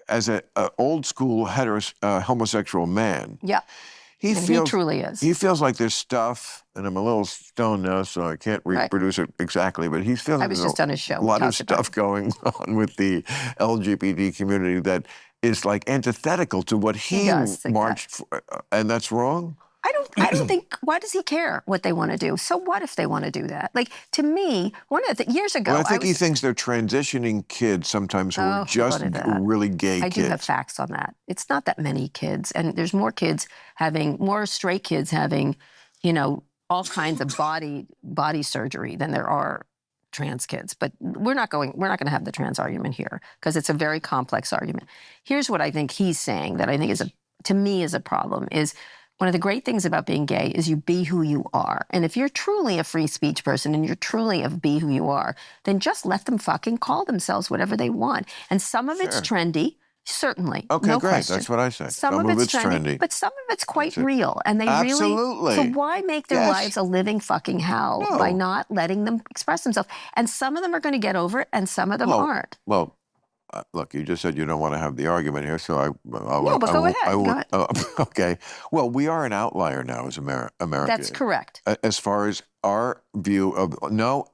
as a old school homosexual man. Yeah. He And feels he truly is. He feels like there's stuff, and I'm a little stoned now, so I can't reproduce it exactly. But he feels I like was there's just on his show. a We lot of talked about stuff going on with the LGBT community that is like antithetical to what he does think marched for, and that's wrong. I don't think, why does he care what they want to do? So what if they want to do that? Like, to me, one of the years ago, Well, I think he thinks they're transitioning kids sometimes who are just really gay I kids. do have facts on that. It's not that many kids. And there's more straight kids having, all kinds of body surgery than there are trans kids. But we're not going to have the trans argument here because it's a very complex argument. Here's what I think he's saying that I think to me is a problem is one of the great things about being gay is you be who you are. And if you're truly a free speech person and you're truly be who you are, then just let them fucking call themselves whatever they want. And some of it's trendy, certainly. Okay, no great. question. That's what I say. Some of it's trendy, but some of it's quite real. And they Absolutely. really. So why make their lives a living fucking hell by not letting them express themselves? And some of them are going to get over it and some of them aren't. Well, look, you just said you don't want to have the argument here, so No, but go ahead. Okay. Well, we are an outlier now as Americans. That's correct. As far as our view of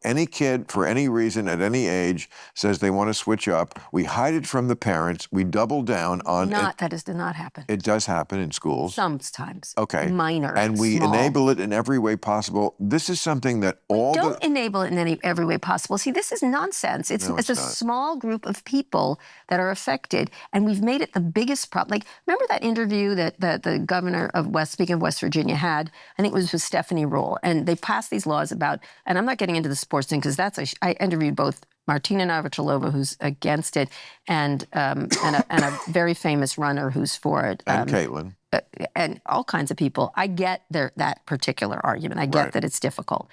any kid for any reason at any age says they want to switch up, we hide it from the parents. We double down on it. That does not happen. It does happen in schools. Sometimes. Okay. Minor. And we small. enable it in every way possible. This is something that Don't enable it in every way possible. See, this is nonsense. It's No, a not. small group of people that are affected, and we've made it the biggest problem. Like, remember that interview that the governor of West Virginia had? I think it was with Stephanie Rule, and they passed these laws about. And I'm not getting into the sports thing because I interviewed both Martina Navratilova, who's against it, and a very famous runner who's for it. And Caitlin. And all kinds of people. I get that particular argument. I get that it's difficult.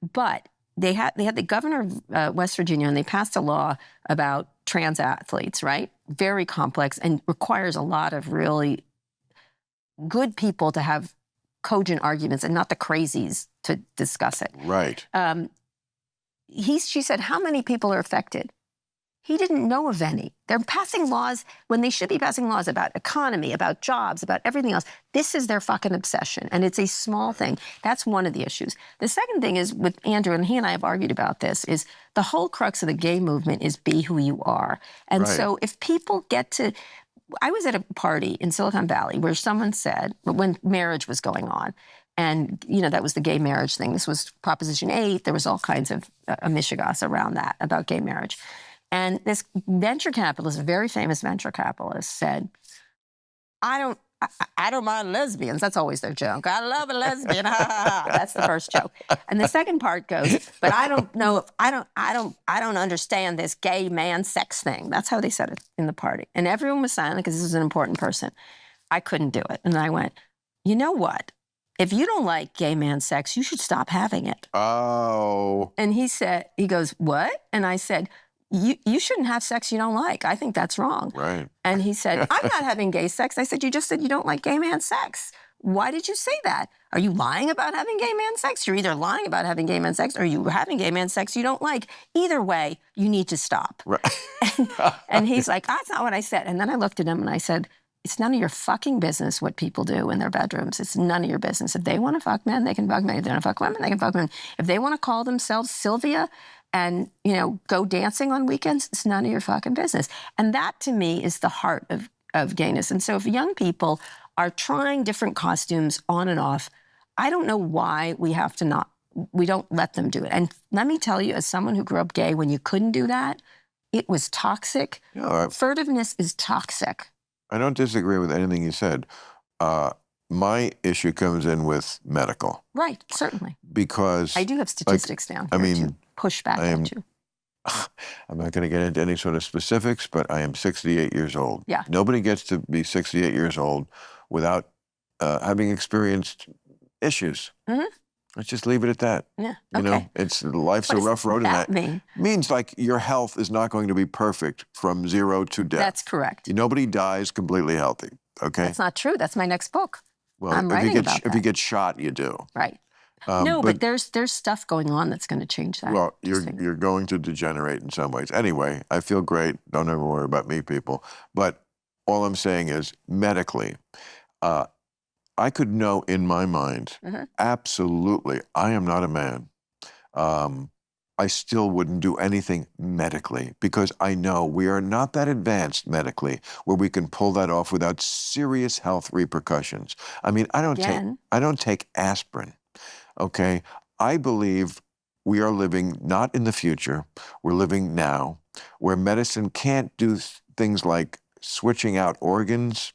But they had the governor of West Virginia, and they passed a law about trans athletes, right? Very complex and requires a lot of really good people to have cogent arguments and not the crazies to discuss it. Right. She said, how many people are affected? He didn't know of any. They're passing laws when they should be passing laws about economy, about jobs, about everything else. This is their fucking obsession, and it's a small thing. That's one of the issues. The second thing is with Andrew, and he and I have argued about this, is the whole crux of the gay movement is be who you are. And so if people get to... I was at a party in Silicon Valley where someone said, when marriage was going on, And, that was the gay marriage thing. This was Proposition 8. There was all kinds of mishigas around that about gay marriage. And this venture capitalist, a very famous venture capitalist, said, I don't mind lesbians. That's always their joke. I love a lesbian. That's the first joke. And the second part goes, but I don't know if I don't understand this gay man sex thing. That's how they said it in the party. And everyone was silent because this was an important person. I couldn't do it. And I went, you know what? If you don't like gay man sex, you should stop having it. Oh. And he goes, what? And I said, you shouldn't have sex you don't like. I think that's wrong. Right. And he said, I'm not having gay sex. I said, you just said you don't like gay man sex. Why did you say that? Are you lying about having gay man sex? You're either lying about having gay man sex or you're having gay man sex you don't like. Either way, you need to stop. Right. And he's like, that's not what I said. And then I looked at him and I said, it's none of your fucking business what people do in their bedrooms. It's none of your business. If they want to fuck men, they can fuck men. If they want to fuck women, they can fuck women. If they want to call themselves Sylvia and, go dancing on weekends, it's none of your fucking business. And that, to me, is the heart of gayness. And so if young people are trying different costumes on and off, I don't know why we don't let them do it. And let me tell you, as someone who grew up gay, when you couldn't do that, it was toxic. Yeah, Furtiveness is toxic. I don't disagree with anything you said. My issue comes in with medical. Right, certainly. Because I do have statistics down here to push back at you. I'm not going to get into any sort of specifics, but I am 68 years old. Yeah. Nobody gets to be 68 years old without having experienced issues. Mm-hmm. Let's just leave it at that. Yeah. Life's a rough road, and that mean? Means like your health is not going to be perfect from zero to death. That's correct. Nobody dies completely healthy. Okay. That's not true. That's my next book. Well, I'm writing about that. If you get shot, you do. Right. No, but there's stuff going on that's going to change that. Well, you're going to degenerate in some ways. Anyway, I feel great. Don't ever worry about me, people. But all I'm saying is, medically, I could know in my mind, absolutely, I am not a man. I still wouldn't do anything medically because I know we are not that advanced medically where we can pull that off without serious health repercussions. I mean, I don't take aspirin. Okay, I believe we are living not in the future. We're living now, where medicine can't do things like switching out organs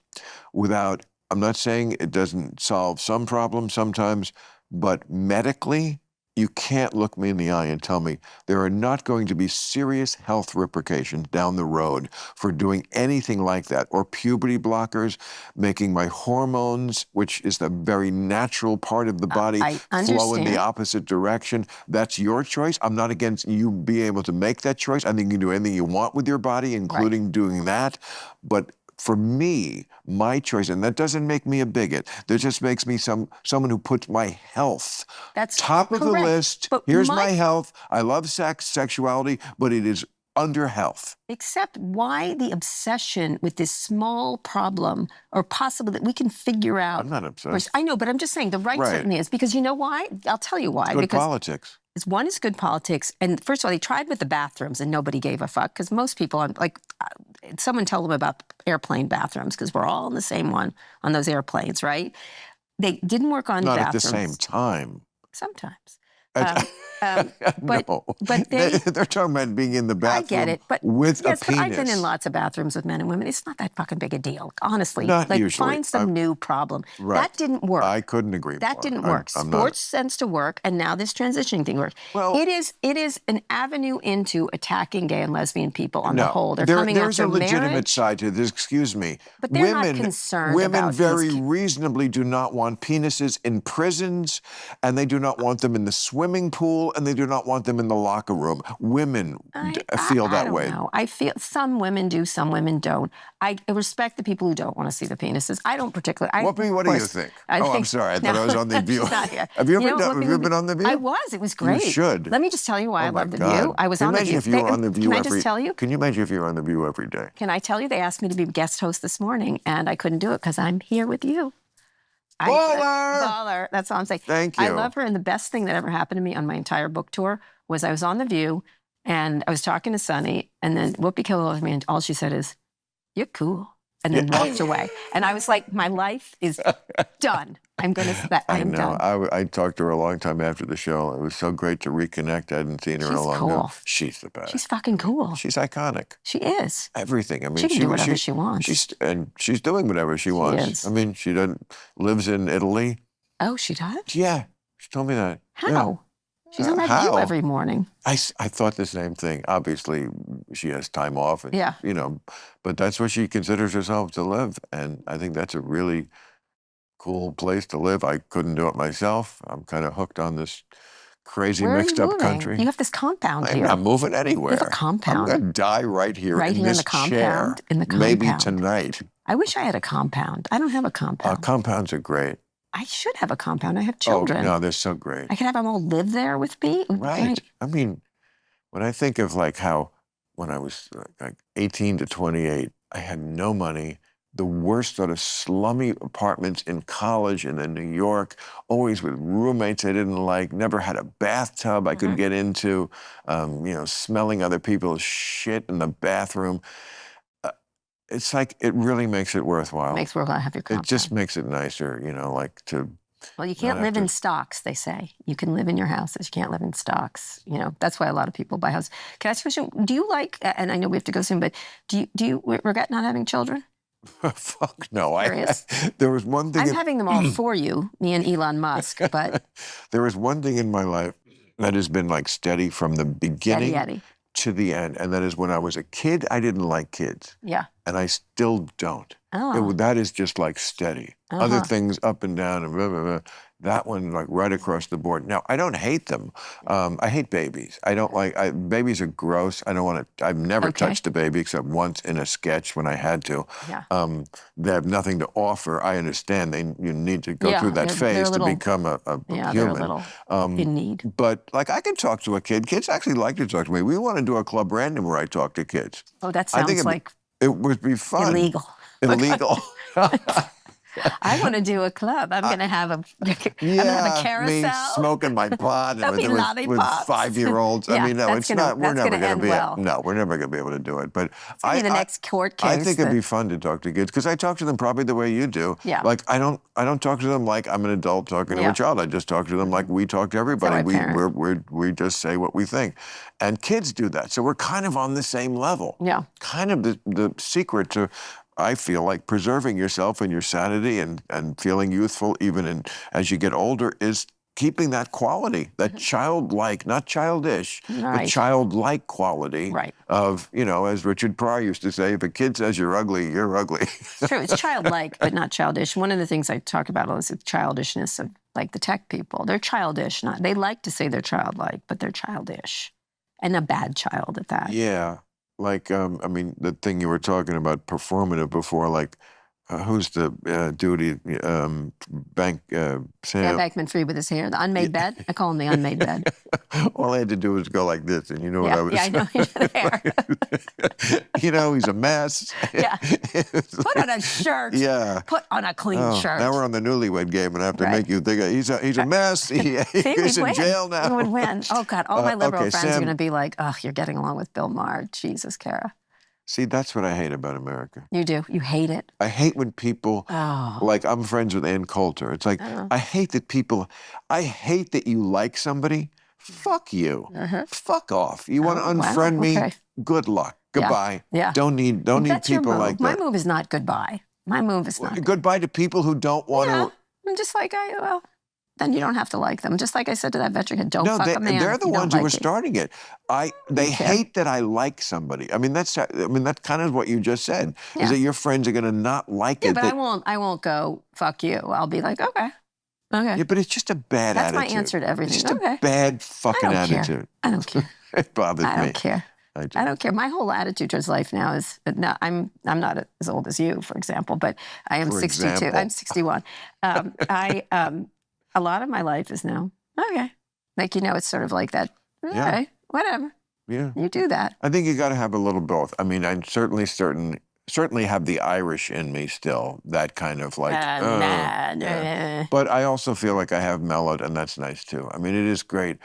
without. I'm not saying it doesn't solve some problems sometimes, but medically, you can't look me in the eye and tell me there are not going to be serious health repercussions down the road for doing anything like that, or puberty blockers, making my hormones, which is the very natural part of the body, flow in the opposite direction. That's your choice. I'm not against you being able to make that choice. I think you can do anything you want with your body, including doing that. But for me, my choice, and that doesn't make me a bigot. That just makes me someone who puts my health top of the list. But here's my health. I love sexuality, but it is under health. Except why the obsession with this small problem, or possibly that we can figure out? I'm not obsessed. I know, but I'm just saying the right certainly is. Because you know why? I'll tell you why. It's good politics. One is good politics. And first of all, they tried with the bathrooms and nobody gave a fuck because most people, someone tell them about airplane bathrooms because we're all in the same one on those airplanes, right? They didn't work on bathrooms. Not at the same time. Sometimes. No. But they're talking about being in the bathroom. I get it, but with a penis. But I've been in lots of bathrooms with men and women. It's not that fucking big a deal, honestly. Not usually. Find some new problem. Right. That didn't work. I couldn't agree more. That didn't work. Sports tends to work, and now this transitioning thing works. Well, it is an avenue into attacking gay and lesbian people on the whole. They're coming there's after a legitimate marriage. side to this. Excuse me. But they're not concerned Women about very reasonably do not want penises in prisons, and they do not want them in the swimming pool, and they do not want them in the locker room. Women feel that way. I don't know. I feel some women do, some women don't. I respect the people who don't want to see the penises. I don't particularly. What do you think? I'm sorry. I thought I was on The View. Have you ever been on The View? I was. It was great. You should. Let me just tell you why I love The View. I was on The View. If you were on The View Can I just tell you? Can you imagine if you were on The View every day? Can I tell you? They asked me to be guest host this morning, and I couldn't do it because I'm here with you. Baller. That's all I'm saying. Thank you. I love her, and the best thing that ever happened to me on my entire book tour was I was on The View, and I was talking to Sunny, and then Whoopi came over to me, and all she said is, "You're cool," and then walked away. And I was like, my life is done. I'm going to. I I'm know. done. I talked to her a long time after the show. It was so great to reconnect. I hadn't seen her in a She's long cool. time. She's the best. She's fucking cool. She's iconic. She is. Everything. I mean, She can do whatever she wants. She's doing whatever she wants. is. I mean, she lives in Italy. Oh, she does? Yeah, she told me that. How? Yeah. She's on that how? View every morning. I thought the same thing. Obviously, she has time off, and, Yeah. you know, but that's where she considers herself to live, and I think that's a really cool place to live. I couldn't do it myself. I'm kind of hooked on this crazy Where are you mixed up moving? country. You have this compound I'm here. not moving anywhere. You have a compound. I'm gonna die right here Right in here in this the compound, chair. in the Maybe compound. tonight. I wish I had a compound. I don't have a compound. Compounds are great. I should have a compound. I have children. Oh no, they're so great. I could have them all live there with me. It would be Right. great. I mean, when I think of like how when I was like 18 to 28, I had no money, the worst sort of slummy apartments in college and in New York, always with roommates I didn't like, never had a bathtub I could get into, you know, smelling other people's shit in the bathroom. It's like, it really makes it worthwhile. It makes work. I have your It compound. just makes it nicer, you know, like to... Well, you can't not live have in to- stocks, they say. You can live in your houses. You can't live in stocks. You know, that's why a lot of people buy houses. Can I ask you a question? Do you like, and I know we have to go soon, but do you regret not having children? Fuck no. Serious? There was one thing... I'm having them all for you, me and Elon Musk, but There was one thing in my life that has been like steady from the beginning Eddie. to the end, and that is when I was a kid, I didn't like kids, Yeah. and I still don't. Oh. That is just like steady. Other Uh-huh. things up and down and blah, blah, blah. That one like right across the board. Now, I don't hate them. I hate babies. I don't like, babies are gross. I don't want to, I've never Okay. touched a baby except once in a sketch when I had to. Yeah. They have nothing to offer. I understand you need to go Yeah, through that they're phase little- to become a Yeah, human. they're a little in need. But like I can talk to a kid. Kids actually like to talk to me. We want to do a club random where I talk to kids. Oh, that I think sounds like it would be fun. illegal. Illegal. I want to do a club. I'm going to have a, I'm gonna have a me carousel. smoking my pot There'll be with lollipops. 5-year-olds. Yeah, I mean, no, that's it's gonna- not. We're that's never gonna going end to be. well. No, we're never going to be able to do it. But It's gonna be the next court case. I think it'd that- be fun to talk to kids because I talk to them probably the way you do. Yeah. Like I don't talk to them like I'm an adult talking to Yeah. a child. I just talk to them like we talk to everybody. I parent. We just say what we think, and kids do that. So we're kind of on the same level. Yeah. Kind of the secret to, I feel like, preserving yourself and your sanity and feeling youthful even as you get older is keeping that quality, that childlike, not childish, but Right. childlike quality Right. of, you know, as Richard Pryor used to say, if a kid says you're ugly, you're ugly. It's true. It's childlike, but not childish. One of the things I talk about is the childishness of like the tech people. They're childish. They like to say they're childlike, but they're childish, and a bad child at that. Yeah. Like, I mean, the thing you were talking about, performative before, like, who's the dude, Sam? Bankman-Fried with his hair, the unmade bed. I call him the unmade bed. All I had to do was go like this, and you know Yeah, what I was yeah, I know. He's there. You know, he's a mess. Yeah. Put on a shirt. Yeah. Put on a clean Oh, shirt. now we're on the newlywed game, and I have to Right. make you think he's a mess. See, He's in we'd win. jail now. We would win. Oh, God. All my liberal okay, friends are Sam- going to be like, oh, you're getting along with Bill Maher. Jesus, Kara. See, that's what I hate about America. You do. You hate it. I hate when people, Oh. like, I'm friends with Ann Coulter. It's like, Oh. I hate that you like somebody. Fuck you. Uh-huh. Fuck off. You want to Oh, wow, unfriend me? okay. Good luck. Yeah, Goodbye. yeah. Don't need That's your people move. like My that. move is not goodbye. My move is not. Goodbye to people who don't want Yeah. to. I'm just like, well, then you don't have to like them. Just like I said to that veteran kid, don't No, fuck a man. they're the you don't ones who like were it. starting it. They Okay. hate that I like somebody. I mean, that's kind of what you just said. Yeah. Is that your friends are going to not like Yeah, it? but that- I won't go fuck you. I'll be like, okay. Yeah, but it's just a bad That's attitude. my answer to everything. It's just Okay. a bad fucking I don't care. attitude. I don't care. It bothers I me. don't care. I do. I don't care. My whole attitude towards life now is no, I'm not as old as you, for example, but I am For 62. example. I'm 61. A lot of my life is now okay. Like it's sort of like that. Okay, Yeah. whatever. Yeah. You do that. I think you got to have a little both. I mean, I'm certainly have the Irish in me still. That kind of like. Nah. But I also feel like I have mellowed, and that's nice too. I mean, it is great.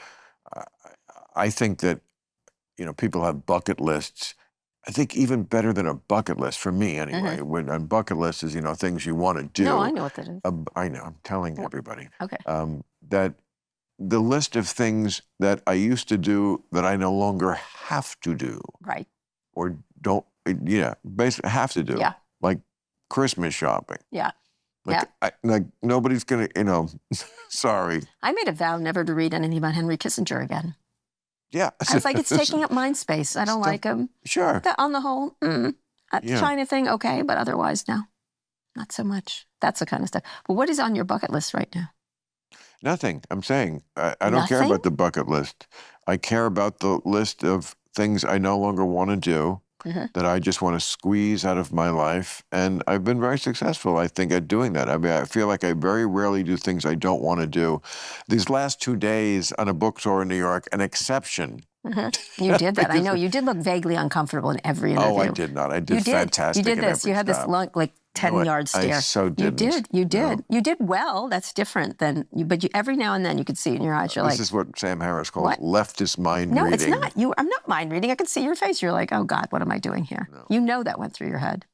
I think that people have bucket lists, I think even better than a bucket list for me anyway. When a bucket list is, things you want to do. No, I know what that is. I know. I'm telling everybody. Okay. That the list of things that I used to do that I no longer have to do. Right. Or don't, basically have to do. Yeah. Like Christmas shopping. Yeah. Like nobody's going to, sorry. I made a vow never to read anything about Henry Kissinger again. Yeah. I was like, it's taking up mind space. I don't like him. Sure. On the whole, China thing, okay, but otherwise, no, not so much. That's the kind of stuff. But what is on your bucket list right now? Nothing. I'm saying I don't care about the bucket list. I care about the list of things I no longer want to do that I just want to squeeze out of my life. And I've been very successful, I think, at doing that. I mean, I feel like I very rarely do things I don't want to do. These last 2 days on a book tour in New York, an exception. You did that. I know. You did look vaguely uncomfortable in every interview. Oh, I did not. I did fantastic. You did this. You had this long, 10-yard stare. I so didn't. You did. You did well. That's different than you. But every now and then you could see it in your eyes. You're this is what Sam Harris calls leftist mind reading. reading. No, it's not. I'm not mind reading. I can see your face. You're like, oh God, what am I doing here? No. You know that went through your head.